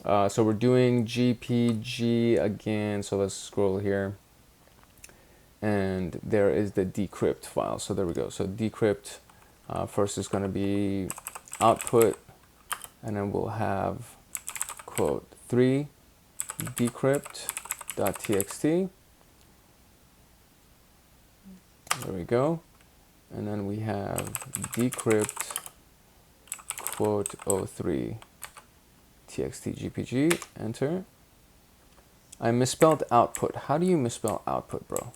So we're doing GPG again. So let's scroll here. And there is the decrypt file. So there we go. So decrypt first is going to be output. And then we'll have quote 3 decrypt.txt. There we go. And then we have decrypt quote 03 txt gpg. Enter. I misspelled output. How do you misspell output, bro?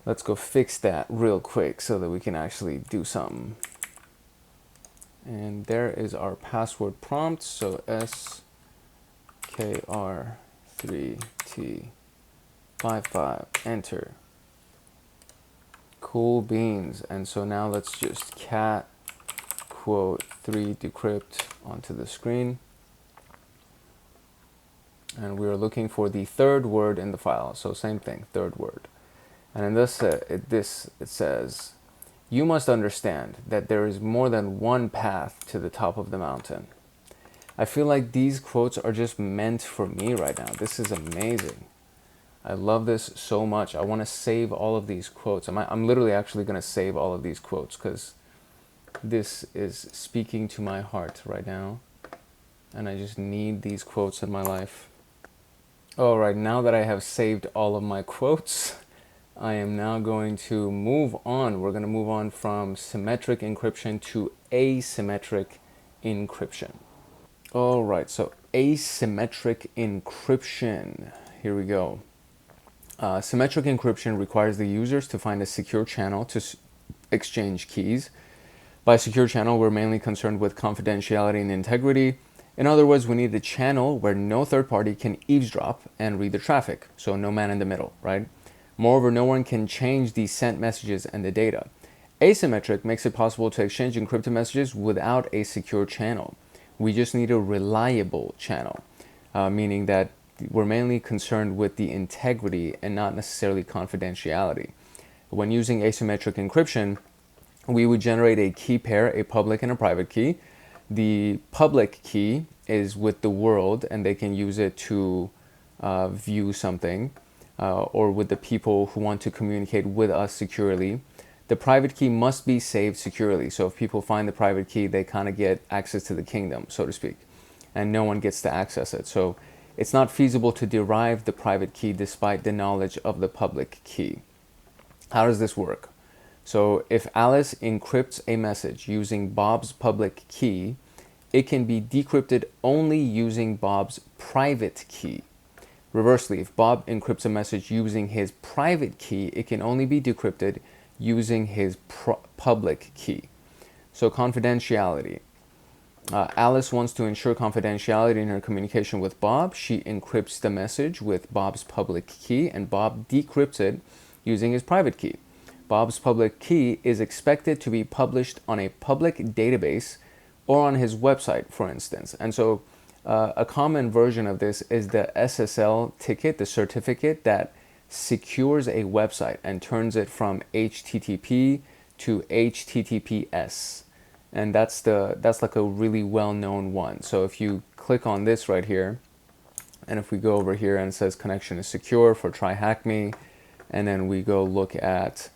Let's go fix that real quick so that we can actually do something. And there is our password prompt. So skr3t55, enter. Cool beans. And so now let's just cat quote 3 decrypt onto the screen. And we're looking for the third word in the file. So same thing, third word. And in this, it says, you must understand that there is more than one path to the top of the mountain. I feel like these quotes are just meant for me right now. This is amazing. I love this so much. I want to save all of these quotes. I'm literally actually going to save all of these quotes because this is speaking to my heart right now. And I just need these quotes in my life. All right, now that I have saved all of my quotes, I am now going to move on. We're going to move on from symmetric encryption to asymmetric encryption. All right, so asymmetric encryption. Here we go. Symmetric encryption requires the users to find a secure channel to exchange keys. By secure channel, we're mainly concerned with confidentiality and integrity. In other words, we need a channel where no third party can eavesdrop and read the traffic. So no man in the middle, right? Moreover, no one can change the sent messages and the data. Asymmetric makes it possible to exchange encrypted messages without a secure channel. We just need a reliable channel, meaning that we're mainly concerned with the integrity and not necessarily confidentiality. When using asymmetric encryption, we would generate a key pair, a public and a private key. The public key is with the world, and they can use it to view something. Or with the people who want to communicate with us securely. The private key must be saved securely. So if people find the private key, they kind of get access to the kingdom, so to speak, and no one gets to access it. So it's not feasible to derive the private key despite the knowledge of the public key. How does this work? So if Alice encrypts a message using Bob's public key, it can be decrypted only using Bob's private key. Reversely, if Bob encrypts a message using his private key, it can only be decrypted using his public key. So confidentiality. Alice wants to ensure confidentiality in her communication with Bob. She encrypts the message with Bob's public key, and Bob decrypts it using his private key. Bob's public key is expected to be published on a public database or on his website, for instance. And so a common version of this is the SSL ticket, the certificate that secures a website and turns it from HTTP to HTTPS. And that's like a really well-known one. So if you click on this right here, and if we go over here and it says connection is secure for TryHackMe, and then we go look at,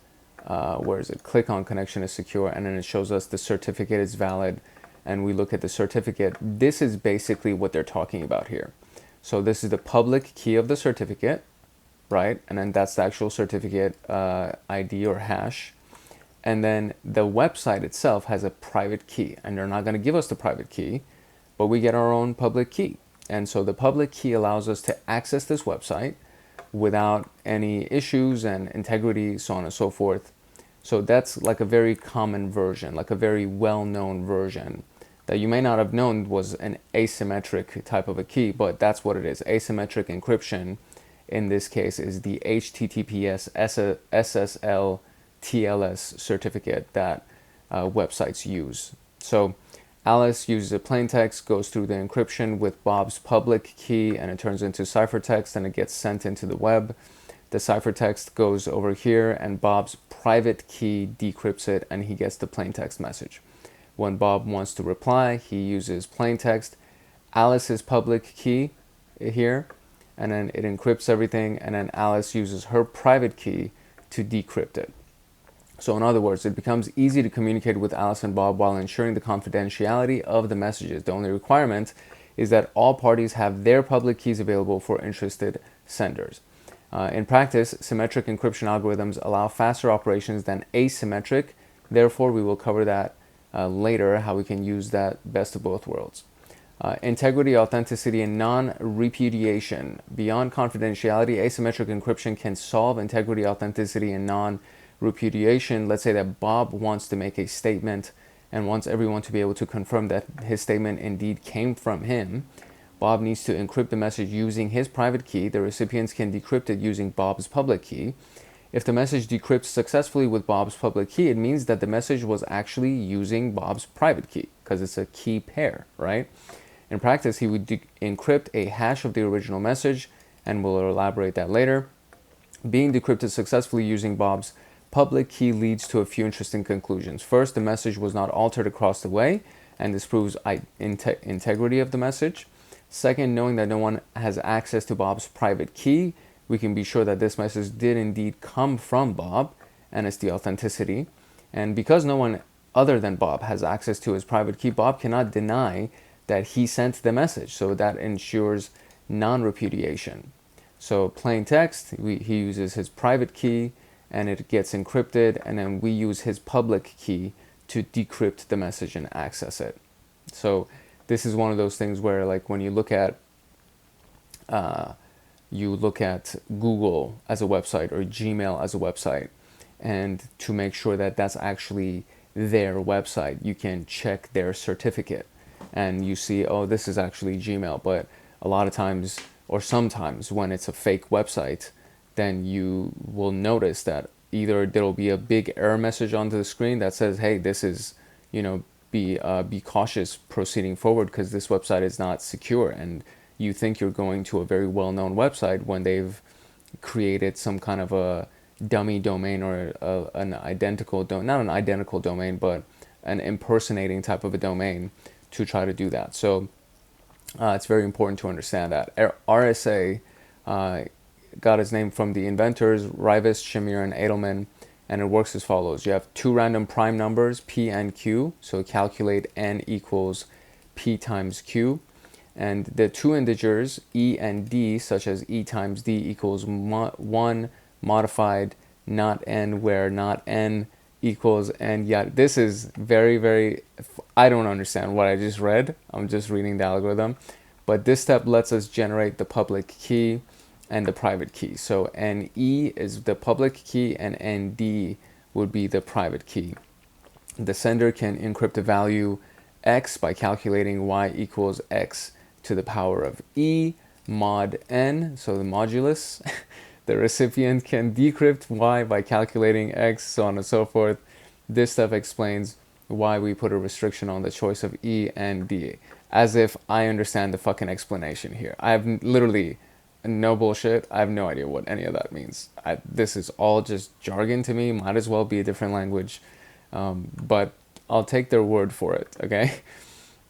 where is it? Click on connection is secure, and then it shows us the certificate is valid. And we look at the certificate, this is basically what they're talking about here. So this is the public key of the certificate. right? And then that's the actual certificate ID or hash. And then the website itself has a private key, and they're not going to give us the private key, but we get our own public key. And so the public key allows us to access this website without any issues and integrity, so on and so forth. So that's like a very common version, like a very well-known version that you may not have known was an asymmetric type of a key, but that's what it is. Asymmetric encryption in this case is the HTTPS SSL TLS certificate that websites use. So Alice uses a plain text, goes through the encryption with Bob's public key, and it turns into ciphertext, and it gets sent into the web. The ciphertext goes over here, and Bob's private key decrypts it, and he gets the plain text message. When Bob wants to reply, he uses plain text, Alice's public key here, and then it encrypts everything, and then Alice uses her private key to decrypt it. So in other words, it becomes easy to communicate with Alice and Bob while ensuring the confidentiality of the messages. The only requirement is that all parties have their public keys available for interested senders. In practice, symmetric encryption algorithms allow faster operations than asymmetric. Therefore, we will cover that later, how we can use that best of both worlds. Integrity, authenticity, and non-repudiation. Beyond confidentiality, asymmetric encryption can solve integrity, authenticity, and non-repudiation. Let's say that Bob wants to make a statement and wants everyone to be able to confirm that his statement indeed came from him. Bob needs to encrypt the message using his private key. The recipients can decrypt it using Bob's public key. If the message decrypts successfully with Bob's public key, it means that the message was actually using Bob's private key because it's a key pair, right? In practice, he would encrypt a hash of the original message, and we'll elaborate that later. Being decrypted successfully using Bob's public key leads to a few interesting conclusions. First, the message was not altered across the way, and this proves integrity of the message. Second, knowing that no one has access to Bob's private key, we can be sure that this message did indeed come from Bob, and it's the authenticity. And because no one other than Bob has access to his private key, Bob cannot deny that he sent the message. So that ensures non-repudiation. So plain text, he uses his private key, and it gets encrypted, and then we use his public key to decrypt the message and access it. So this is one of those things where, like, when you look at Google as a website or Gmail as a website, and to make sure that that's actually their website, you can check their certificate, and you see, oh, this is actually Gmail. But a lot of times, or sometimes, when it's a fake website, then you will notice that either there will be a big error message onto the screen that says, hey, this is, be cautious proceeding forward because this website is not secure, and you think you're going to a very well-known website when they've created some kind of a dummy domain or an identical not an identical domain, but an impersonating type of a domain to try to do that. So it's very important to understand that. RSA got its name from the inventors Rivest, Shamir, and Edelman, and it works as follows. You have two random prime numbers, P and Q, so calculate N equals P times Q. And the two integers, E and D, such as E times D equals 1 modified not N, where not N equals N. Yeah, this is very, very, I don't understand what I just read. I'm just reading the algorithm. But this step lets us generate the public key and the private key. So NE is the public key and ND would be the private key. The sender can encrypt the value X by calculating Y equals X to the power of E mod N, so the modulus. The recipient can decrypt Y by calculating X, so on and so forth. This stuff explains why we put a restriction on the choice of E and D. As if I understand the fucking explanation here. I have literally no bullshit. I have no idea what any of that means. This is all just jargon to me. Might as well be a different language. But I'll take their word for it, okay?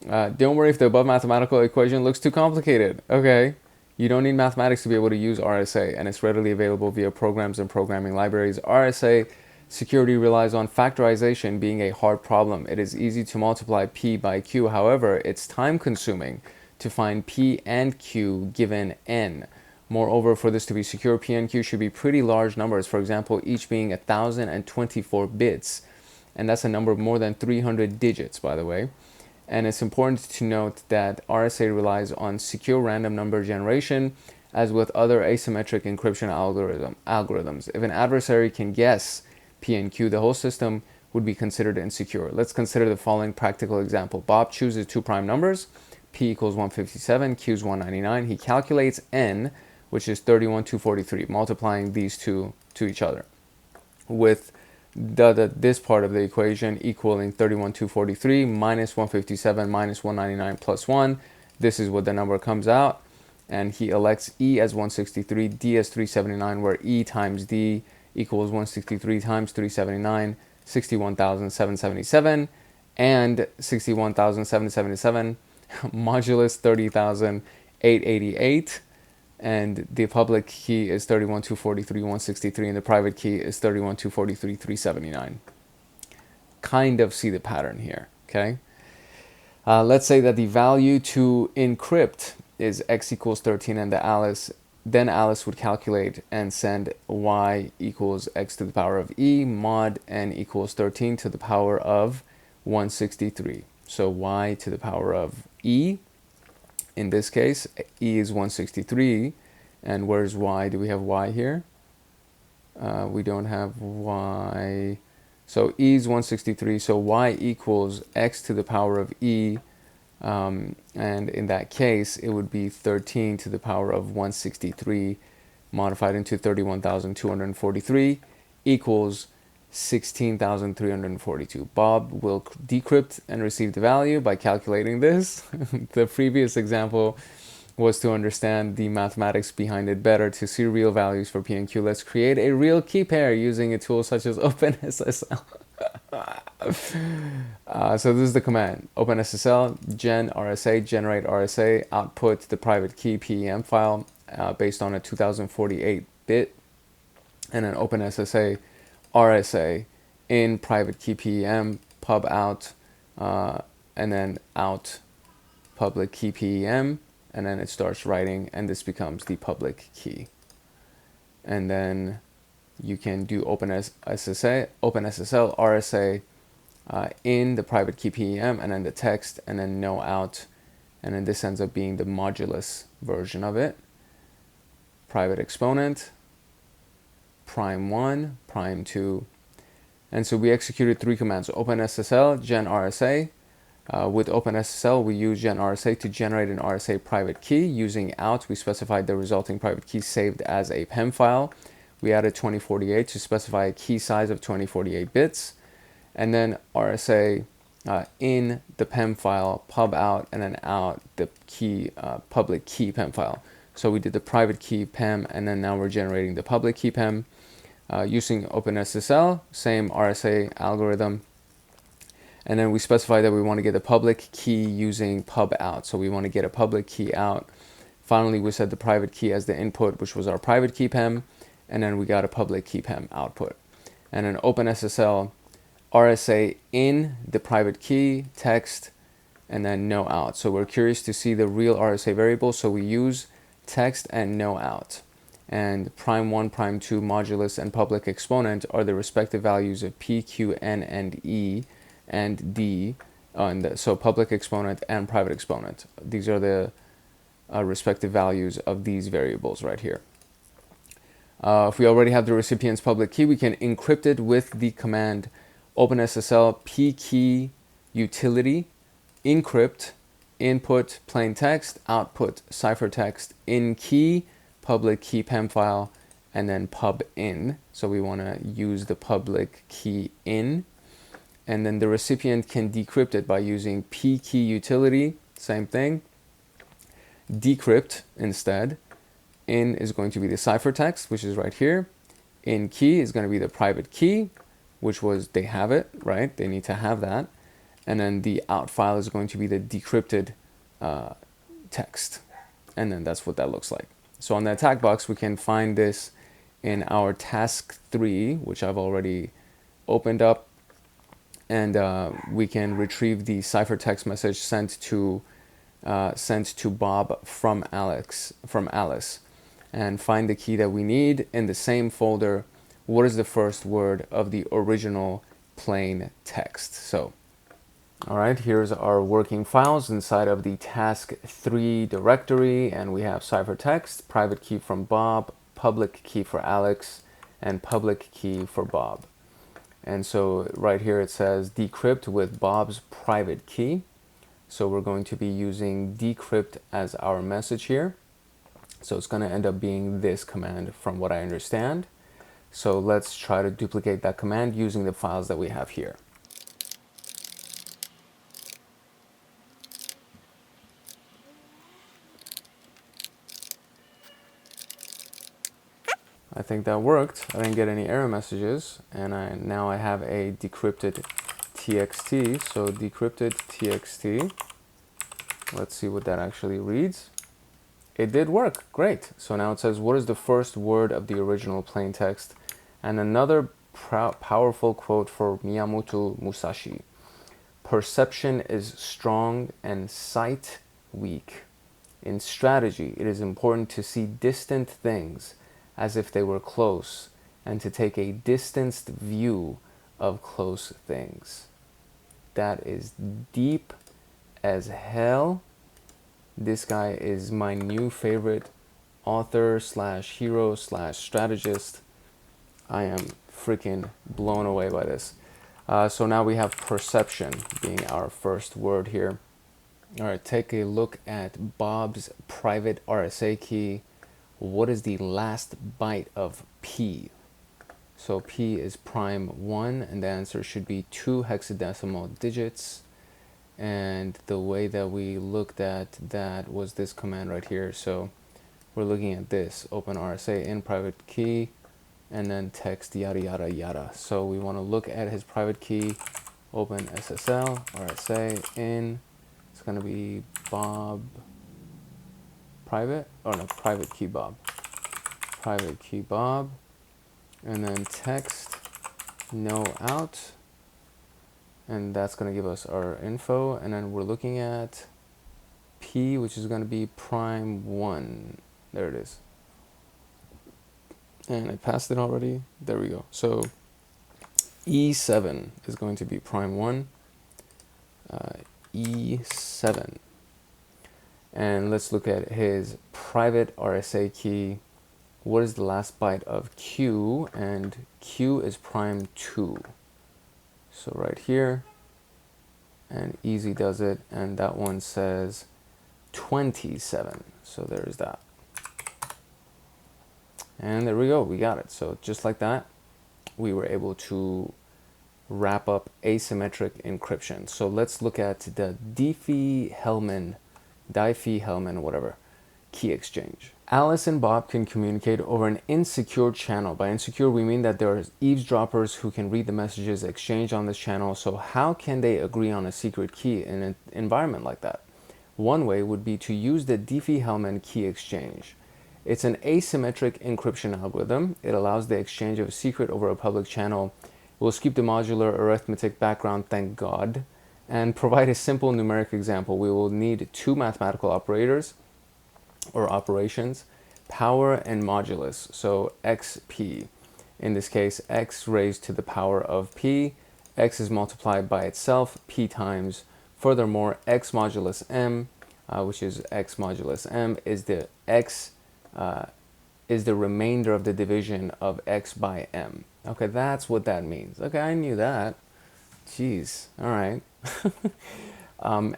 Don't worry if the above mathematical equation looks too complicated, okay? You don't need mathematics to be able to use RSA, and it's readily available via programs and programming libraries. RSA security relies on factorization being a hard problem. It is easy to multiply P by Q. However, it's time consuming to find P and Q given N. Moreover, for this to be secure, PNQ should be pretty large numbers, for example, each being 1,024 bits. And that's a number of more than 300 digits, by the way. And it's important to note that RSA relies on secure random number generation, as with other asymmetric encryption algorithms. If an adversary can guess PNQ, the whole system would be considered insecure. Let's consider the following practical example. Bob chooses two prime numbers, P equals 157, Q is 199. He calculates N, which is 31,243, multiplying these two to each other, with this part of the equation equaling 31,243 minus 157 minus 199 plus 1. This is what the number comes out. And he elects E as 163, D as 379, where E times D equals 163 times 379, 61,777, and 61,777 modulus 30,888. And the public key is 31,243, 163, and the private key is 31,243, 379. Kind of see the pattern here, okay? Let's say that the value to encrypt is x equals 13, and then Alice would calculate and send y equals x to the power of e mod n equals 13 to the power of 163. So y to the power of e. In this case, E is 163, and where's Y? Do we have Y here? We don't have Y. So E is 163, so Y equals X to the power of E, and in that case, it would be 13 to the power of 163 modified into 31,243 equals 16,342. Bob will decrypt and receive the value by calculating this. The previous example was to understand the mathematics behind it better. To see real values for P and Q, let's create a real key pair using a tool such as OpenSSL. So this is the command: OpenSSL gen RSA, generate RSA, output the private key PEM file based on a 2048 bit, and an OpenSSA RSA in private key PEM, pub out, and then out public key PEM, and then it starts writing, and this becomes the public key. And then you can do OpenSSL RSA in the private key PEM, and then the text, and then no out, and then this ends up being the modulus version of it. Private exponent, prime 1, prime 2. And so we executed three commands: OpenSSL, gen RSA. With OpenSSL, we use gen RSA to generate an RSA private key. Using out, we specified the resulting private key saved as a PEM file. We added 2048 to specify a key size of 2048 bits. And then RSA in the PEM file, pub out, and then out the key public key PEM file. So we did the private key PEM, and then now we're generating the public key PEM. Using OpenSSL, same RSA algorithm. And then we specify that we want to get the public key using pub out. So we want to get a public key out. Finally, we set the private key as the input, which was our private key PEM. And then we got a public key PEM output. And then OpenSSL RSA in the private key, text, and then no out. So we're curious to see the real RSA variable. So we use text and no out. And prime 1, prime 2, modulus, and public exponent are the respective values of P, Q, N, and E, and D. So public exponent and private exponent. These are the respective values of these variables right here. If we already have the recipient's public key, we can encrypt it with the command OpenSSL pkey utility encrypt input plain text, output ciphertext, in key public key PEM file, and then pub in. So we want to use the public key in, and then the recipient can decrypt it by using pkey utility, same thing, decrypt instead. In is going to be the ciphertext, which is right here. In key is going to be the private key, which was, they have it, right? They need to have that. And then the out file is going to be the decrypted text. And then that's what that looks like. So on the attack box, we can find this in our task 3, which I've already opened up. And we can retrieve the ciphertext message sent to Bob from Alice. and find the key that we need in the same folder. What is the first word of the original plain text? So, all right, here's our working files inside of the task 3 directory, and we have ciphertext, private key from Bob, public key for Alex, and public key for Bob. And so right here it says decrypt with Bob's private key. So we're going to be using decrypt as our message here. So it's going to end up being this command from what I understand. So let's try to duplicate that command using the files that we have here. I think that worked. I didn't get any error messages, and now I have a decrypted txt. So decrypted txt. Let's see what that actually reads. It did work. Great. So now it says, what is the first word of the original plain text? And another powerful quote for Miyamoto Musashi. Perception is strong and sight weak. In strategy, it is important to see distant things as if they were close, and to take a distanced view of close things. That is deep as hell. This guy is my new favorite author slash hero slash strategist. I am freaking blown away by this. So now we have perception being our first word here. All right, take a look at Bob's private RSA key. What is the last byte of P? So P is prime 1, and the answer should be 2 hexadecimal digits. And the way that we looked at that was this command right here. So we're looking at this, open RSA in private key, and then text yada yada yada. So we want to look at his private key, open SSL, RSA in, it's going to be Bob private, oh no, private key Bob, and then text no out, and that's going to give us our info. And then we're looking at P, which is going to be prime 1. There it is. And I passed it already. There we go. So E7 is going to be prime 1. E7. And let's look at his private RSA key. What is the last byte of Q? And Q is prime 2. So right here, and easy does it, and that one says 27. So there's that. And there we go, we got it. So just like that, we were able to wrap up asymmetric encryption. So let's look at the Diffie-Hellman, whatever, key exchange. Alice and Bob can communicate over an insecure channel. By insecure, we mean that there are eavesdroppers who can read the messages exchanged on this channel. So how can they agree on a secret key in an environment like that? One way would be to use the Diffie-Hellman key exchange. It's an asymmetric encryption algorithm. It allows the exchange of a secret over a public channel. We'll skip the modular arithmetic background, thank God, and provide a simple numeric example. We will need 2 mathematical operators or operations, power and modulus. So xp, in this case, x raised to the power of p. X is multiplied by itself, p times. Furthermore, x modulus m, which is x modulus m, is the remainder of the division of x by m. Okay, that's what that means. Okay, I knew that. Jeez, all right.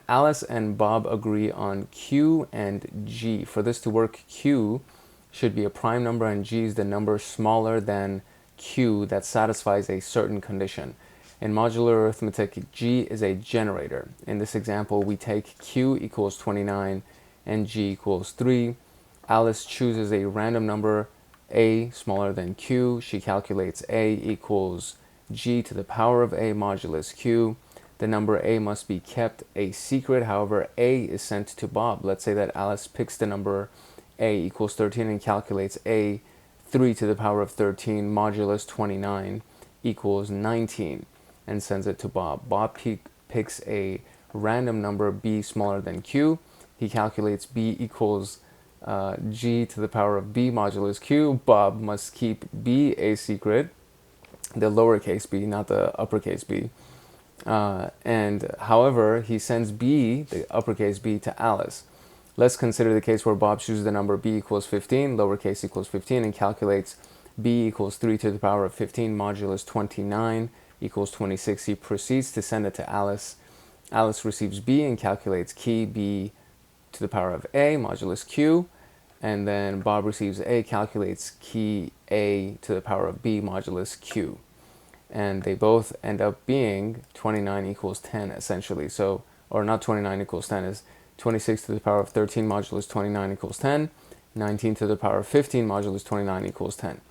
Alice and Bob agree on Q and G. For this to work, Q should be a prime number and G is the number smaller than Q that satisfies a certain condition. In modular arithmetic, G is a generator. In this example, we take Q equals 29 and G equals 3. Alice chooses a random number, A smaller than Q. She calculates A equals G to the power of A modulus Q. The number A must be kept a secret. However, A is sent to Bob. Let's say that Alice picks the number A equals 13 and calculates A 3 to the power of 13 modulus 29 equals 19 and sends it to Bob. Bob picks a random number B smaller than Q. He calculates B equals G to the power of B modulus Q. Bob must keep B a secret, the lowercase b, not the uppercase b. And however, he sends B, the uppercase B, to Alice. Let's consider the case where Bob chooses the number B equals 15, lowercase equals 15, and calculates B equals 3 to the power of 15 modulus 29 equals 26. He proceeds to send it to Alice. Alice receives B and calculates key B to the power of A modulus Q. And then Bob receives A, calculates key A to the power of B modulus Q. And they both end up being 29 equals 10 essentially. So, or not 29 equals 10, is 26 to the power of 13 modulus 29 equals 10. 19 to the power of 15 modulus 29 equals 10.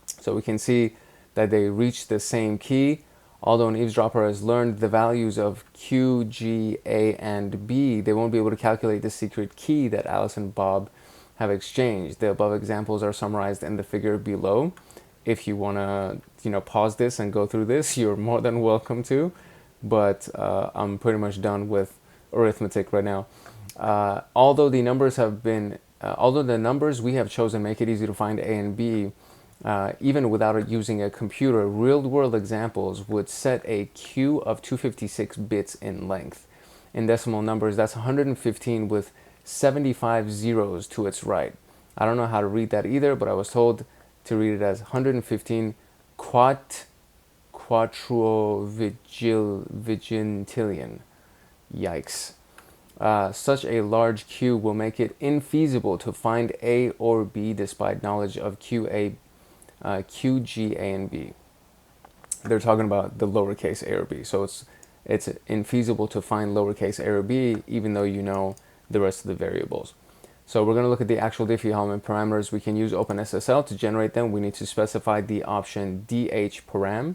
So we can see that they reach the same key, although an eavesdropper has learned the values of Q, G, A, and B. They won't be able to calculate the secret key that Alice and Bob have exchanged. The above examples are summarized in the figure below. If you want to, pause this and go through this, you're more than welcome to. But I'm pretty much done with arithmetic right now. Although the numbers we have chosen make it easy to find A and B, even without using a computer, real-world examples would set a queue of 256 bits in length. In decimal numbers, that's 115 with 75 zeros to its right. I don't know how to read that either, but I was told to read it as 115 quattuorvigintillion. Yikes. Such a large queue will make it infeasible to find A or B despite knowledge of Q, G, A, and B. They're talking about the lowercase a or b. So it's infeasible to find lowercase a or b even though you know the rest of the variables. So we're going to look at the actual Diffie-Hellman parameters. We can use OpenSSL to generate them. We need to specify the option DH_param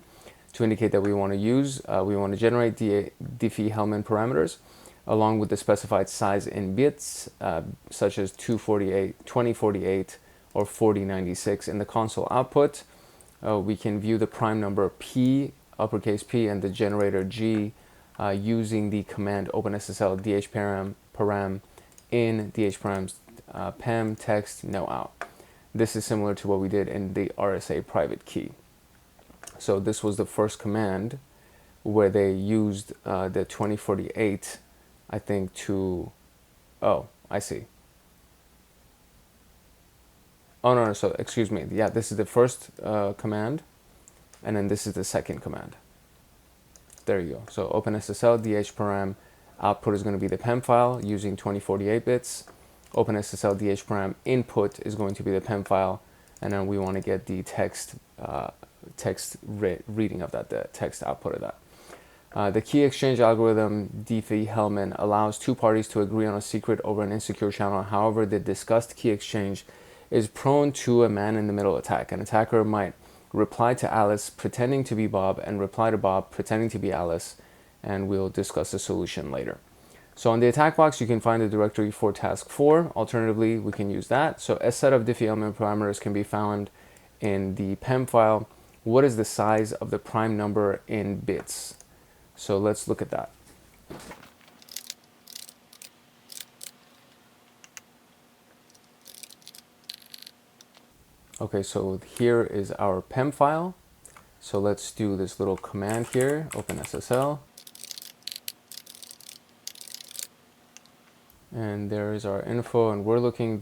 to indicate that we want to generate the Diffie-Hellman parameters along with the specified size in bits, such as 2048 or 4096. In the console output, we can view the prime number P, uppercase P, and the generator G using the command OpenSSL DH_param in DH_param's PEM text no out. This is similar to what we did in the RSA private key. So this was the first command where they used the 2048, I think, to, oh, I see. Oh, no, so excuse me. Yeah, this is the first command, and then this is the second command. There you go. So OpenSSL DH_param output is going to be the PEM file using 2048 bits. OpenSSL DH_param input is going to be the PEM file, and then we want to get the text reading of that, the text output of that. The key exchange algorithm Diffie-Hellman allows two parties to agree on a secret over an insecure channel. However, the discussed key exchange is prone to a man-in-the-middle attack. An attacker might reply to Alice pretending to be Bob and reply to Bob pretending to be Alice, and we'll discuss the solution later. So on the attack box, you can find the directory for task 4. Alternatively, we can use that. So a set of Diffie-Hellman parameters can be found in the PEM file. What is the size of the prime number in bits? So let's look at that. Okay, so here is our PEM file. So let's do this little command here, OpenSSL. And there is our info, and we're looking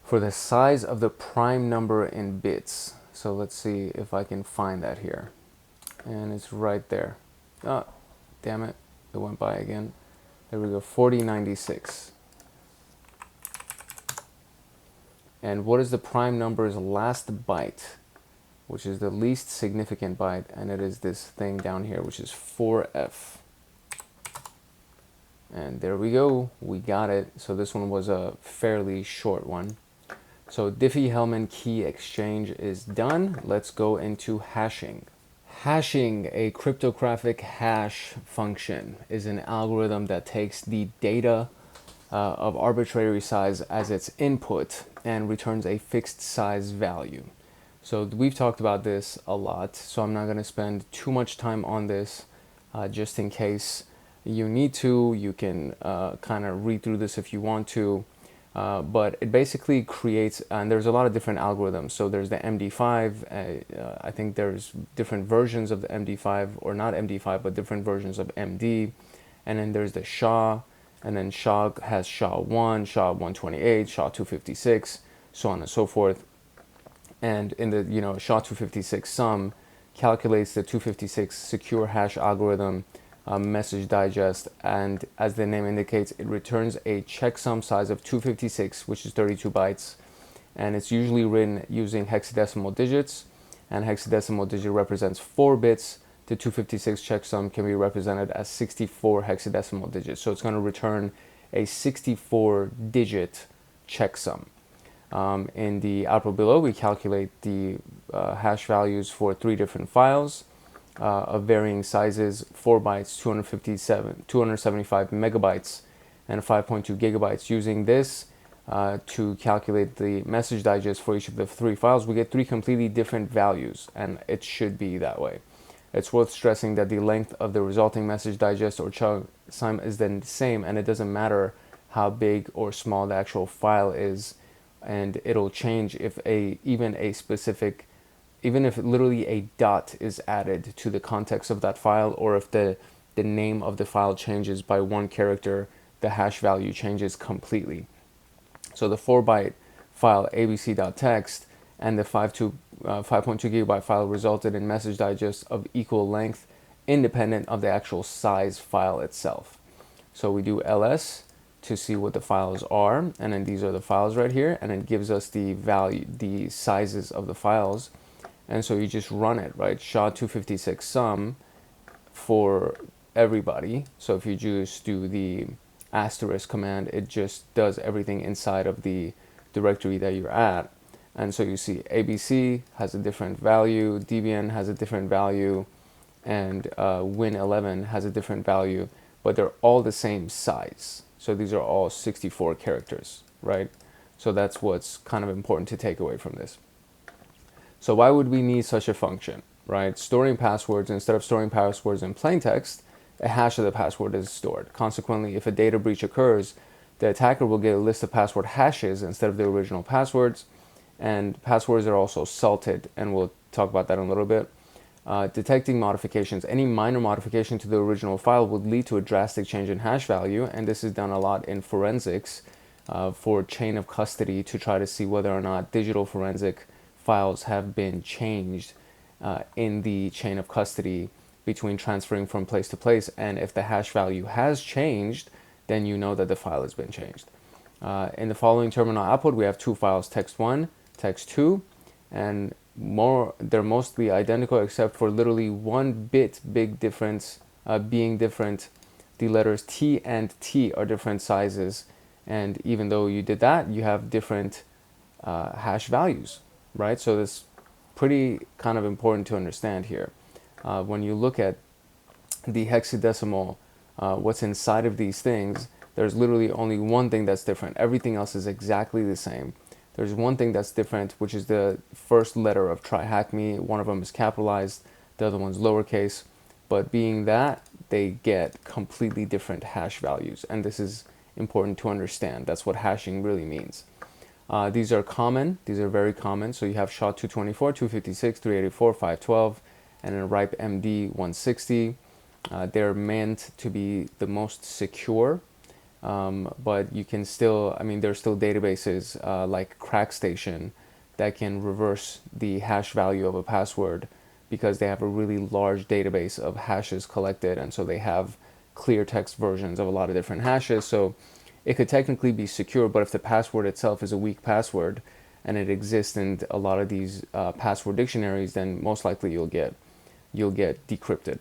for the size of the prime number in bits. So let's see if I can find that here. And it's right there. Oh, damn it. It went by again. There we go, 4096. And what is the prime number's last byte, which is the least significant byte, and it is this thing down here, which is 4F. And there we go, we got it. So this one was a fairly short one. So Diffie-Hellman key exchange is done. Let's go into hashing. Hashing, a cryptographic hash function, is an algorithm that takes the data of arbitrary size as its input and returns a fixed size value. So we've talked about this a lot, so I'm not going to spend too much time on this. Just in case you need to, you can kind of read through this if you want to. But it basically creates, and there's a lot of different algorithms. So there's the MD5. I think there's different versions of the MD5, or not MD5, but different versions of MD. And then there's the SHA, and then SHA has SHA-1, SHA-128, SHA-256, so on and so forth. And in the SHA-256 sum calculates the 256 secure hash algorithm message digest, and as the name indicates, it returns a checksum size of 256, which is 32 bytes, and it's usually written using hexadecimal digits, and hexadecimal digit represents 4 bits. The 256 checksum can be represented as 64 hexadecimal digits, so it's going to return a 64-digit checksum. In the output below, we calculate the hash values for 3 different files of varying sizes: 4 bytes, 275 megabytes, and 5.2 gigabytes. Using this to calculate the message digest for each of the 3 files, we get 3 completely different values, and it should be that way. It's worth stressing that the length of the resulting message digest or chunk sum is then the same, and it doesn't matter how big or small the actual file is, and it'll change if even if literally a dot is added to the context of that file, or if the name of the file changes by 1 character, the hash value changes completely. So the 4-byte file abc.txt and the 5.2 gigabyte file resulted in message digests of equal length, independent of the actual size file itself. So we do ls to see what the files are, and then these are the files right here, and it gives us the sizes of the files. And so you just run it, right? SHA-256 sum for everybody. So if you just do the asterisk command, it just does everything inside of the directory that you're at. And so you see ABC has a different value, Debian has a different value, and Win11 has a different value, but they're all the same size. So these are all 64 characters, right? So that's what's kind of important to take away from this. So why would we need such a function, right? Storing passwords, instead of storing passwords in plain text, a hash of the password is stored. Consequently, if a data breach occurs, the attacker will get a list of password hashes instead of the original passwords. And passwords are also salted, and we'll talk about that in a little bit. Detecting modifications. Any minor modification to the original file would lead to a drastic change in hash value, and this is done a lot in forensics for chain of custody, to try to see whether or not digital forensic files have been changed in the chain of custody between transferring from place to place. And if the hash value has changed, then you know that the file has been changed. In the following terminal output, we have 2 files, text1, text2, and they're mostly identical except for literally 1 bit big difference being different. The letters T and T are different sizes, and even though you did that, you have different hash values, right? So this is pretty kind of important to understand here. When you look at the hexadecimal, what's inside of these things, there's literally only one thing that's different. Everything else is exactly the same. There's one thing that's different, which is the first letter of TryHackMe. One of them is capitalized, the other one's lowercase. But being that, they get completely different hash values. And this is important to understand. That's what hashing really means. These are common. These are very common. So you have SHA-224, 256, 384, 512, and then RIPE MD 160. They're meant to be the most secure. But you can still, there's still databases like CrackStation that can reverse the hash value of a password, because they have a really large database of hashes collected, and so they have clear text versions of a lot of different hashes. So it could technically be secure, but if the password itself is a weak password and it exists in a lot of these password dictionaries, then most likely you'll get decrypted.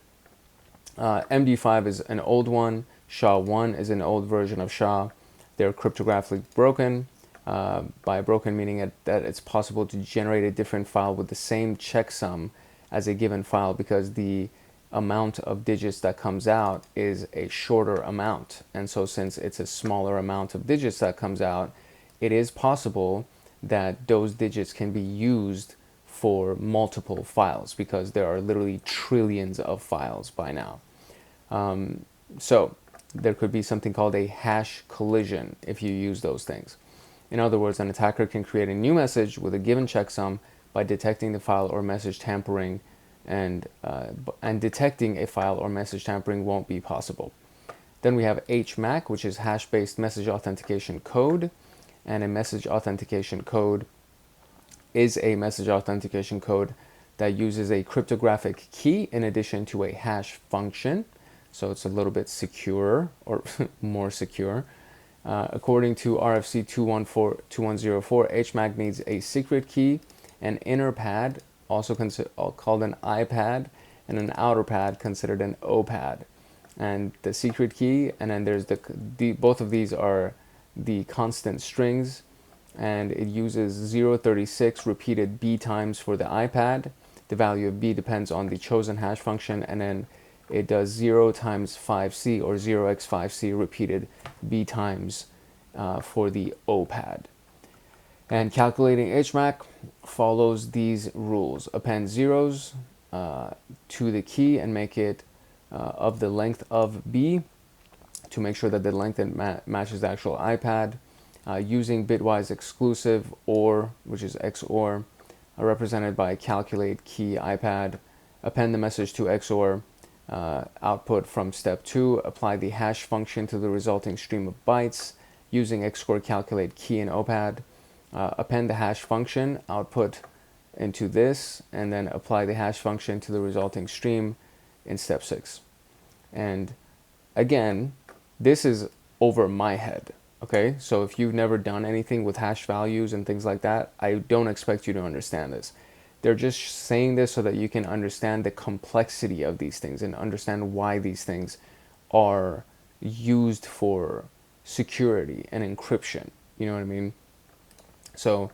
MD5 is an old one. SHA-1 is an old version of SHA. They're cryptographically broken. By broken meaning that it's possible to generate a different file with the same checksum as a given file, because the amount of digits that comes out is a shorter amount. And so since it's a smaller amount of digits that comes out, it is possible that those digits can be used for multiple files, because there are literally trillions of files by now. So there could be something called a hash collision if you use those things. In other words, an attacker can create a new message with a given checksum by detecting the file or message tampering, and detecting a file or message tampering won't be possible. Then we have HMAC, which is hash-based message authentication code, and a message authentication code is a message authentication code that uses a cryptographic key in addition to a hash function. So it's a little bit secure, or more secure. According to RFC 2104, HMAC needs a secret key, an inner pad, also called an iPad, and an outer pad, considered an OPAD. And the secret key, and then there's both of these are the constant strings, and it uses 0.36 repeated B times for the iPad. The value of B depends on the chosen hash function, and then it does 0 times 5C or 0x5C repeated B times for the OPAD. And calculating HMAC follows these rules. Append zeros to the key and make it of the length of B to make sure that the length matches the actual iPad. Using bitwise exclusive OR, which is XOR, represented by calculate key iPad. Append the message to XOR output from step 2. Apply the hash function to the resulting stream of bytes using XOR calculate key in OPAD. Append the hash function output into this, and then apply the hash function to the resulting stream in step 6. And again, this is over my head. Okay, so if you've never done anything with hash values and things like that, I don't expect you to understand this. They're just saying this so that you can understand the complexity of these things and understand why these things are used for security and encryption. You know what I mean? So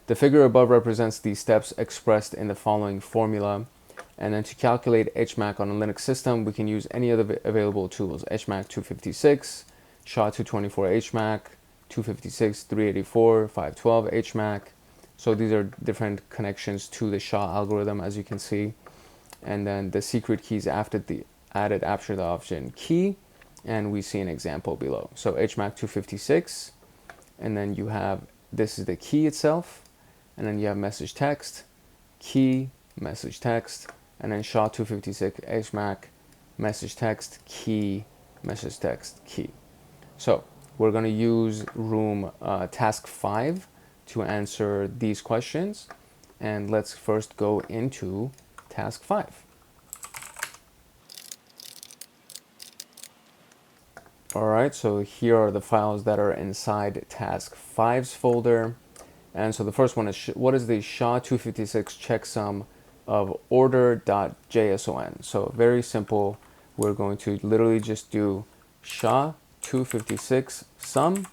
the figure above represents these steps expressed in the following formula. And then to calculate HMAC on a Linux system, we can use any of the available tools. HMAC 256, SHA-224 HMAC, 256, 384, 512 HMAC. So these are different connections to the SHA algorithm, as you can see. And then the secret keys added after the option key. And we see an example below. So HMAC 256, and then you have, this is the key itself. And then you have message text, key, message text, and then SHA-256 HMAC, message text, key, message text, key. So we're going to use room task 5 to answer these questions. And let's first go into task 5. All right, so here are the files that are inside task 5's folder. And so the first one is, what is the SHA-256 checksum of order.json? So very simple. We're going to literally just do SHA-256 sum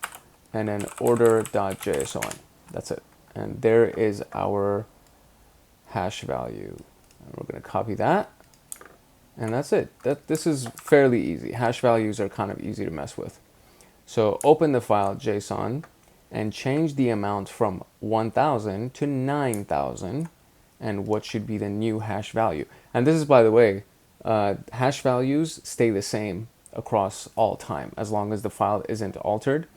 and then order.json. That's it. And there is our hash value. And we're going to copy that. And that's it. This is fairly easy. Hash values are kind of easy to mess with. So open the file JSON and change the amount from 1000 to 9000, and what should be the new hash value. And this is, by the way, hash values stay the same across all time as long as the file isn't altered.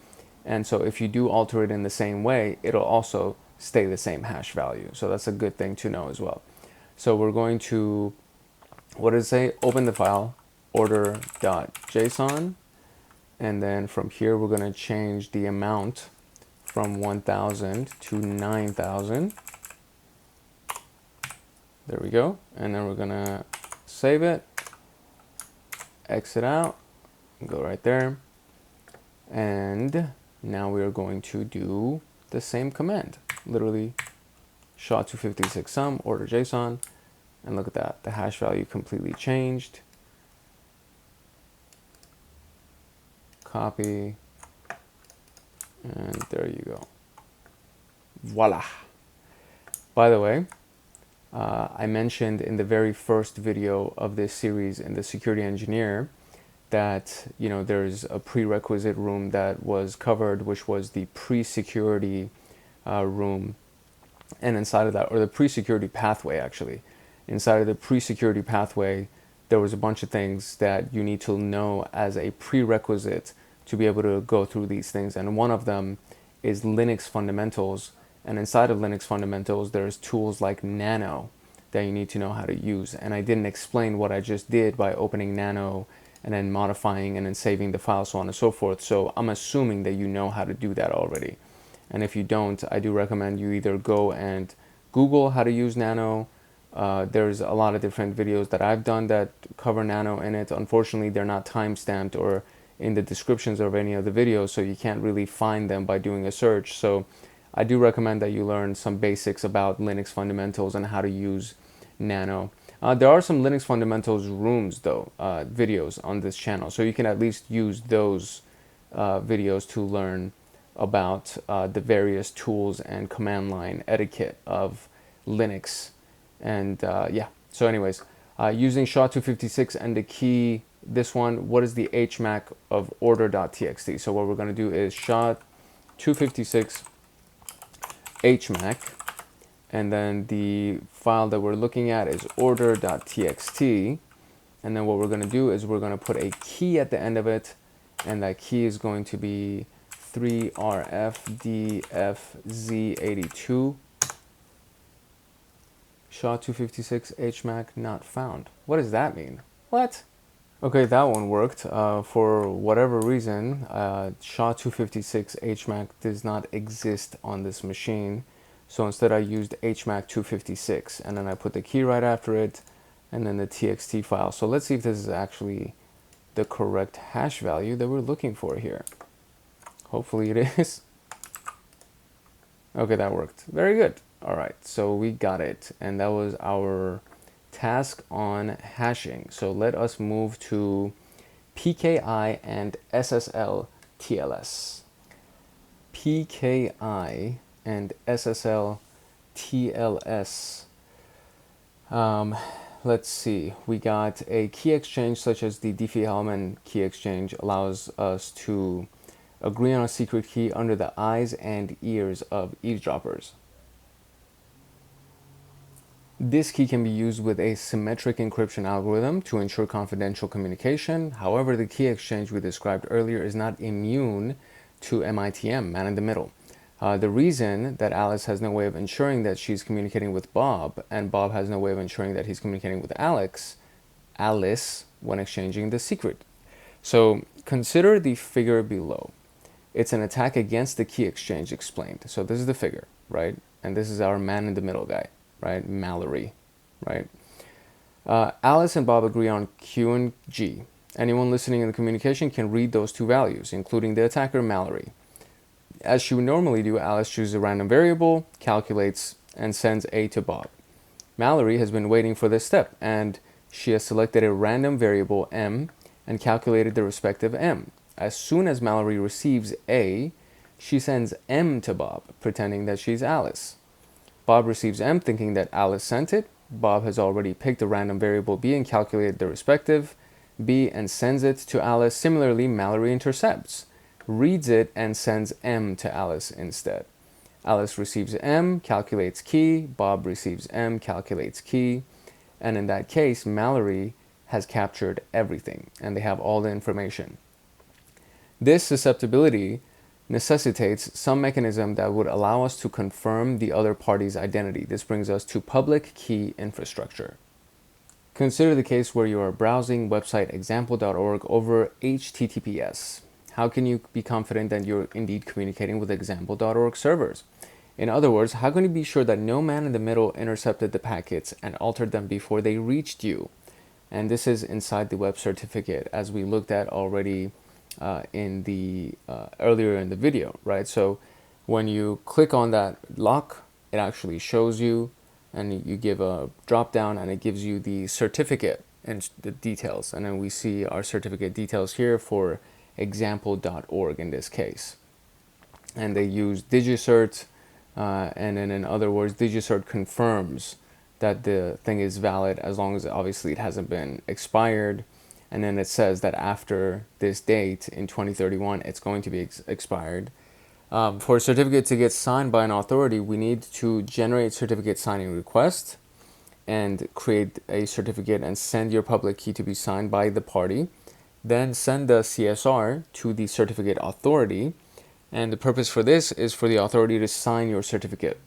And so if you do alter it in the same way, it'll also stay the same hash value. So that's a good thing to know as well. So we're going to, what does it say? Open the file, order.json. And then from here, we're going to change the amount from 1000 to 9000. There we go. And then we're going to save it, exit out, go right there. And now we are going to do the same command, literally SHA-256 sum, order JSON. And look at that, the hash value completely changed. Copy, and there you go. Voila. By the way, I mentioned in the very first video of this series in the Security Engineer that, you know, there's a prerequisite room that was covered, which was the pre-security room. And inside of that, or the pre-security pathway actually, inside of the pre-security pathway, there was a bunch of things that you need to know as a prerequisite to be able to go through these things. And one of them is Linux fundamentals. And inside of Linux fundamentals, there's tools like Nano that you need to know how to use. And I didn't explain what I just did by opening Nano and then modifying and then saving the file, so on and so forth. So I'm assuming that you know how to do that already. And if you don't, I do recommend you either go and Google how to use Nano. There's a lot of different videos that I've done that cover Nano in it. Unfortunately, they're not time-stamped or in the descriptions of any of the videos, so you can't really find them by doing a search. So I do recommend that you learn some basics about Linux fundamentals and how to use Nano. There are some Linux fundamentals rooms though, videos on this channel, so you can at least use those videos to learn about the various tools and command line etiquette of Linux. And yeah, so anyways, using SHA-256 and the key, this one, what is the HMAC of order.txt? So what we're going to do is SHA-256 HMAC, and then the file that we're looking at is order.txt, and then what we're going to do is we're going to put a key at the end of it, and that key is going to be 3RFDFZ82. SHA-256 HMAC not found. What does that mean? What? Okay, that one worked. For whatever reason, SHA-256 HMAC does not exist on this machine. So instead I used HMAC 256, and then I put the key right after it, and then the txt file. So let's see if this is actually the correct hash value that we're looking for here. Hopefully it is. Okay, that worked. Very good. All right, so we got it. And that was our task on hashing. So let us move to PKI and SSL TLS. PKI and SSL TLS. Let's see, we got a key exchange such as the Diffie-Hellman key exchange allows us to agree on a secret key under the eyes and ears of eavesdroppers. This key can be used with a symmetric encryption algorithm to ensure confidential communication. However, the key exchange we described earlier is not immune to MITM, man in the middle. The reason that Alice has no way of ensuring that she's communicating with Bob, and Bob has no way of ensuring that he's communicating with Alice, when exchanging the secret. So consider the figure below. It's an attack against the key exchange explained. So this is the figure, right? And this is our man in the middle guy, right? Mallory, right? Alice and Bob agree on Q and G. Anyone listening in the communication can read those two values, including the attacker, Mallory. As she would normally do, Alice chooses a random variable, calculates, and sends A to Bob. Mallory has been waiting for this step, and she has selected a random variable, M, and calculated the respective M. As soon as Mallory receives A, she sends M to Bob, pretending that she's Alice. Bob receives M, thinking that Alice sent it. Bob has already picked a random variable B and calculated the respective B and sends it to Alice. Similarly, Mallory intercepts, reads it, and sends M to Alice instead. Alice receives M, calculates key. Bob receives M, calculates key. And in that case, Mallory has captured everything, and they have all the information. This susceptibility necessitates some mechanism that would allow us to confirm the other party's identity. This brings us to public key infrastructure. Consider the case where you are browsing website example.org over HTTPS. How can you be confident that you're indeed communicating with example.org servers? In other words, how can you be sure that no man in the middle intercepted the packets and altered them before they reached you? And this is inside the web certificate, as we looked at already in the earlier in the video, right? So when you click on that lock, it actually shows you, and you give a drop down, and it gives you the certificate and the details. And then we see our certificate details here for example.org in this case. And they use DigiCert, and then in other words, DigiCert confirms that the thing is valid as long as obviously it hasn't been expired. And then it says that after this date in 2031, it's going to be expired. For a certificate to get signed by an authority, we need to generate certificate signing request and create a certificate and send your public key to be signed by the party. Then send the CSR to the certificate authority. And the purpose for this is for the authority to sign your certificate.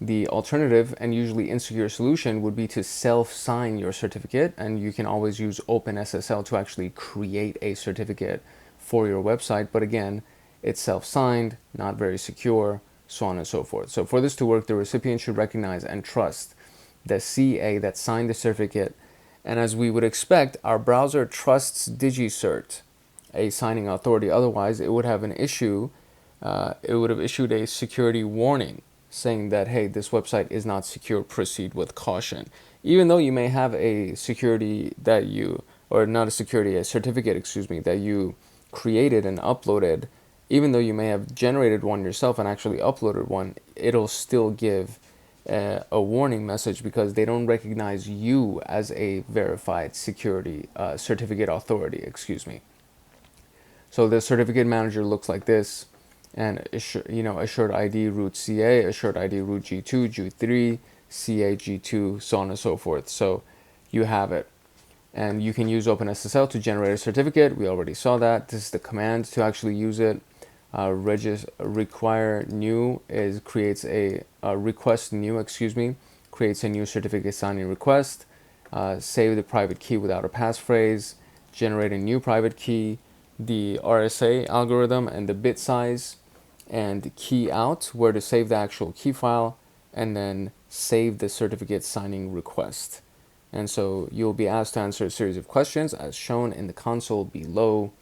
The alternative and usually insecure solution would be to self-sign your certificate, and you can always use OpenSSL to actually create a certificate for your website. But again, it's self-signed, not very secure, so on and so forth. So for this to work, the recipient should recognize and trust the CA that signed the certificate. And as we would expect, our browser trusts DigiCert, a signing authority. Otherwise, it would have an issue. It would have issued a security warning saying that, hey, this website is not secure, proceed with caution. Even though you may have a security that you, or not a security, a certificate, excuse me, that you created and uploaded, even though you may have generated one yourself and actually uploaded one, it'll still give a warning message because they don't recognize you as a verified security certificate authority, excuse me. So the certificate manager looks like this. And assured ID root CA, assured ID root G2, G3, CA, G2, so on and so forth. So you have it. And you can use OpenSSL to generate a certificate. We already saw that. This is the command to actually use it. Require new creates a request new, creates a new certificate signing request. Save the private key without a passphrase. Generate a new private key. The RSA algorithm and the bit size, and key out where to save the actual key file, and then save the certificate signing request. And so you'll be asked to answer a series of questions as shown in the console below,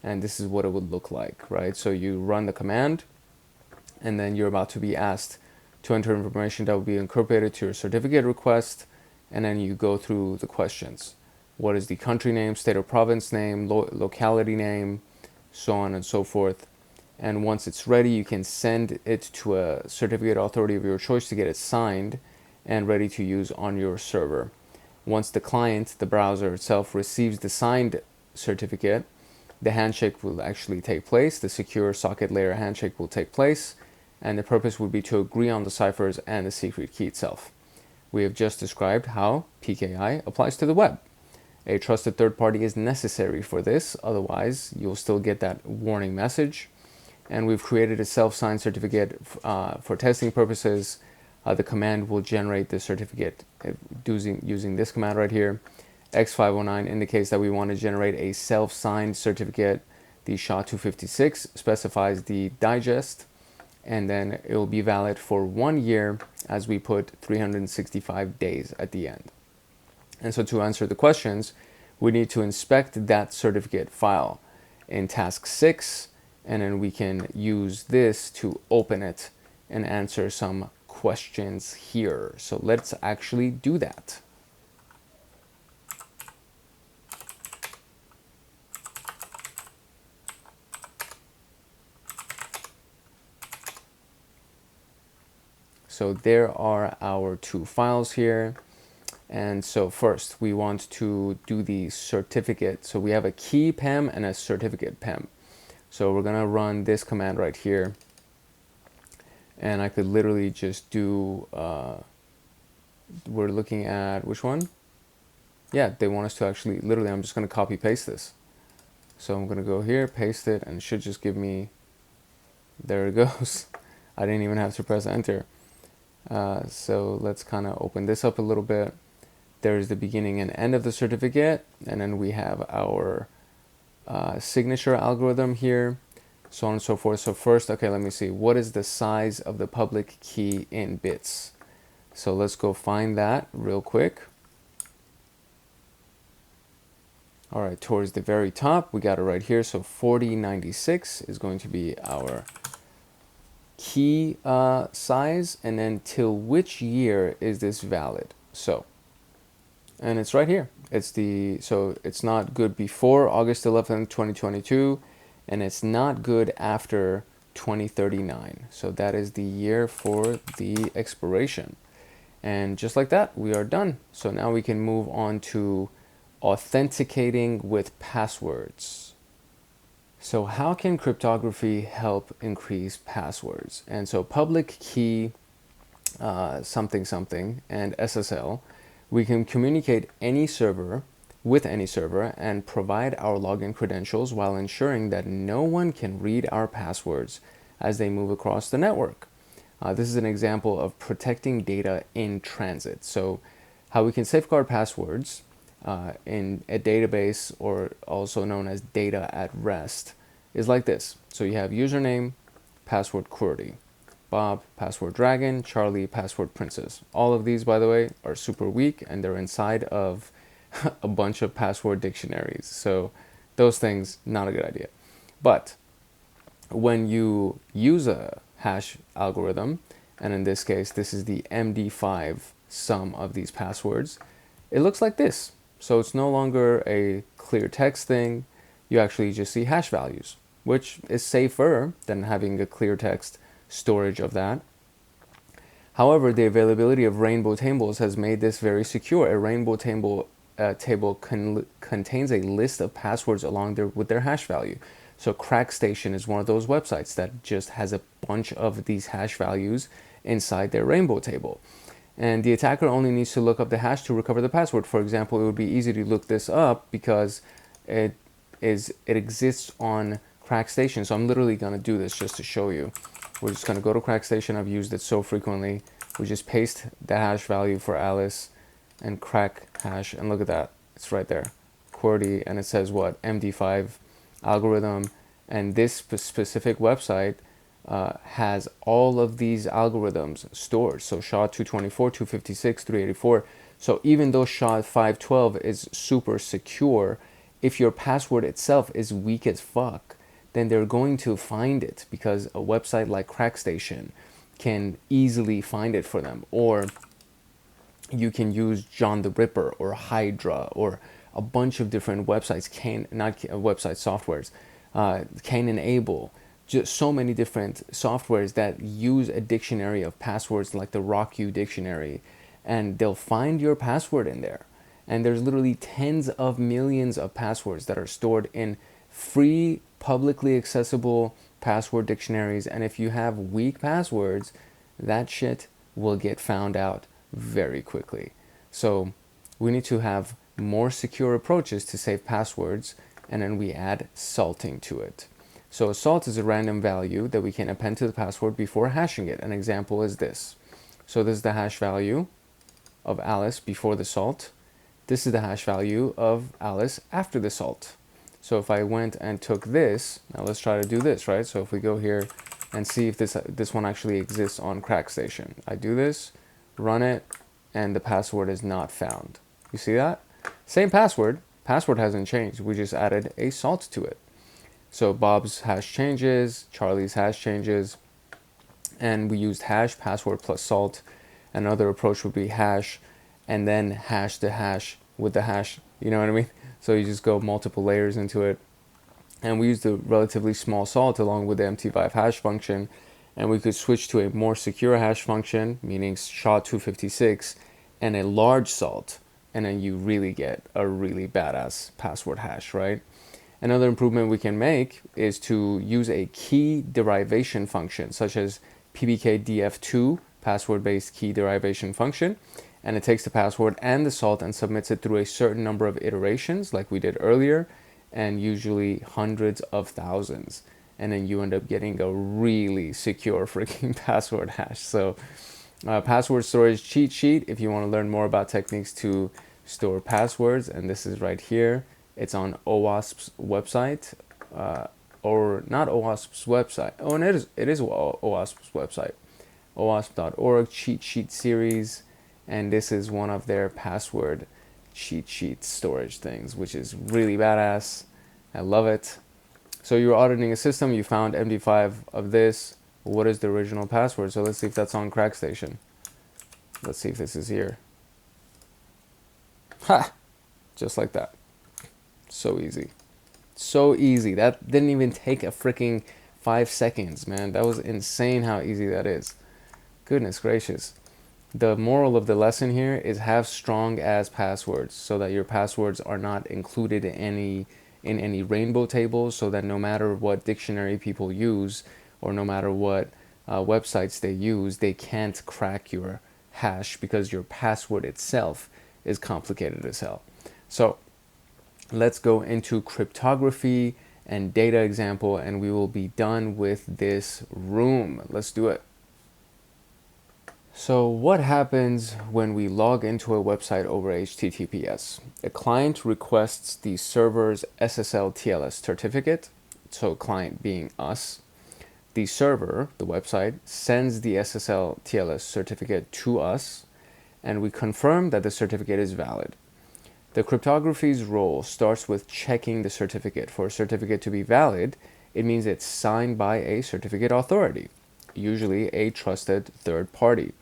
and this is what it would look like, right? So you run the command, and then you're about to be asked to enter information that will be incorporated to your certificate request, and then you go through the questions. What is the country name, state or province name, locality name, so on and so forth. And once it's ready, you can send it to a certificate authority of your choice to get it signed and ready to use on your server. Once the client, the browser itself, receives the signed certificate, the handshake will actually take place. The secure socket layer handshake will take place. And the purpose would be to agree on the ciphers and the secret key itself. We have just described how PKI applies to the web. A trusted third party is necessary for this. Otherwise, you'll still get that warning message. And we've created a self-signed certificate for testing purposes. The command will generate the certificate using this command right here. X509 indicates that we want to generate a self-signed certificate. The SHA-256 specifies the digest, and then it will be valid for 1 year as we put 365 days at the end. And so to answer the questions, we need to inspect that certificate file in task 6, and then we can use this to open it and answer some questions here. So let's actually do that. So there are our two files here. And so first we want to do the certificate. So we have a key PEM and a certificate PEM. So we're gonna run this command right here. And I could literally just do, we're looking at which one? Yeah, they want us to actually, literally, I'm just gonna copy paste this. So I'm gonna go here, paste it, and it should just give me, there it goes. I didn't even have to press enter. So let's kind of open this up a little bit. There's the beginning and end of the certificate, and then we have our signature algorithm here, so on and so forth. So first, okay, let me see. What is the size of the public key in bits? So let's go find that real quick. All right, towards the very top, we got it right here. So 4096 is going to be our key size, and then till which year is this valid? So, and it's right here. So it's not good before August 11th, 2022, and it's not good after 2039. So that is the year for the expiration. And just like that, we are done. So now we can move on to authenticating with passwords. So how can cryptography help increase passwords? And so public key something something and SSL, we can communicate any server with any server and provide our login credentials while ensuring that no one can read our passwords as they move across the network. This is an example of protecting data in transit. So how we can safeguard passwords in a database, or also known as data at rest, is like this. So you have username, password QWERTY, Bob, password dragon, Charlie, password princess. All of these, by the way, are super weak, and they're inside of a bunch of password dictionaries. So those things, not a good idea. But when you use a hash algorithm, and in this case, this is the MD5 sum of these passwords, it looks like this. So it's no longer a clear text thing. You actually just see hash values, which is safer than having a clear text storage of that. However, the availability of rainbow tables has made this very secure. A rainbow table contains a list of passwords along with their hash value. So CrackStation is one of those websites that just has a bunch of these hash values inside their rainbow table. And the attacker only needs to look up the hash to recover the password. For example, it would be easy to look this up because it exists on CrackStation. So I'm literally going to do this just to show you. We're just going to go to CrackStation. I've used it so frequently. We just paste the hash value for Alice and crack hash, and look at that. It's right there. QWERTY, and it says what? MD5 algorithm. And this specific website has all of these algorithms stored. So SHA-224, 256, 384. So even though SHA-512 is super secure, if your password itself is weak as fuck, then they're going to find it, because a website like CrackStation can easily find it for them. Or you can use John the Ripper or Hydra or a bunch of different websites, softwares, can enable just so many different softwares that use a dictionary of passwords like the RockU dictionary, and they'll find your password in there. And there's literally tens of millions of passwords that are stored in free, publicly accessible password dictionaries. And if you have weak passwords, that shit will get found out very quickly. So we need to have more secure approaches to save passwords, and then we add salting to it. So a salt is a random value that we can append to the password before hashing it. An example is this. So this is the hash value of Alice before the salt. This is the hash value of Alice after the salt. So if I went and took this, now let's try to do this, right? So if we go here and see if this one actually exists on CrackStation. I do this, run it, and the password is not found. You see that? Same password hasn't changed. We just added a salt to it. So Bob's hash changes, Charlie's hash changes, and we used hash, password plus salt. Another approach would be hash, and then hash the hash with the hash, you know what I mean? So you just go multiple layers into it. And we used a relatively small salt along with the MD5 hash function, and we could switch to a more secure hash function, meaning SHA-256, and a large salt, and then you really get a really badass password hash, right? Another improvement we can make is to use a key derivation function, such as PBKDF2, password-based key derivation function, and it takes the password and the salt and submits it through a certain number of iterations, like we did earlier, and usually hundreds of thousands. And then you end up getting a really secure freaking password hash. So password storage cheat sheet, if you want to learn more about techniques to store passwords, and this is right here. It's on OWASP's website, or not OWASP's website. Oh, and it is OWASP's website, OWASP.org cheat sheet series, and this is one of their password cheat sheet storage things, which is really badass. I love it. So you're auditing a system, you found MD5 of this. What is the original password? So let's see if that's on CrackStation. Let's see if this is here. Ha! Just like that. So easy. So easy. That didn't even take a freaking 5 seconds, man. That was insane how easy that is. Goodness gracious. The moral of the lesson here is have strong as passwords so that your passwords are not included in any rainbow tables, so that no matter what dictionary people use or no matter what websites they use, they can't crack your hash because your password itself is complicated as hell. So let's go into cryptography and data example, and we will be done with this room. Let's do it. So what happens when we log into a website over HTTPS? A client requests the server's SSL TLS certificate, so client being us. The server, the website, sends the SSL TLS certificate to us, and we confirm that the certificate is valid. The cryptography's role starts with checking the certificate. For a certificate to be valid, it means it's signed by a certificate authority, usually a trusted third party.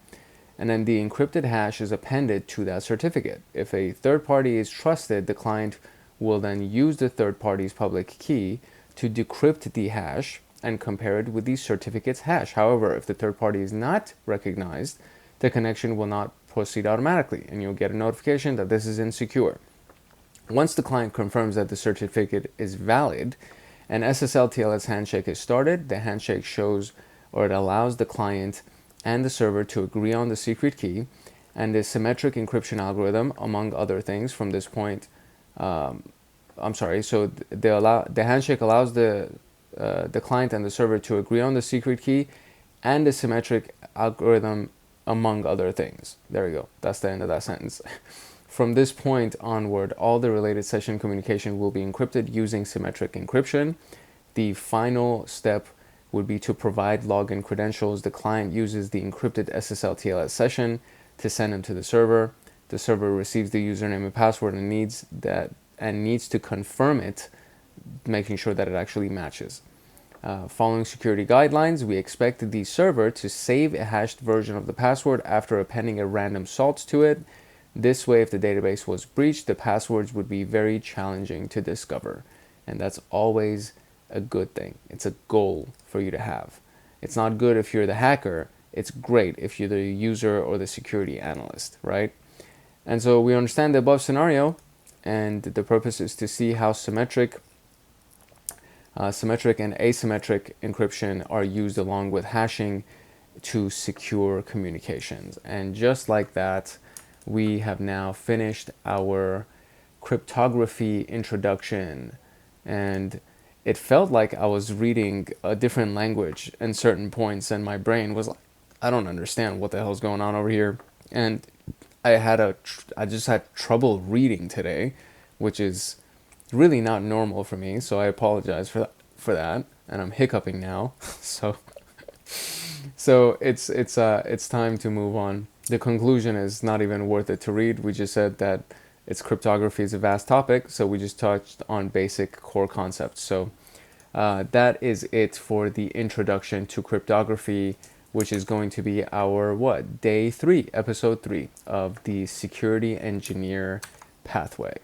And then the encrypted hash is appended to that certificate. If a third party is trusted, the client will then use the third party's public key to decrypt the hash and compare it with the certificate's hash. However, if the third party is not recognized, the connection will not proceed automatically, and you'll get a notification that this is insecure. Once the client confirms that the certificate is valid, an SSL TLS handshake is started. The handshake shows, or it allows the client and the server to agree on the secret key and the symmetric encryption algorithm, among other things. From this point, so the handshake allows the client and the server to agree on the secret key and the symmetric algorithm, among other things. There we go. That's the end of that sentence. From this point onward, all the related session communication will be encrypted using symmetric encryption. The final step would be to provide login credentials. The client uses the encrypted SSL TLS session to send them to the server. The server receives the username and password and needs to confirm it, making sure that it actually matches. Following security guidelines, we expect the server to save a hashed version of the password after appending a random salt to it. This way, if the database was breached, the passwords would be very challenging to discover. And that's always a good thing. It's a goal for you to have. It's not good if you're the hacker. It's great if you're the user or the security analyst, right? And so we understand the above scenario, and the purpose is to see how symmetric and asymmetric encryption are used along with hashing to secure communications. And just like that, we have now finished our cryptography introduction. And it felt like I was reading a different language in certain points, and my brain was like, I don't understand what the hell's going on over here. And I just had trouble reading today, which is really not normal for me, so I apologize for that, and I'm hiccuping now. so it's time to move on. The conclusion is not even worth it to read. We just said that cryptography is a vast topic, so we just touched on basic core concepts. So that is it for the introduction to cryptography, which is going to be our day 3, episode 3 of the security engineer pathway.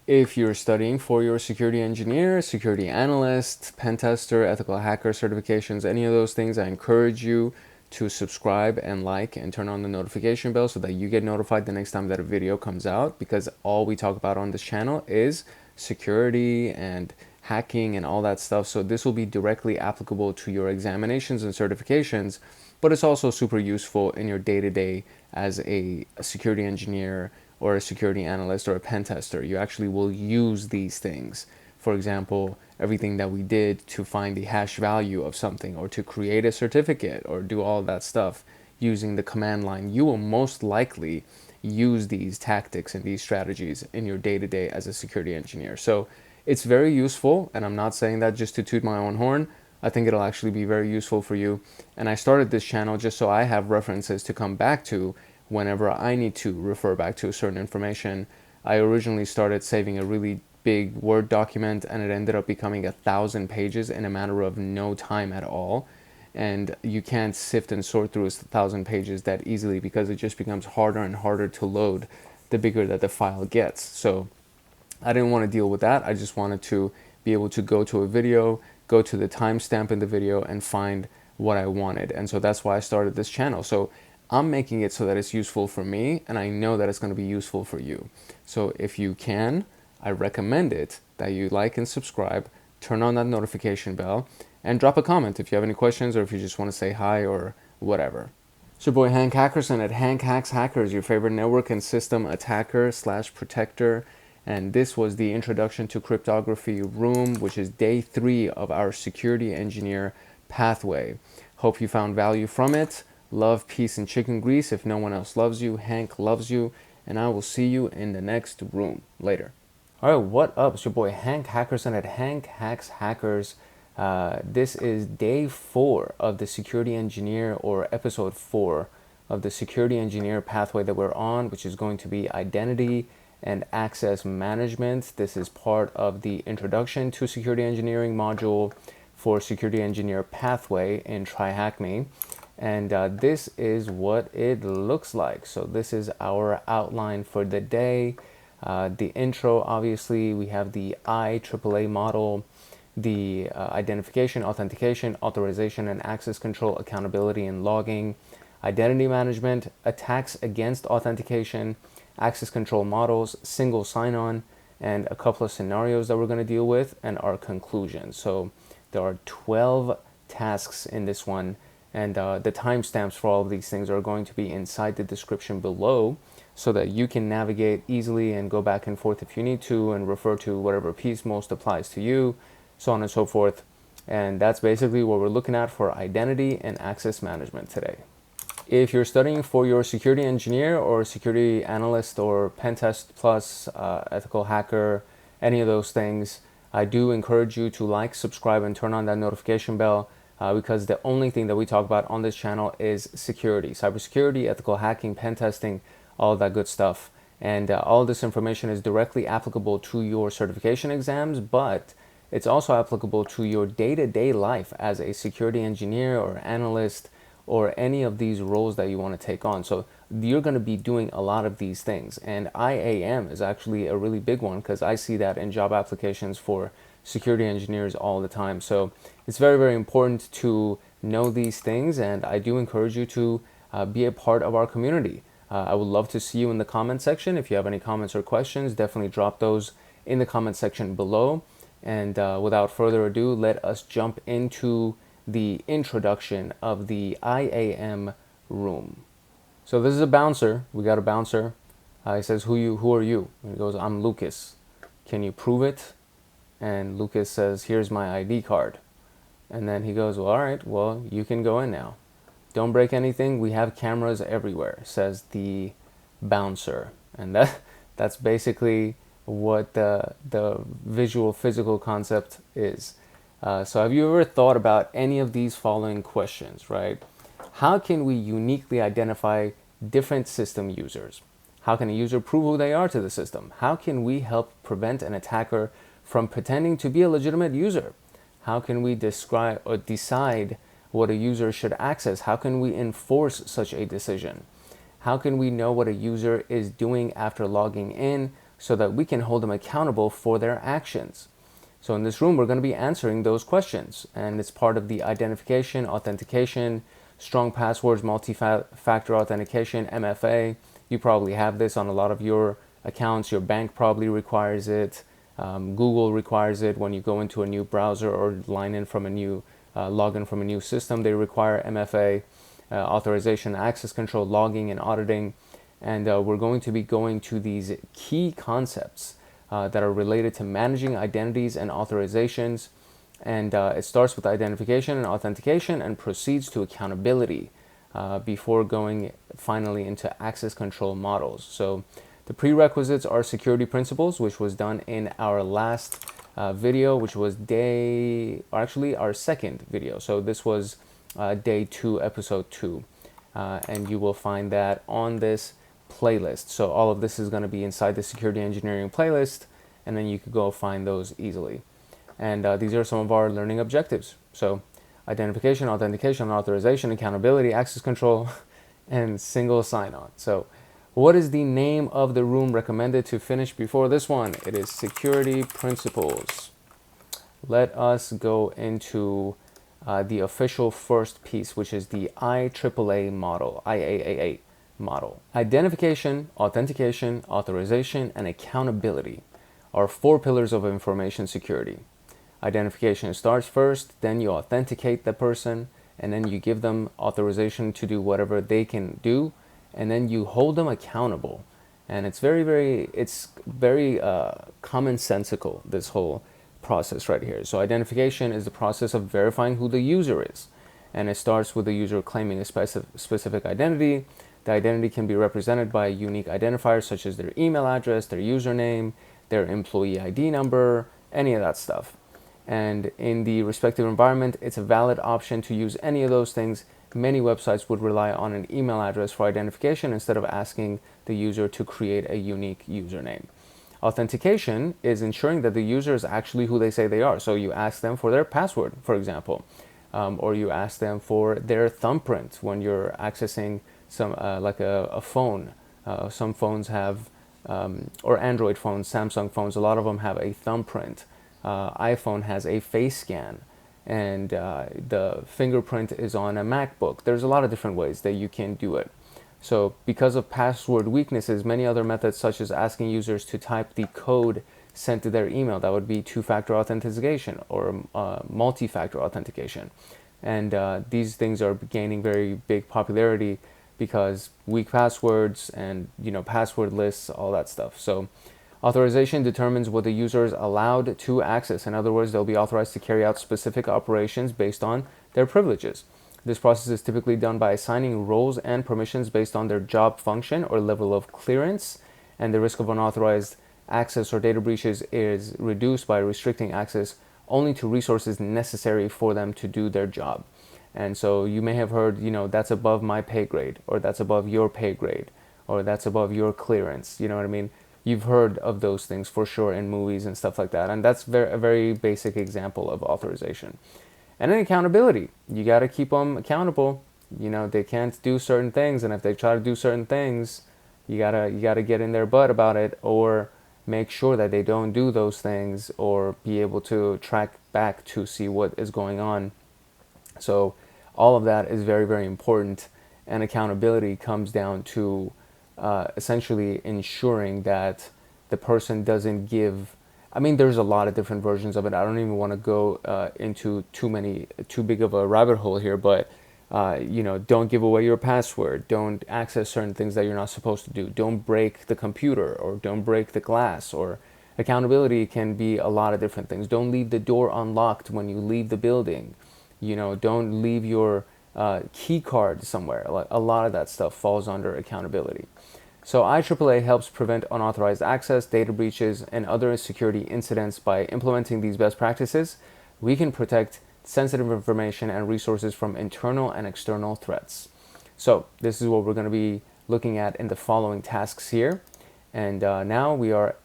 If you're studying for your security engineer, security analyst, pen tester, ethical hacker certifications, any of those things, I encourage you to subscribe and like and turn on the notification bell so that you get notified the next time that a video comes out, because all we talk about on this channel is security and hacking and all that stuff. So this will be directly applicable to your examinations and certifications, but it's also super useful in your day-to-day as a security engineer or a security analyst or a pen tester. You actually will use these things. For example, everything that we did to find the hash value of something, or to create a certificate, or do all that stuff using the command line. You will most likely use these tactics and these strategies in your day-to-day as a security engineer. So it's very useful, and I'm not saying that just to toot my own horn. I think it'll actually be very useful for you. And I started this channel just so I have references to come back to whenever I need to refer back to a certain information. I originally started saving a really big Word document, and it ended up becoming 1,000 pages in a matter of no time at all. And you can't sift and sort through 1,000 pages that easily, because it just becomes harder and harder to load the bigger that the file gets. So I didn't want to deal with that. I just wanted to be able to go to a video, go to the timestamp in the video, and find what I wanted. And so that's why I started this channel. So I'm making it so that it's useful for me, and I know that it's going to be useful for you. So if you can, I recommend it that you like and subscribe, turn on that notification bell, and drop a comment if you have any questions, or if you just want to say hi or whatever. It's your boy Hank Hackerson at Hank Hacks Hackers, your favorite network and system attacker / protector And this was the Introduction to Cryptography room, which is day 3 of our security engineer pathway. Hope you found value from it. Love, peace, and chicken grease. If no one else loves you, Hank loves you. And I will see you in the next room. Later. All right, what up? It's your boy Hank Hackerson at Hank Hacks Hackers. This is day 4 of the security engineer, or episode 4 of the security engineer pathway that we're on, which is going to be identity and access management. This is part of the Introduction to Security Engineering module for security engineer pathway in TryHackMe. And this is what it looks like. So this is our outline for the day. The intro, obviously, we have the IAAA model, the identification, authentication, authorization, and access control, accountability, and logging, identity management, attacks against authentication, access control models, single sign-on, and a couple of scenarios that we're going to deal with, and our conclusion. So there are 12 tasks in this one, and the timestamps for all of these things are going to be inside the description below, so that you can navigate easily and go back and forth if you need to, and refer to whatever piece most applies to you, so on and so forth. And that's basically what we're looking at for identity and access management today. If you're studying for your security engineer or security analyst or pen test plus, ethical hacker, any of those things, I do encourage you to like, subscribe, and turn on that notification bell, because the only thing that we talk about on this channel is security, cybersecurity, ethical hacking, pen testing, all that good stuff. And all this information is directly applicable to your certification exams, but it's also applicable to your day-to-day life as a security engineer or analyst, or any of these roles that you want to take on. So you're going to be doing a lot of these things. And IAM is actually a really big one, because I see that in job applications for security engineers all the time. So it's very, very important to know these things. And I do encourage you to be a part of our community. I would love to see you in the comment section. If you have any comments or questions, definitely drop those in the comment section below. And without further ado, let us jump into the introduction of the IAM room. So this is a bouncer. We got a bouncer. He says, who are you? And he goes, I'm Lucas. Can you prove it? And Lucas says, here's my ID card. And then he goes, well, all right, well, you can go in now. Don't break anything. We have cameras everywhere, says the bouncer. And that's basically what the visual physical concept is. So have you ever thought about any of these following questions, right? How can we uniquely identify different system users? How can a user prove who they are to the system? How can we help prevent an attacker from pretending to be a legitimate user? How can we describe or decide what a user should access? How can we enforce such a decision? How can we know what a user is doing after logging in, so that we can hold them accountable for their actions? So in this room, we're going to be answering those questions, and it's part of the identification, authentication, strong passwords, multi-factor authentication, MFA. You probably have this on a lot of your accounts. Your bank probably requires it. Google requires it when you go into a new browser or log in from a new system. They require MFA, authorization, access control, logging, and auditing. And we're going to be going to these key concepts that are related to managing identities and authorizations. And it starts with identification and authentication and proceeds to accountability before going finally into access control models. So the prerequisites are security principles, which was done in our last video, which was our second video. So this was day 2, episode 2. And you will find that on this playlist. So all of this is going to be inside the security engineering playlist, and then you could go find those easily. And these are some of our learning objectives. So identification, authentication, authorization, accountability, access control, and single sign-on. So what is the name of the room recommended to finish before this one? It is security principles. Let us go into the official first piece, which is the IAAA model. Identification, authentication, authorization, and accountability are 4 pillars of information security. Identification starts first, then you authenticate the person, and then you give them authorization to do whatever they can do, and then you hold them accountable. And it's very commonsensical, this whole process right here. So identification is the process of verifying who the user is. And it starts with the user claiming a specific identity. The identity can be represented by a unique identifier such as their email address, their username, their employee ID number, any of that stuff. And in the respective environment, it's a valid option to use any of those things. Many websites would rely on an email address for identification instead of asking the user to create a unique username. Authentication is ensuring that the user is actually who they say they are. So you ask them for their password, for example, or you ask them for their thumbprint when you're accessing some like a phone. Some phones have, or Android phones, Samsung phones, a lot of them have a thumbprint. iPhone has a face scan, and the fingerprint is on a MacBook. There's a lot of different ways that you can do it. So because of password weaknesses, many other methods such as asking users to type the code sent to their email, that would be two-factor authentication or multi-factor authentication. And these things are gaining very big popularity because weak passwords and password lists, all that stuff. So authorization determines what the user is allowed to access. In other words, they'll be authorized to carry out specific operations based on their privileges. This process is typically done by assigning roles and permissions based on their job function or level of clearance, and the risk of unauthorized access or data breaches is reduced by restricting access only to resources necessary for them to do their job. And so you may have heard, that's above my pay grade, or that's above your pay grade, or that's above your clearance. You know what I mean? You've heard of those things for sure in movies and stuff like that. And that's a very basic example of authorization. And then accountability. You got to keep them accountable. They can't do certain things. And if they try to do certain things, you gotta get in their butt about it, or make sure that they don't do those things, or be able to track back to see what is going on. So all of that is very, very important. And accountability comes down to essentially ensuring that the person doesn't give. I mean, there's a lot of different versions of it. I don't even want to go into too big of a rabbit hole here, but don't give away your password. Don't access certain things that you're not supposed to do. Don't break the computer, or don't break the glass. Or accountability can be a lot of different things. Don't leave the door unlocked when you leave the building. Don't leave your key card somewhere. Like, a lot of that stuff falls under accountability. So IEEE helps prevent unauthorized access, data breaches, and other security incidents. By implementing these best practices, we can protect sensitive information and resources from internal and external threats. So this is what we're going to be looking at in the following tasks here. And now we are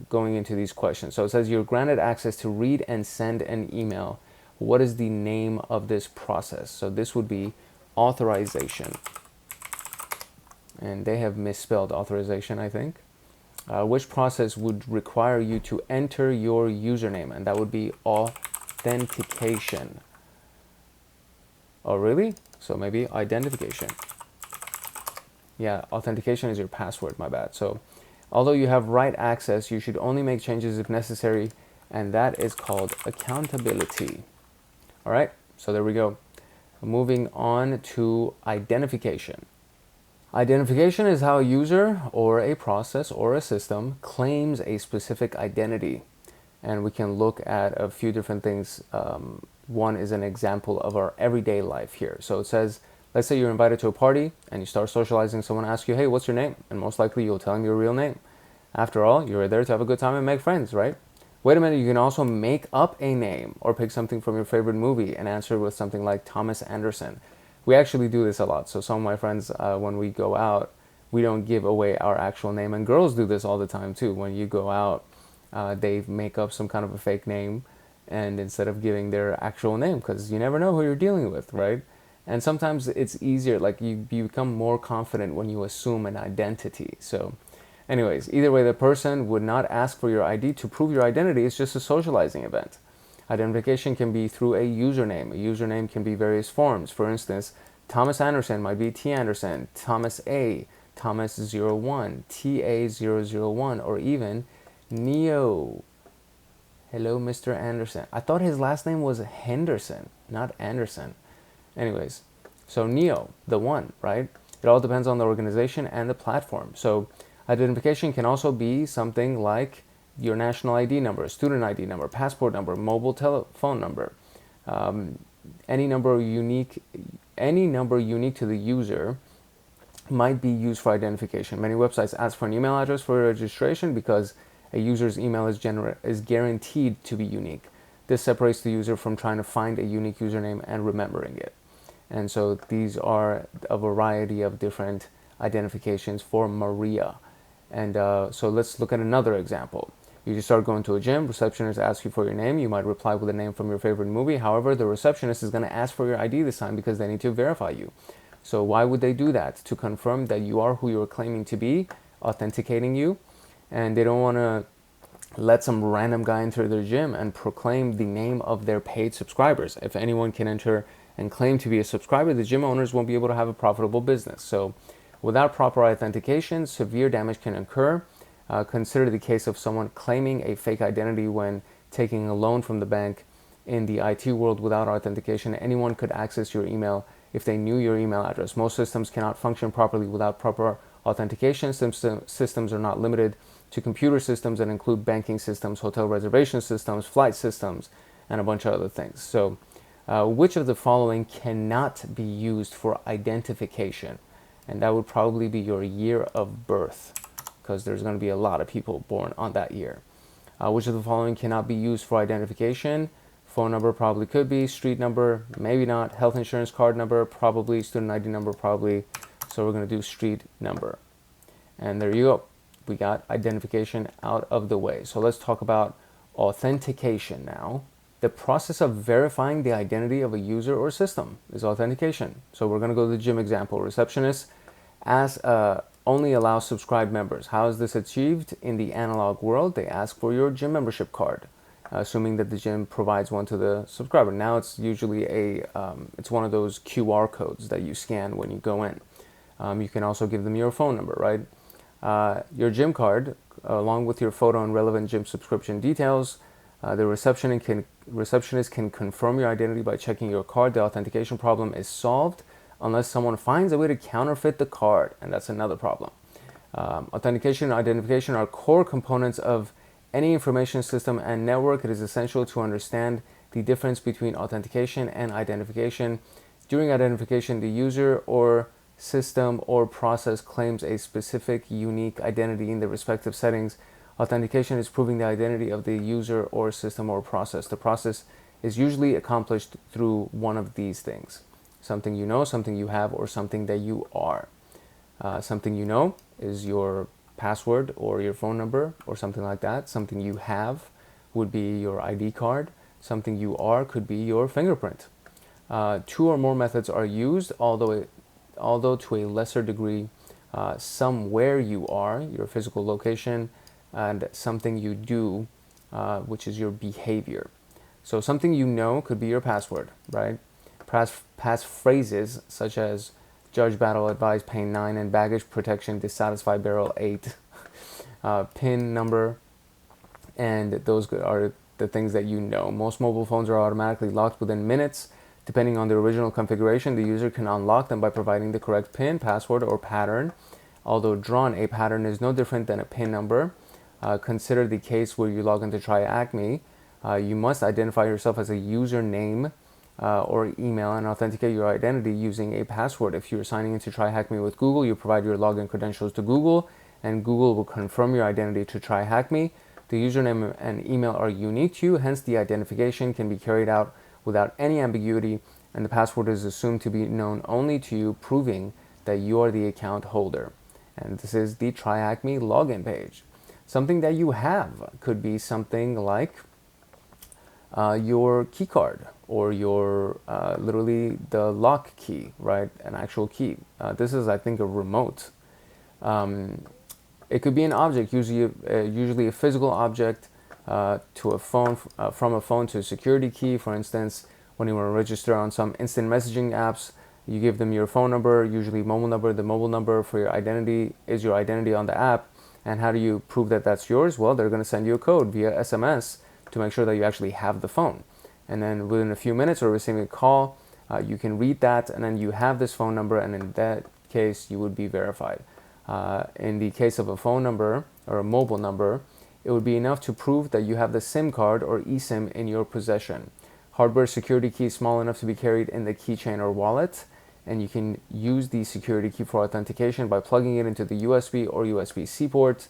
going into these questions. So it says you're granted access to read and send an email. What is the name of this process? So this would be authorization. And they have misspelled authorization, I think. Which process would require you to enter your username? And that would be authentication. Oh, really? So maybe identification. Yeah, authentication is your password, my bad. So although you have write access, you should only make changes if necessary, and that is called accountability. All right, so there we go. Moving on to identification. Identification is how a user or a process or a system claims a specific identity. And we can look at a few different things. One is an example of our everyday life here. So it says, let's say you're invited to a party and you start socializing. Someone asks you, hey, what's your name? And most likely you'll tell them your real name. After all, you're there to have a good time and make friends, right? Wait a minute, you can also make up a name or pick something from your favorite movie and answer with something like Thomas Anderson. We actually do this a lot. So some of my friends, when we go out, we don't give away our actual name. And girls do this all the time too. When you go out, they make up some kind of a fake name, and instead of giving their actual name, because you never know who you're dealing with, right? And sometimes it's easier, like you become more confident when you assume an identity. So anyways, either way, the person would not ask for your ID to prove your identity. It's just a socializing event. Identification can be through a username. A username can be various forms. For instance, Thomas Anderson might be T Anderson, Thomas A, Thomas01, TA001, or even Neo. Hello, Mr. Anderson. I thought his last name was Henderson, not Anderson. Anyways, so Neo, the one, right? It all depends on the organization and the platform. So Identification can also be something like your national ID number, student ID number, passport number, mobile telephone number, any number unique to the user might be used for identification. Many websites ask for an email address for registration because a user's email is guaranteed to be unique. This separates the user from trying to find a unique username and remembering it. And so these are a variety of different identifications for Maria. And so let's look at another example. You just start going to a gym, receptionist asks you for your name. You might reply with a name from your favorite movie. However, the receptionist is going to ask for your ID this time because they need to verify you. So why would they do that? To confirm that you are who you're claiming to be, authenticating you. And they don't want to let some random guy enter their gym and proclaim the name of their paid subscribers. If anyone can enter and claim to be a subscriber, the gym owners won't be able to have a profitable business. So without proper authentication, severe damage can occur. Consider the case of someone claiming a fake identity when taking a loan from the bank. In the IT world, without authentication, anyone could access your email if they knew your email address. Most systems cannot function properly without proper authentication. Systems are not limited to computer systems that include banking systems, hotel reservation systems, flight systems, and a bunch of other things. So which of the following cannot be used for identification? And that would probably be your year of birth, because there's going to be a lot of people born on that year. Which of the following cannot be used for identification? Phone number probably could be. Street number, maybe not. Health insurance card number, probably. Student ID number, probably. So we're going to do street number. And there you go. We got identification out of the way. So let's talk about authentication now. The process of verifying the identity of a user or system is authentication. So we're going to go to the gym example. Receptionist only allows subscribed members. How is this achieved? In the analog world, they ask for your gym membership card, assuming that the gym provides one to the subscriber. Now it's usually it's one of those QR codes that you scan when you go in. You can also give them your phone number, right? Your gym card, along with your photo and relevant gym subscription details. The receptionist can confirm your identity by checking your card. The authentication problem is solved unless someone finds a way to counterfeit the card, and that's another problem. Authentication and identification are core components of any information system and network. It is essential to understand the difference between authentication and identification. During identification, the user or system or process claims a specific unique identity in the respective settings. Authentication is proving the identity of the user or system or process. The process is usually accomplished through one of these things: something you know, something you have, or something that you are. Something you know is your password or your phone number or something like that. Something you have would be your ID card. Something you are could be your fingerprint. Two or more methods are used, although to a lesser degree. Some where you are, your physical location, and something you do, which is your behavior. So something you know could be your password, right? Pass phrases such as judge battle advised pane 9 and baggage protection dissatisfied barrel 8, PIN number, and those are the things that you know. Most mobile phones are automatically locked within minutes. Depending on the original configuration, the user can unlock them by providing the correct PIN, password, or pattern. Although drawn, a pattern is no different than a PIN number. Consider the case where you log into TryHackMe. You must identify yourself as a username or email and authenticate your identity using a password. If you're signing into TryHackMe with Google, you provide your login credentials to Google, and Google will confirm your identity to TryHackMe. The username and email are unique to you, hence the identification can be carried out without any ambiguity, and the password is assumed to be known only to you, proving that you are the account holder. And this is the TryHackMe login page. Something that you have could be something like your key card or your literally the lock key, right? An actual key. This is, I think, a remote. It could be an object, usually a physical object, to a phone, from a phone to a security key. For instance, when you want to register on some instant messaging apps, you give them your phone number, usually mobile number. The mobile number for your identity is your identity on the app. And how do you prove that that's yours? Well, they're going to send you a code via SMS to make sure that you actually have the phone. And then within a few minutes or receiving a call, you can read that, and then you have this phone number, and in that case, you would be verified. In the case of a phone number or a mobile number, it would be enough to prove that you have the SIM card or eSIM in your possession. Hardware security key is small enough to be carried in the keychain or wallet, and you can use the security key for authentication by plugging it into the USB or USB-C port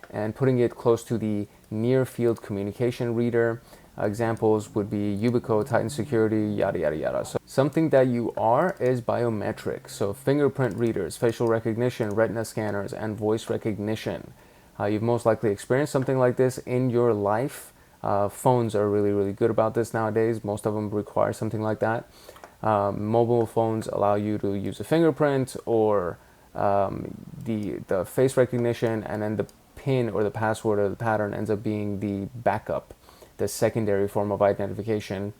and putting it close to the near-field communication reader. Examples would be Yubico, Titan Security, yada, yada, yada. So something that you are is biometric. So fingerprint readers, facial recognition, retina scanners, and voice recognition. You've most likely experienced something like this in your life. Phones are really, really good about this nowadays. Most of them require something like that. Mobile phones allow you to use a fingerprint or the face recognition, and then the PIN or the password or the pattern ends up being the backup, the secondary form of identification.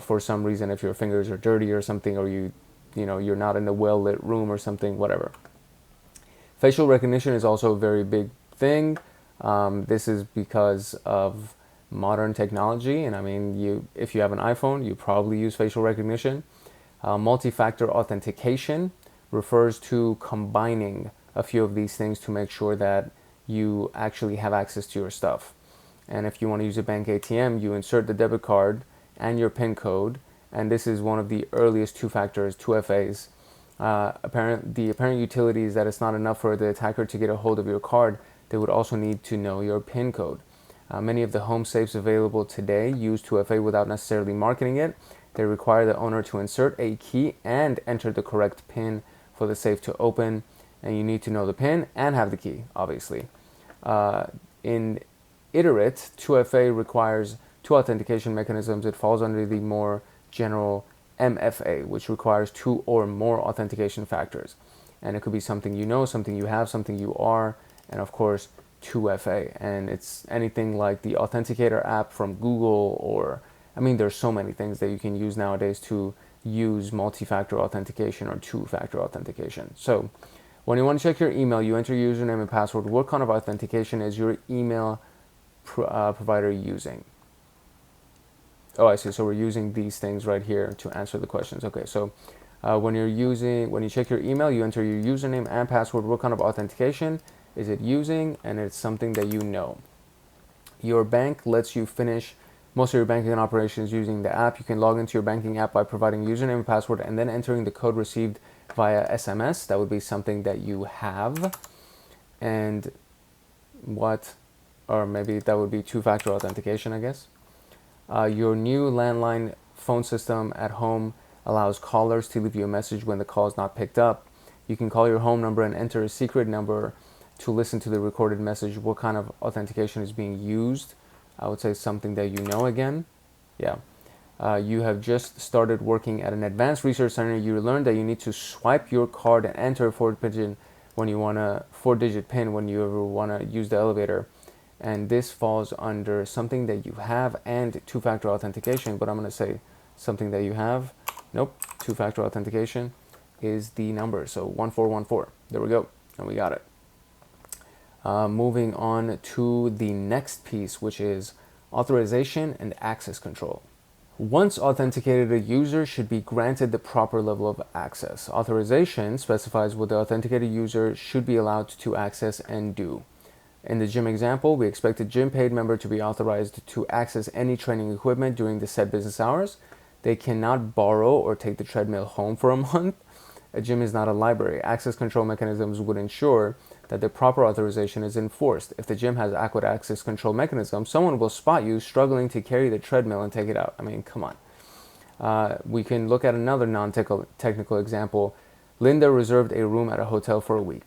For some reason, if your fingers are dirty or something, or you're not in a well-lit room or something, whatever. Facial recognition is also a very big thing. This is because of modern technology, and I mean, if you have an iPhone, you probably use facial recognition. Multi-factor authentication refers to combining a few of these things to make sure that you actually have access to your stuff. And if you want to use a bank ATM, you insert the debit card and your PIN code, and this is one of the earliest two factors, 2FAs. The apparent utility is that it's not enough for the attacker to get a hold of your card. They would also need to know your PIN code. Many of the home safes available today use 2FA without necessarily marketing it. They require the owner to insert a key and enter the correct PIN for the safe to open, and you need to know the PIN and have the key, obviously. In iterate, 2FA requires two authentication mechanisms. It falls under the more general MFA, which requires two or more authentication factors. And it could be something you know, something you have, something you are, and of course, 2FA. And it's anything like the Authenticator app from Google, or, I mean, there's so many things that you can use nowadays to use multi-factor authentication or two-factor authentication. So when you want to check your email, you enter your username and password. What kind of authentication is your email provider using? Oh, I see. So we're using these things right here to answer the questions. Okay, so when you check your email, you enter your username and password. What kind of authentication is it using? And it's something that you know. Your bank lets you finish most of your banking operations using the app. You can log into your banking app by providing username and password and then entering the code received via SMS. That would be something that you have. And or maybe that would be two-factor authentication, I guess. Your new landline phone system at home allows callers to leave you a message when the call is not picked up. You can call your home number and enter a secret number to listen to the recorded message. What kind of authentication is being used? I would say something that you know again. Yeah. You have just started working at an advanced research center. You learned that you need to swipe your card and enter a four-digit PIN when you ever want to use the elevator. And this falls under something that you have and two-factor authentication, but I'm going to say something that you have. Nope, two-factor authentication is the number. So 1414. There we go. And we got it. Moving on to the next piece, which is authorization and access control. Once authenticated, a user should be granted the proper level of access. Authorization specifies what the authenticated user should be allowed to access and do. In the gym example, we expect a gym paid member to be authorized to access any training equipment during the set business hours. They cannot borrow or take the treadmill home for a month. A gym is not a library. Access control mechanisms would ensure that the proper authorization is enforced. If the gym has adequate access control mechanisms, someone will spot you struggling to carry the treadmill and take it out. I mean, come on. We can look at another non-technical example. Linda reserved a room at a hotel for a week.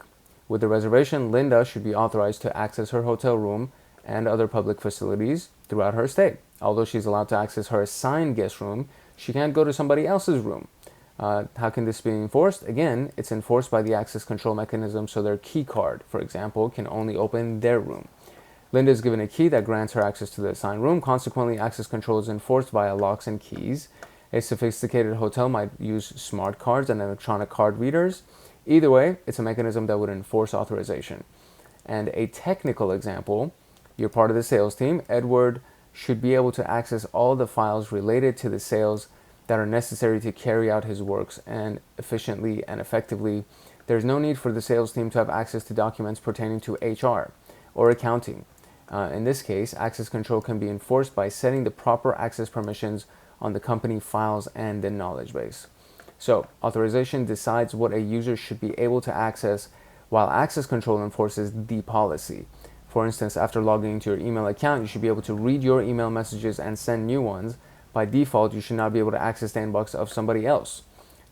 With the reservation, Linda should be authorized to access her hotel room and other public facilities throughout her stay. Although she's allowed to access her assigned guest room, she can't go to somebody else's room. How can this be enforced? Again, it's enforced by the access control mechanism, so their key card, for example, can only open their room. Linda is given a key that grants her access to the assigned room. Consequently, access control is enforced via locks and keys. A sophisticated hotel might use smart cards and electronic card readers. Either way, it's a mechanism that would enforce authorization. And a technical example, you're part of the sales team. Edward should be able to access all the files related to the sales that are necessary to carry out his works and efficiently and effectively. There's no need for the sales team to have access to documents pertaining to HR or accounting. In this case, access control can be enforced by setting the proper access permissions on the company files and the knowledge base. So, authorization decides what a user should be able to access, while access control enforces the policy. For instance, after logging into your email account, you should be able to read your email messages and send new ones. By default, you should not be able to access the inbox of somebody else.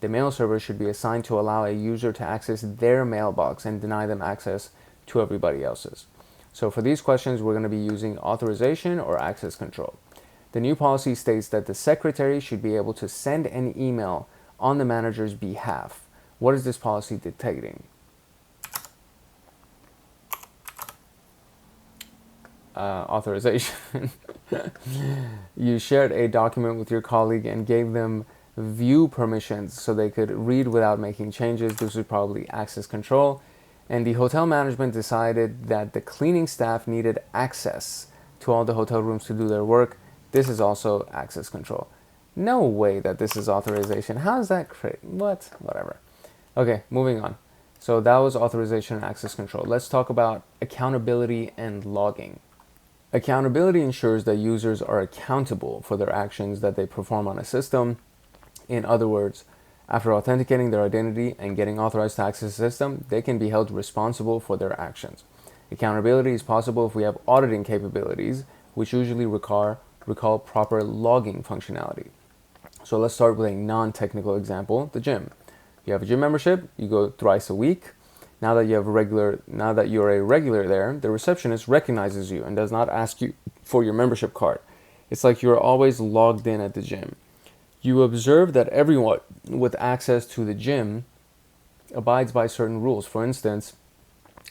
The mail server should be assigned to allow a user to access their mailbox and deny them access to everybody else's. So for these questions, we're going to be using authorization or access control. The new policy states that the secretary should be able to send an email on the manager's behalf. What is this policy dictating? Authorization. You shared a document with your colleague and gave them view permissions so they could read without making changes. This was probably access control. And the hotel management decided that the cleaning staff needed access to all the hotel rooms to do their work. This is also access control. No way that this is authorization. How is that crazy? What? Whatever. Okay, moving on. So that was authorization and access control. Let's talk about accountability and logging. Accountability ensures that users are accountable for their actions that they perform on a system. In other words, after authenticating their identity and getting authorized to access the system, they can be held responsible for their actions. Accountability is possible if we have auditing capabilities, which usually recall proper logging functionality. So let's start with a non-technical example, the gym. You have a gym membership, you go thrice a week. Now that you're a regular there, the receptionist recognizes you and does not ask you for your membership card. It's like you're always logged in at the gym. You observe that everyone with access to the gym abides by certain rules. For instance,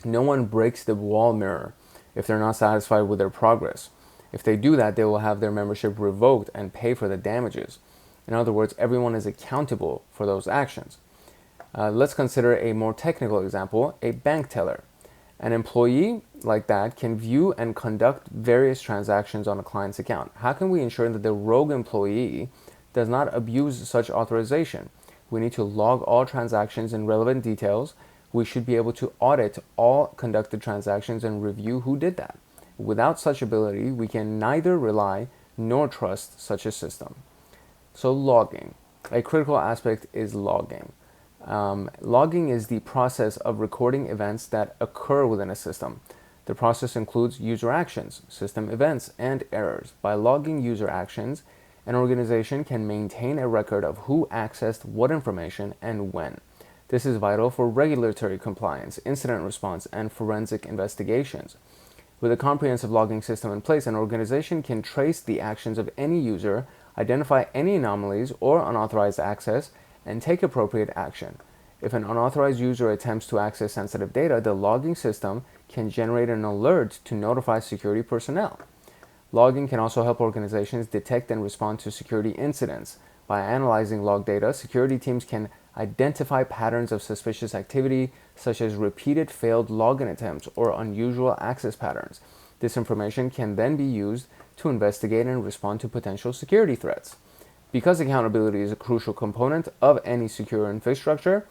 no one breaks the wall mirror if they're not satisfied with their progress. If they do that, they will have their membership revoked and pay for the damages. In other words, everyone is accountable for those actions. Let's consider a more technical example, a bank teller. An employee like that can view and conduct various transactions on a client's account. How can we ensure that the rogue employee does not abuse such authorization? We need to log all transactions in relevant details. We should be able to audit all conducted transactions and review who did that. Without such ability, we can neither rely nor trust such a system. So logging. A critical aspect is logging. Logging is the process of recording events that occur within a system. The process includes user actions, system events, and errors. By logging user actions, an organization can maintain a record of who accessed what information and when. This is vital for regulatory compliance, incident response, and forensic investigations. With a comprehensive logging system in place, an organization can trace the actions of any user, identify any anomalies or unauthorized access, and take appropriate action. If an unauthorized user attempts to access sensitive data, the logging system can generate an alert to notify security personnel. Logging can also help organizations detect and respond to security incidents. By analyzing log data, security teams can identify patterns of suspicious activity, such as repeated failed login attempts or unusual access patterns. This information can then be used to investigate and respond to potential security threats. Because accountability is a crucial component of any secure infrastructure,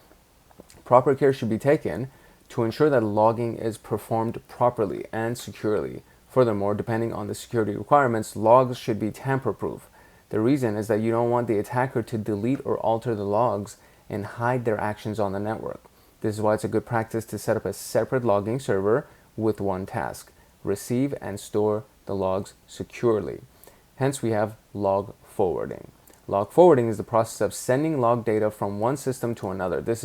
proper care should be taken to ensure that logging is performed properly and securely. Furthermore, depending on the security requirements, logs should be tamper-proof. The reason is that you don't want the attacker to delete or alter the logs and hide their actions on the network. This is why it's a good practice to set up a separate logging server with one task: receive and store the logs securely. Hence, we have log forwarding. Log forwarding is the process of sending log data from one system to another. This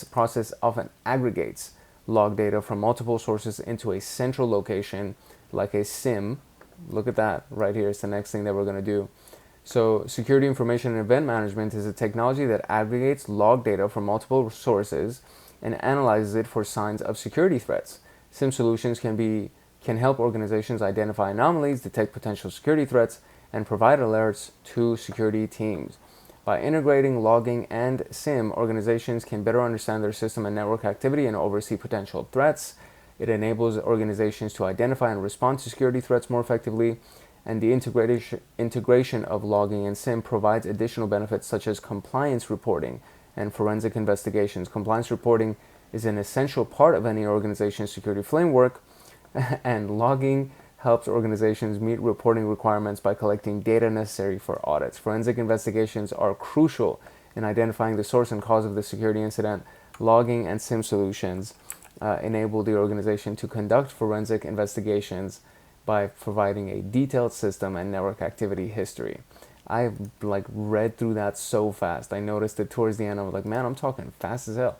process often aggregates log data from multiple sources into a central location like a SIM. Look at that right here. It's the next thing that we're going to do. So security information and event management is a technology that aggregates log data from multiple sources and analyzes it for signs of security threats. SIM solutions can help organizations identify anomalies, detect potential security threats, and provide alerts to security teams. By integrating logging and SIM, organizations can better understand their system and network activity and oversee potential threats. It enables organizations to identify and respond to security threats more effectively. and the integration of logging and SIM provides additional benefits such as compliance reporting and forensic investigations. Compliance reporting is an essential part of any organization's security framework, and logging helps organizations meet reporting requirements by collecting data necessary for audits. Forensic investigations are crucial in identifying the source and cause of the security incident. Logging and SIM solutions enable the organization to conduct forensic investigations by providing a detailed system and network activity history. I read through that so fast. I noticed it towards the end. I was like, man, I'm talking fast as hell.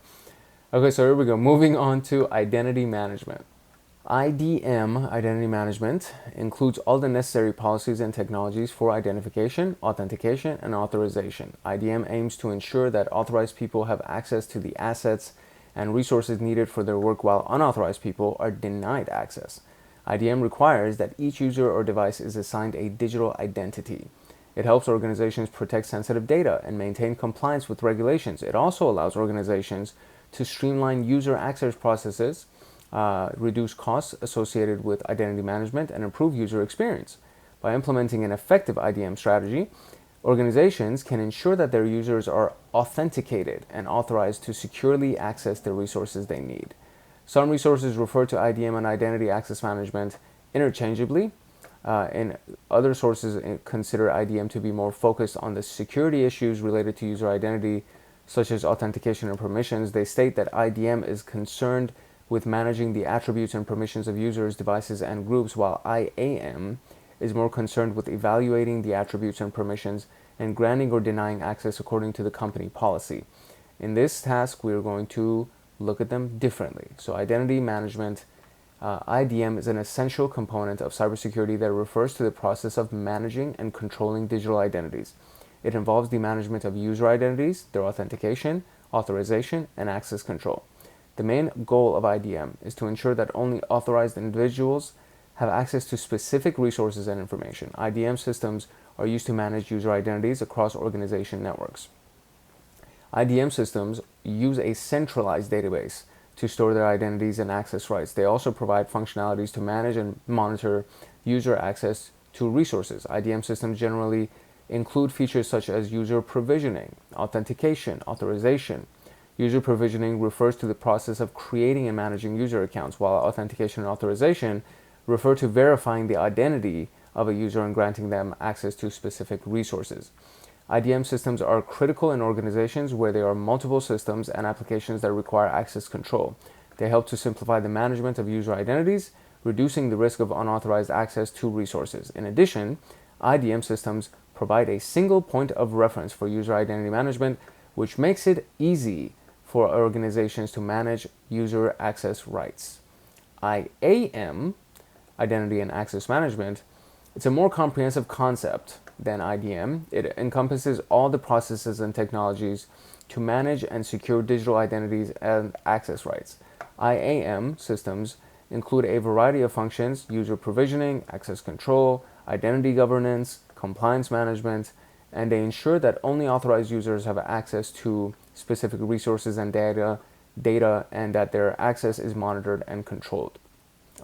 Okay, so here we go. Moving on to identity management. IDM, identity management, includes all the necessary policies and technologies for identification, authentication, and authorization. IDM aims to ensure that authorized people have access to the assets and resources needed for their work, while unauthorized people are denied access. IDM requires that each user or device is assigned a digital identity. It helps organizations protect sensitive data and maintain compliance with regulations. It also allows organizations to streamline user access processes, reduce costs associated with identity management, and improve user experience. By implementing an effective IDM strategy, organizations can ensure that their users are authenticated and authorized to securely access the resources they need. Some resources refer to IDM and identity access management interchangeably. And other sources consider IDM to be more focused on the security issues related to user identity, such as authentication and permissions. They state that IDM is concerned with managing the attributes and permissions of users, devices, and groups, while IAM is more concerned with evaluating the attributes and permissions and granting or denying access according to the company policy. In this task, we are going to look at them differently. So identity management, IDM, is an essential component of cybersecurity that refers to the process of managing and controlling digital identities. It involves the management of user identities, their authentication, authorization, and access control. The main goal of IDM is to ensure that only authorized individuals have access to specific resources and information. IDM systems are used to manage user identities across organization networks. IDM systems use a centralized database to store their identities and access rights. They also provide functionalities to manage and monitor user access to resources. IDM systems generally include features such as user provisioning, authentication, authorization. User provisioning refers to the process of creating and managing user accounts, while authentication and authorization refer to verifying the identity of a user and granting them access to specific resources. IDM systems are critical in organizations where there are multiple systems and applications that require access control. They help to simplify the management of user identities, reducing the risk of unauthorized access to resources. In addition, IDM systems provide a single point of reference for user identity management, which makes it easy for organizations to manage user access rights. IAM, identity and access management, it's a more comprehensive concept than IDM. It encompasses all the processes and technologies to manage and secure digital identities and access rights. IAM systems include a variety of functions: user provisioning, access control, identity governance, compliance management, and they ensure that only authorized users have access to specific resources and data, and that their access is monitored and controlled.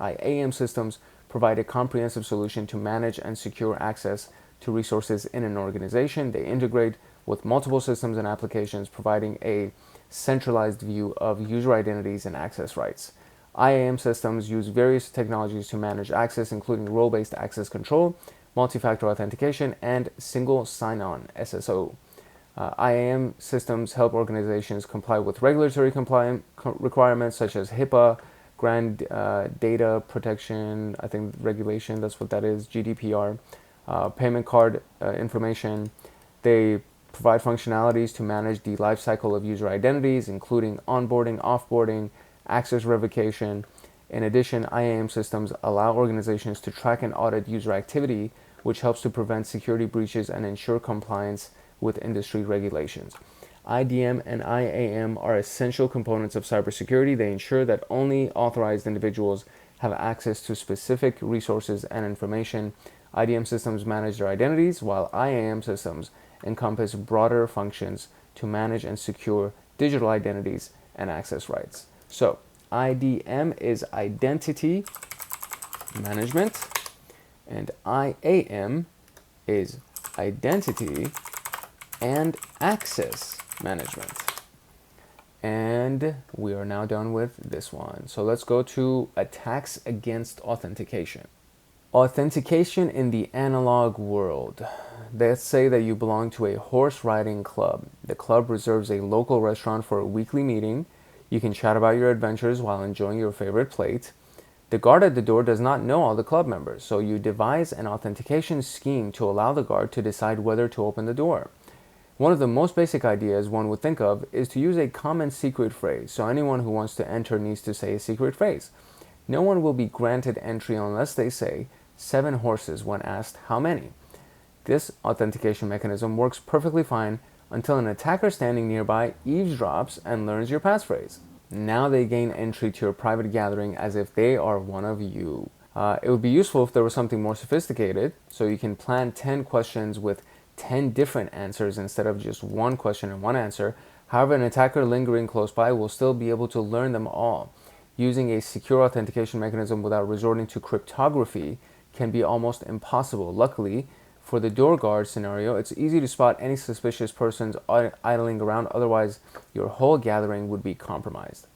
IAM systems provide a comprehensive solution to manage and secure access to resources in an organization. They integrate with multiple systems and applications, providing a centralized view of user identities and access rights. IAM systems use various technologies to manage access, including role-based access control, multi-factor authentication, and single sign-on (SSO). IAM systems help organizations comply with regulatory requirements such as HIPAA, Grand Data Protection, I think regulation, that's what that is, GDPR, payment card information. They provide functionalities to manage the lifecycle of user identities, including onboarding, offboarding, access revocation. In addition, IAM systems allow organizations to track and audit user activity, which helps to prevent security breaches and ensure compliance with industry regulations. IDM and IAM are essential components of cybersecurity. They ensure that only authorized individuals have access to specific resources and information. IDM systems manage their identities, while IAM systems encompass broader functions to manage and secure digital identities and access rights. So, IDM is identity management, And IAM is identity and access management. And we are now done with this one. So let's go to attacks against authentication. Authentication in the analog world. Let's say that you belong to a horse riding club. The club reserves a local restaurant for a weekly meeting. You can chat about your adventures while enjoying your favorite plate. The guard at the door does not know all the club members, so you devise an authentication scheme to allow the guard to decide whether to open the door. One of the most basic ideas one would think of is to use a common secret phrase, so anyone who wants to enter needs to say a secret phrase. No one will be granted entry unless they say 7 horses when asked how many. This authentication mechanism works perfectly fine until an attacker standing nearby eavesdrops and learns your passphrase. Now they gain entry to your private gathering as if they are one of you. It would be useful if there was something more sophisticated, so you can plan 10 questions with 10 different answers instead of just one question and one answer. However, an attacker lingering close by will still be able to learn them all. Using a secure authentication mechanism without resorting to cryptography can be almost impossible. Luckily, for the door guard scenario, it's easy to spot any suspicious persons idling around, otherwise your whole gathering would be compromised.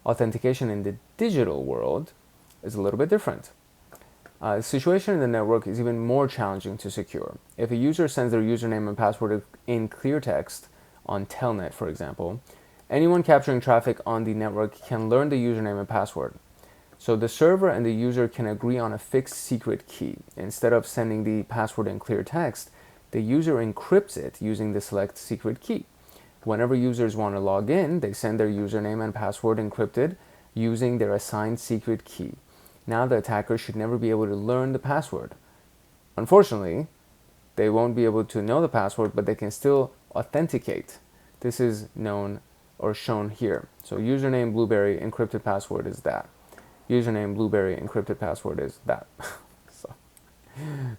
Authentication in the digital world is a little bit different. The situation in the network is even more challenging to secure. If a user sends their username and password in clear text on Telnet, for example, anyone capturing traffic on the network can learn the username and password. So the server and the user can agree on a fixed secret key. Instead of sending the password in clear text, the user encrypts it using the select secret key. Whenever users want to log in, they send their username and password encrypted using their assigned secret key. Now the attacker should never be able to learn the password. Unfortunately, they won't be able to know the password, but they can still authenticate. This is known or shown here. So username Blueberry, encrypted password is that. Username Blueberry, encrypted password is that.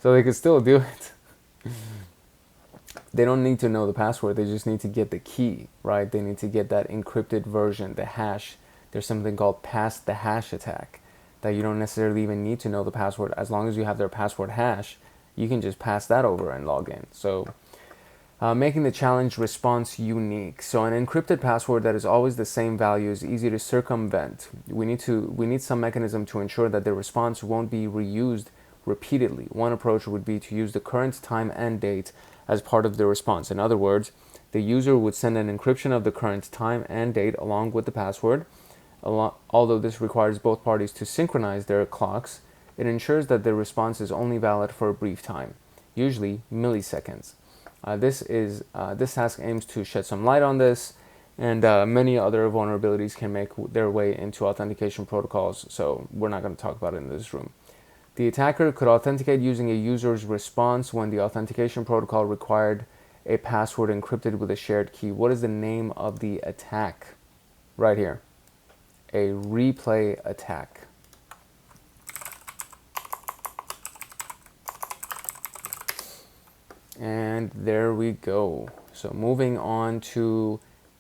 so they can still do it. They don't need to know the password, they just need to get the key, right? They need to get that encrypted version, the hash. There's something called pass the hash attack, that you don't necessarily even need to know the password. As long as you have their password hash, you can just pass that over and log in. So making the challenge response unique. So an encrypted password that is always the same value is easy to circumvent. We need some mechanism to ensure that the response won't be reused repeatedly. One approach would be to use the current time and date as part of the response. In other words, the user would send an encryption of the current time and date along with the password. Although this requires both parties to synchronize their clocks, it ensures that the response is only valid for a brief time, usually milliseconds. This task aims to shed some light on this, and many other vulnerabilities can make their way into authentication protocols, so we're not going to talk about it in this room. The attacker could authenticate using a user's response when the authentication protocol required a password encrypted with a shared key. What is the name of the attack? Right here. A replay attack. And there we go. So moving on to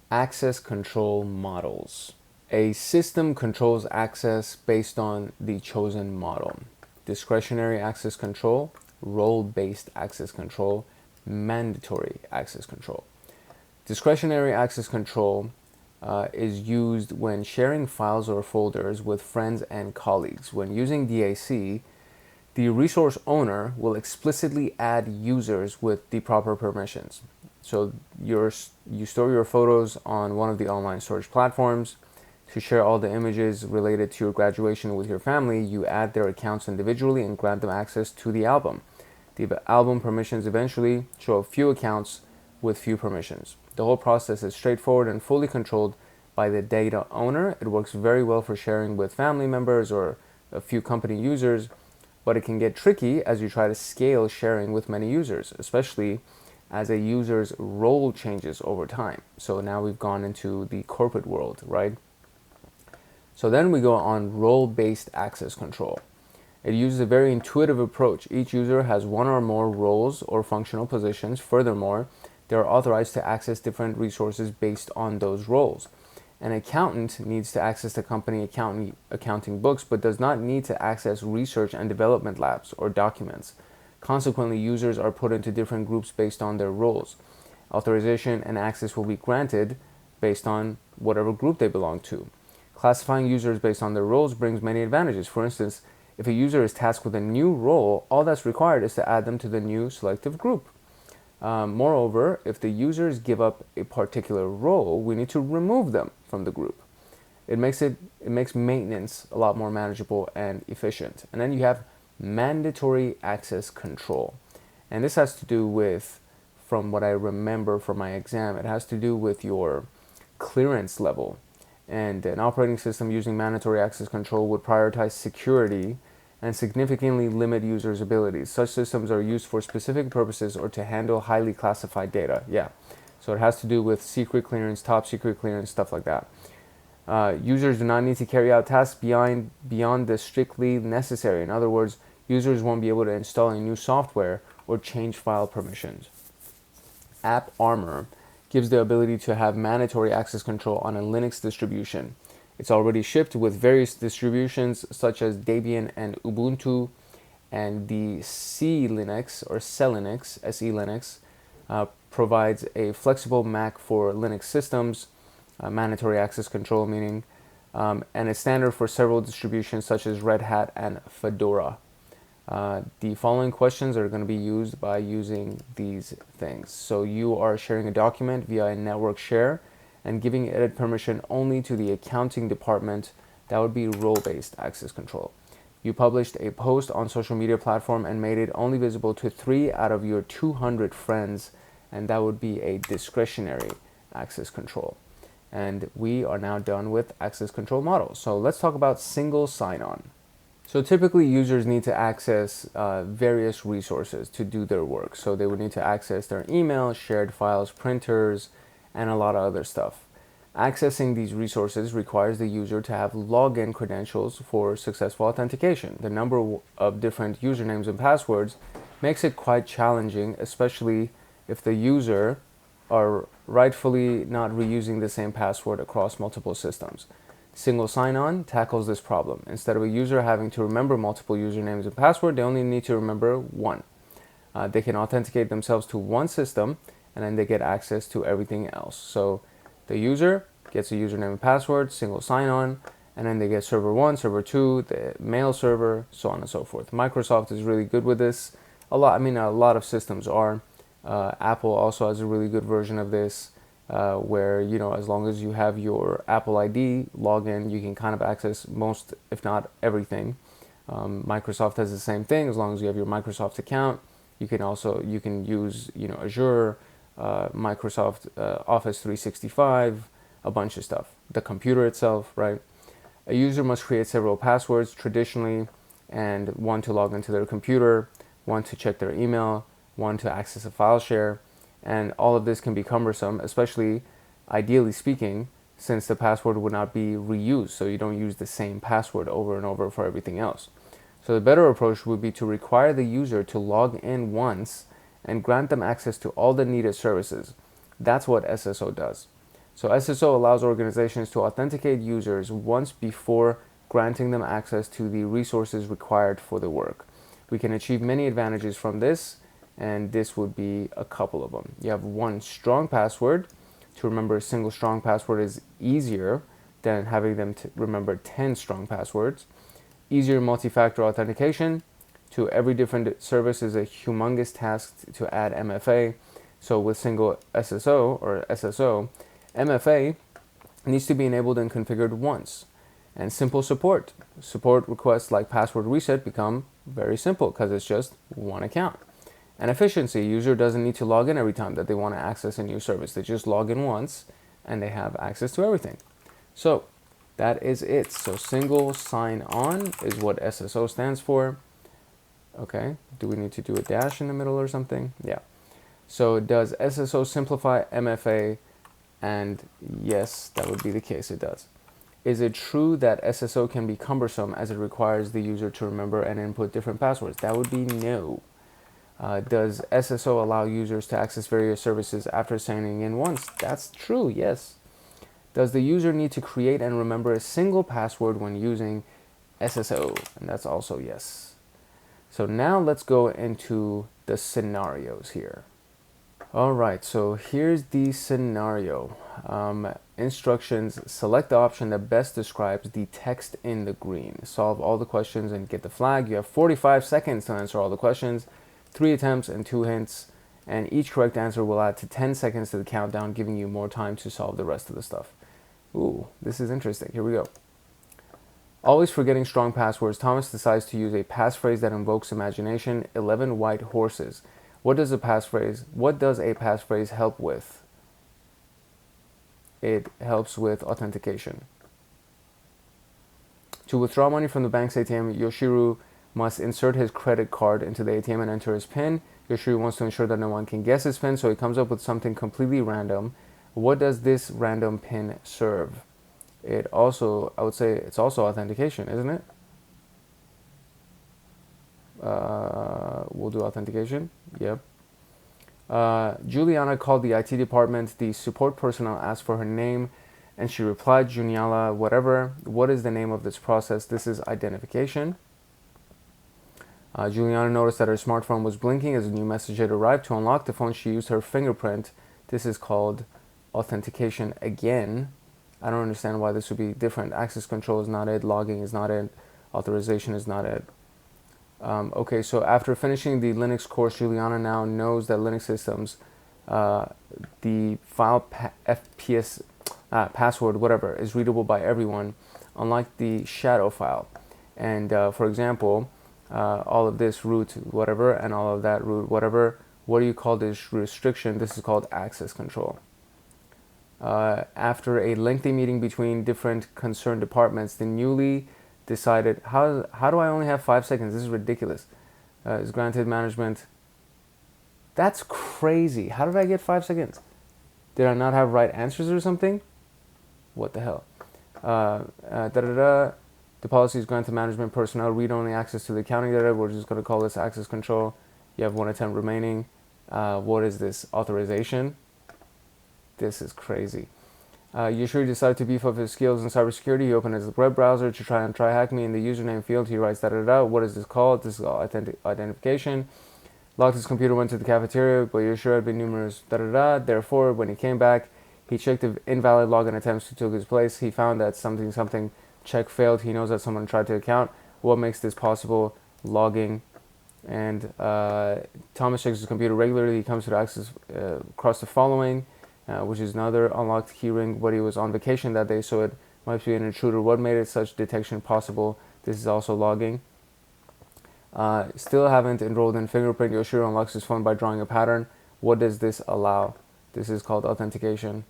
access control models. A system controls access based on the chosen model. Discretionary access control, role-based access control, mandatory access control. Discretionary access control is used when sharing files or folders with friends and colleagues. When using DAC, the resource owner will explicitly add users with the proper permissions. So you store your photos on one of the online storage platforms. To share all the images related to your graduation with your family, you add their accounts individually and grant them access to the album. The album permissions eventually show a few accounts with few permissions. The whole process is straightforward and fully controlled by the data owner. It works very well for sharing with family members or a few company users, but it can get tricky as you try to scale sharing with many users, especially as a user's role changes over time. So now we've gone into the corporate world, right? So then we go on role-based access control. It uses a very intuitive approach. Each user has one or more roles or functional positions. Furthermore, they are authorized to access different resources based on those roles. An accountant needs to access the company accounting books, but does not need to access research and development labs or documents. Consequently, users are put into different groups based on their roles. Authorization and access will be granted based on whatever group they belong to. Classifying users based on their roles brings many advantages. For instance, if a user is tasked with a new role, all that's required is to add them to the new selective group. Moreover, if the users give up a particular role, we need to remove them from the group. It makes maintenance a lot more manageable and efficient. And then you have mandatory access control. And this has to do with, from what I remember from my exam, it has to do with your clearance level. And an operating system using mandatory access control would prioritize security and significantly limit users' abilities. Such systems are used for specific purposes or to handle highly classified data. Yeah, so it has to do with secret clearance, top secret clearance, stuff like that. Users do not need to carry out tasks beyond the strictly necessary. In other words, users won't be able to install a new software or change file permissions. App Armor gives the ability to have mandatory access control on a Linux distribution. It's already shipped with various distributions such as Debian and Ubuntu, and the C-Linux or SELinux, SE-Linux, provides a flexible Mac for Linux systems, mandatory access control meaning, and it's standard for several distributions such as Red Hat and Fedora. The following questions are going to be used by using these things. So you are sharing a document via a network share and giving edit permission only to the accounting department. That would be role-based access control. You published a post on social media platform and made it only visible to 3 out of your 200 friends, and that would be a discretionary access control. And we are now done with access control models. So let's talk about single sign-on. So typically users need to access various resources to do their work. So they would need to access their email, shared files, printers, and a lot of other stuff. Accessing these resources requires the user to have login credentials for successful authentication. The number of different usernames and passwords makes it quite challenging, especially if the user are rightfully not reusing the same password across multiple systems. Single sign-on tackles this problem. Instead of a user having to remember multiple usernames and passwords, they only need to remember one. They can authenticate themselves to one system, and then they get access to everything else. So the user gets a username and password, single sign-on, and then they get server 1, server 2, the mail server, so on and so forth. Microsoft is really good with this. A lot of systems are. Apple also has a really good version of this, where, as long as you have your Apple ID login, you can kind of access most, if not everything. Microsoft has the same thing. As long as you have your Microsoft account, you can use, Azure, Microsoft Office 365, a bunch of stuff. The computer itself, right? A user must create several passwords traditionally, and one to log into their computer, one to check their email, one to access a file share, and all of this can be cumbersome, especially ideally speaking, since the password would not be reused, so you don't use the same password over and over for everything else. So the better approach would be to require the user to log in once and grant them access to all the needed services. That's what SSO does. So SSO allows organizations to authenticate users once before granting them access to the resources required for the work. We can achieve many advantages from this, and this would be a couple of them. You have one strong password. To remember a single strong password is easier than having them to remember 10 strong passwords. Easier multi-factor authentication. To every different service is a humongous task to add MFA. So with single SSO or SSO, MFA needs to be enabled and configured once. And simple support. Support requests like password reset become very simple because it's just one account. And efficiency, user doesn't need to log in every time that they want to access a new service. They just log in once and they have access to everything. So that is it. So single sign-on is what SSO stands for. Okay, do we need to do a dash in the middle or something? Yeah. So does SSO simplify MFA? And yes, that would be the case, it does. Is it true that SSO can be cumbersome as it requires the user to remember and input different passwords? That would be no. Does SSO allow users to access various services after signing in once? That's true, yes. Does the user need to create and remember a single password when using SSO? And that's also yes. So now let's go into the scenarios here. All right, so here's the scenario. Instructions: select the option that best describes the text in the green. Solve all the questions and get the flag. You have 45 seconds to answer all the questions, 3 attempts and 2 hints, and each correct answer will add to 10 seconds to the countdown, giving you more time to solve the rest of the stuff. Ooh, this is interesting. Here we go. Always forgetting strong passwords, Thomas decides to use a passphrase that invokes imagination: 11 white horses. What does a passphrase help with? It helps with authentication. To withdraw money from the bank's ATM, Yoshiru must insert his credit card into the ATM and enter his PIN. Yoshiru wants to ensure that no one can guess his PIN, so he comes up with something completely random. What does this random PIN serve? I would say it's also authentication, isn't it? We'll do authentication. Yep. Juliana called the IT department. The support personnel asked for her name, and she replied, Juniala, whatever. What is the name of this process? This is identification. Juliana noticed that her smartphone was blinking as a new message had arrived. To unlock the phone, she used her fingerprint. This is called authentication again. I don't understand why this would be different. Access control is not it. Logging is not it. Authorization is not it. Okay, so after finishing the Linux course, Juliana now knows that Linux systems, the file FPS password, whatever, is readable by everyone, unlike the shadow file. And for example, all of this root whatever and all of that root whatever, what do you call this restriction? This is called access control. After a lengthy meeting between different concerned departments, the newly decided, how do I only have 5 seconds? This is ridiculous. Is granted management. That's crazy. How did I get 5 seconds? Did I not have right answers or something? What the hell? The policy is granted management personnel read-only access to the accounting data. We're just going to call this access control. You have 1 attempt remaining. What is this? Authorization. This is crazy. Yashuri decided to beef up his skills in cybersecurity. He opened his web browser to try and TryHackMe. In the username field, he writes What is this called? This is called identification. Locked his computer, went to the cafeteria, but Yashuri had been numerous Therefore, when he came back, he checked the invalid login attempts who took his place. He found that something check failed. He knows that someone tried to account. What makes this possible? Logging. And Thomas checks his computer regularly. He comes to the access across the following. Which is another unlocked keyring, but he was on vacation that day, so it might be an intruder. What made it such detection possible? This is also logging. Still haven't enrolled in fingerprint. Yoshiro unlocks his phone by drawing a pattern. What does this allow? This is called authentication.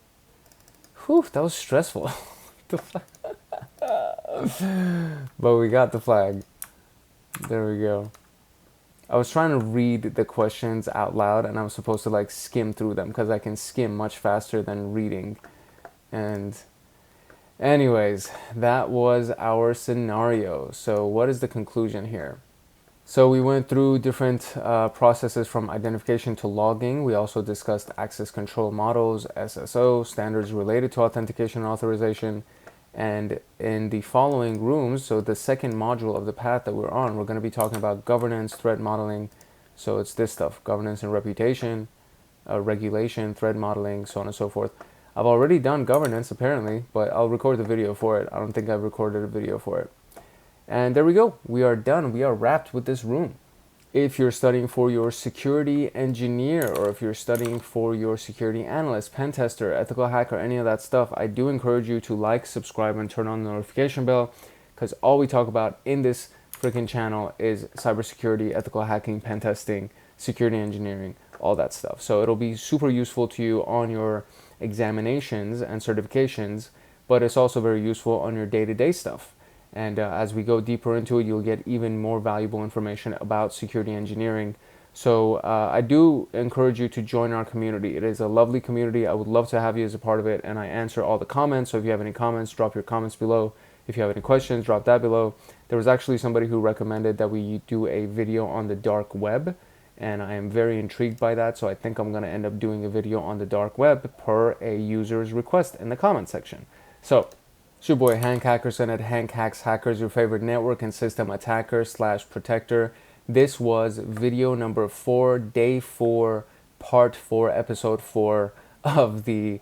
Whew, that was stressful. But we got the flag. There we go. I was trying to read the questions out loud, and I was supposed to like skim through them because I can skim much faster than reading. And anyways, that was our scenario. So what is the conclusion here? So we went through different processes from identification to logging. We also discussed access control models, SSO, standards related to authentication and authorization. And in the following rooms, so the second module of the path that we're on, we're going to be talking about governance, threat modeling. So it's this stuff: governance and reputation, regulation, threat modeling, so on and so forth. I've already done governance apparently, but I'll record the video for it. I don't think I've recorded a video for it. And there we go. We are done. We are wrapped with this room. If you're studying for your security engineer, or if you're studying for your security analyst, pen tester, ethical hacker, any of that stuff, I do encourage you to like, subscribe, and turn on the notification bell, because all we talk about in this freaking channel is cybersecurity, ethical hacking, pen testing, security engineering, all that stuff. So it'll be super useful to you on your examinations and certifications, but it's also very useful on your day-to-day stuff. And as we go deeper into it, you'll get even more valuable information about security engineering. So I do encourage you to join our community. It is a lovely community. I would love to have you as a part of it. And I answer all the comments. So if you have any comments, drop your comments below. If you have any questions, drop that below. There was actually somebody who recommended that we do a video on the dark web. and I am very intrigued by that, so I think I'm going to end up doing a video on the dark web per a user's request in the comment section. So it's your boy Hank Hackerson at Hank Hacks Hackers, your favorite network and system attacker / protector. This was video number 4, day 4, part 4, episode 4 of the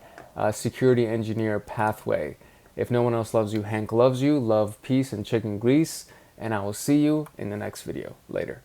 security engineer pathway. If no one else loves you, Hank loves you. Love, peace, and chicken grease. And I will see you in the next video. Later.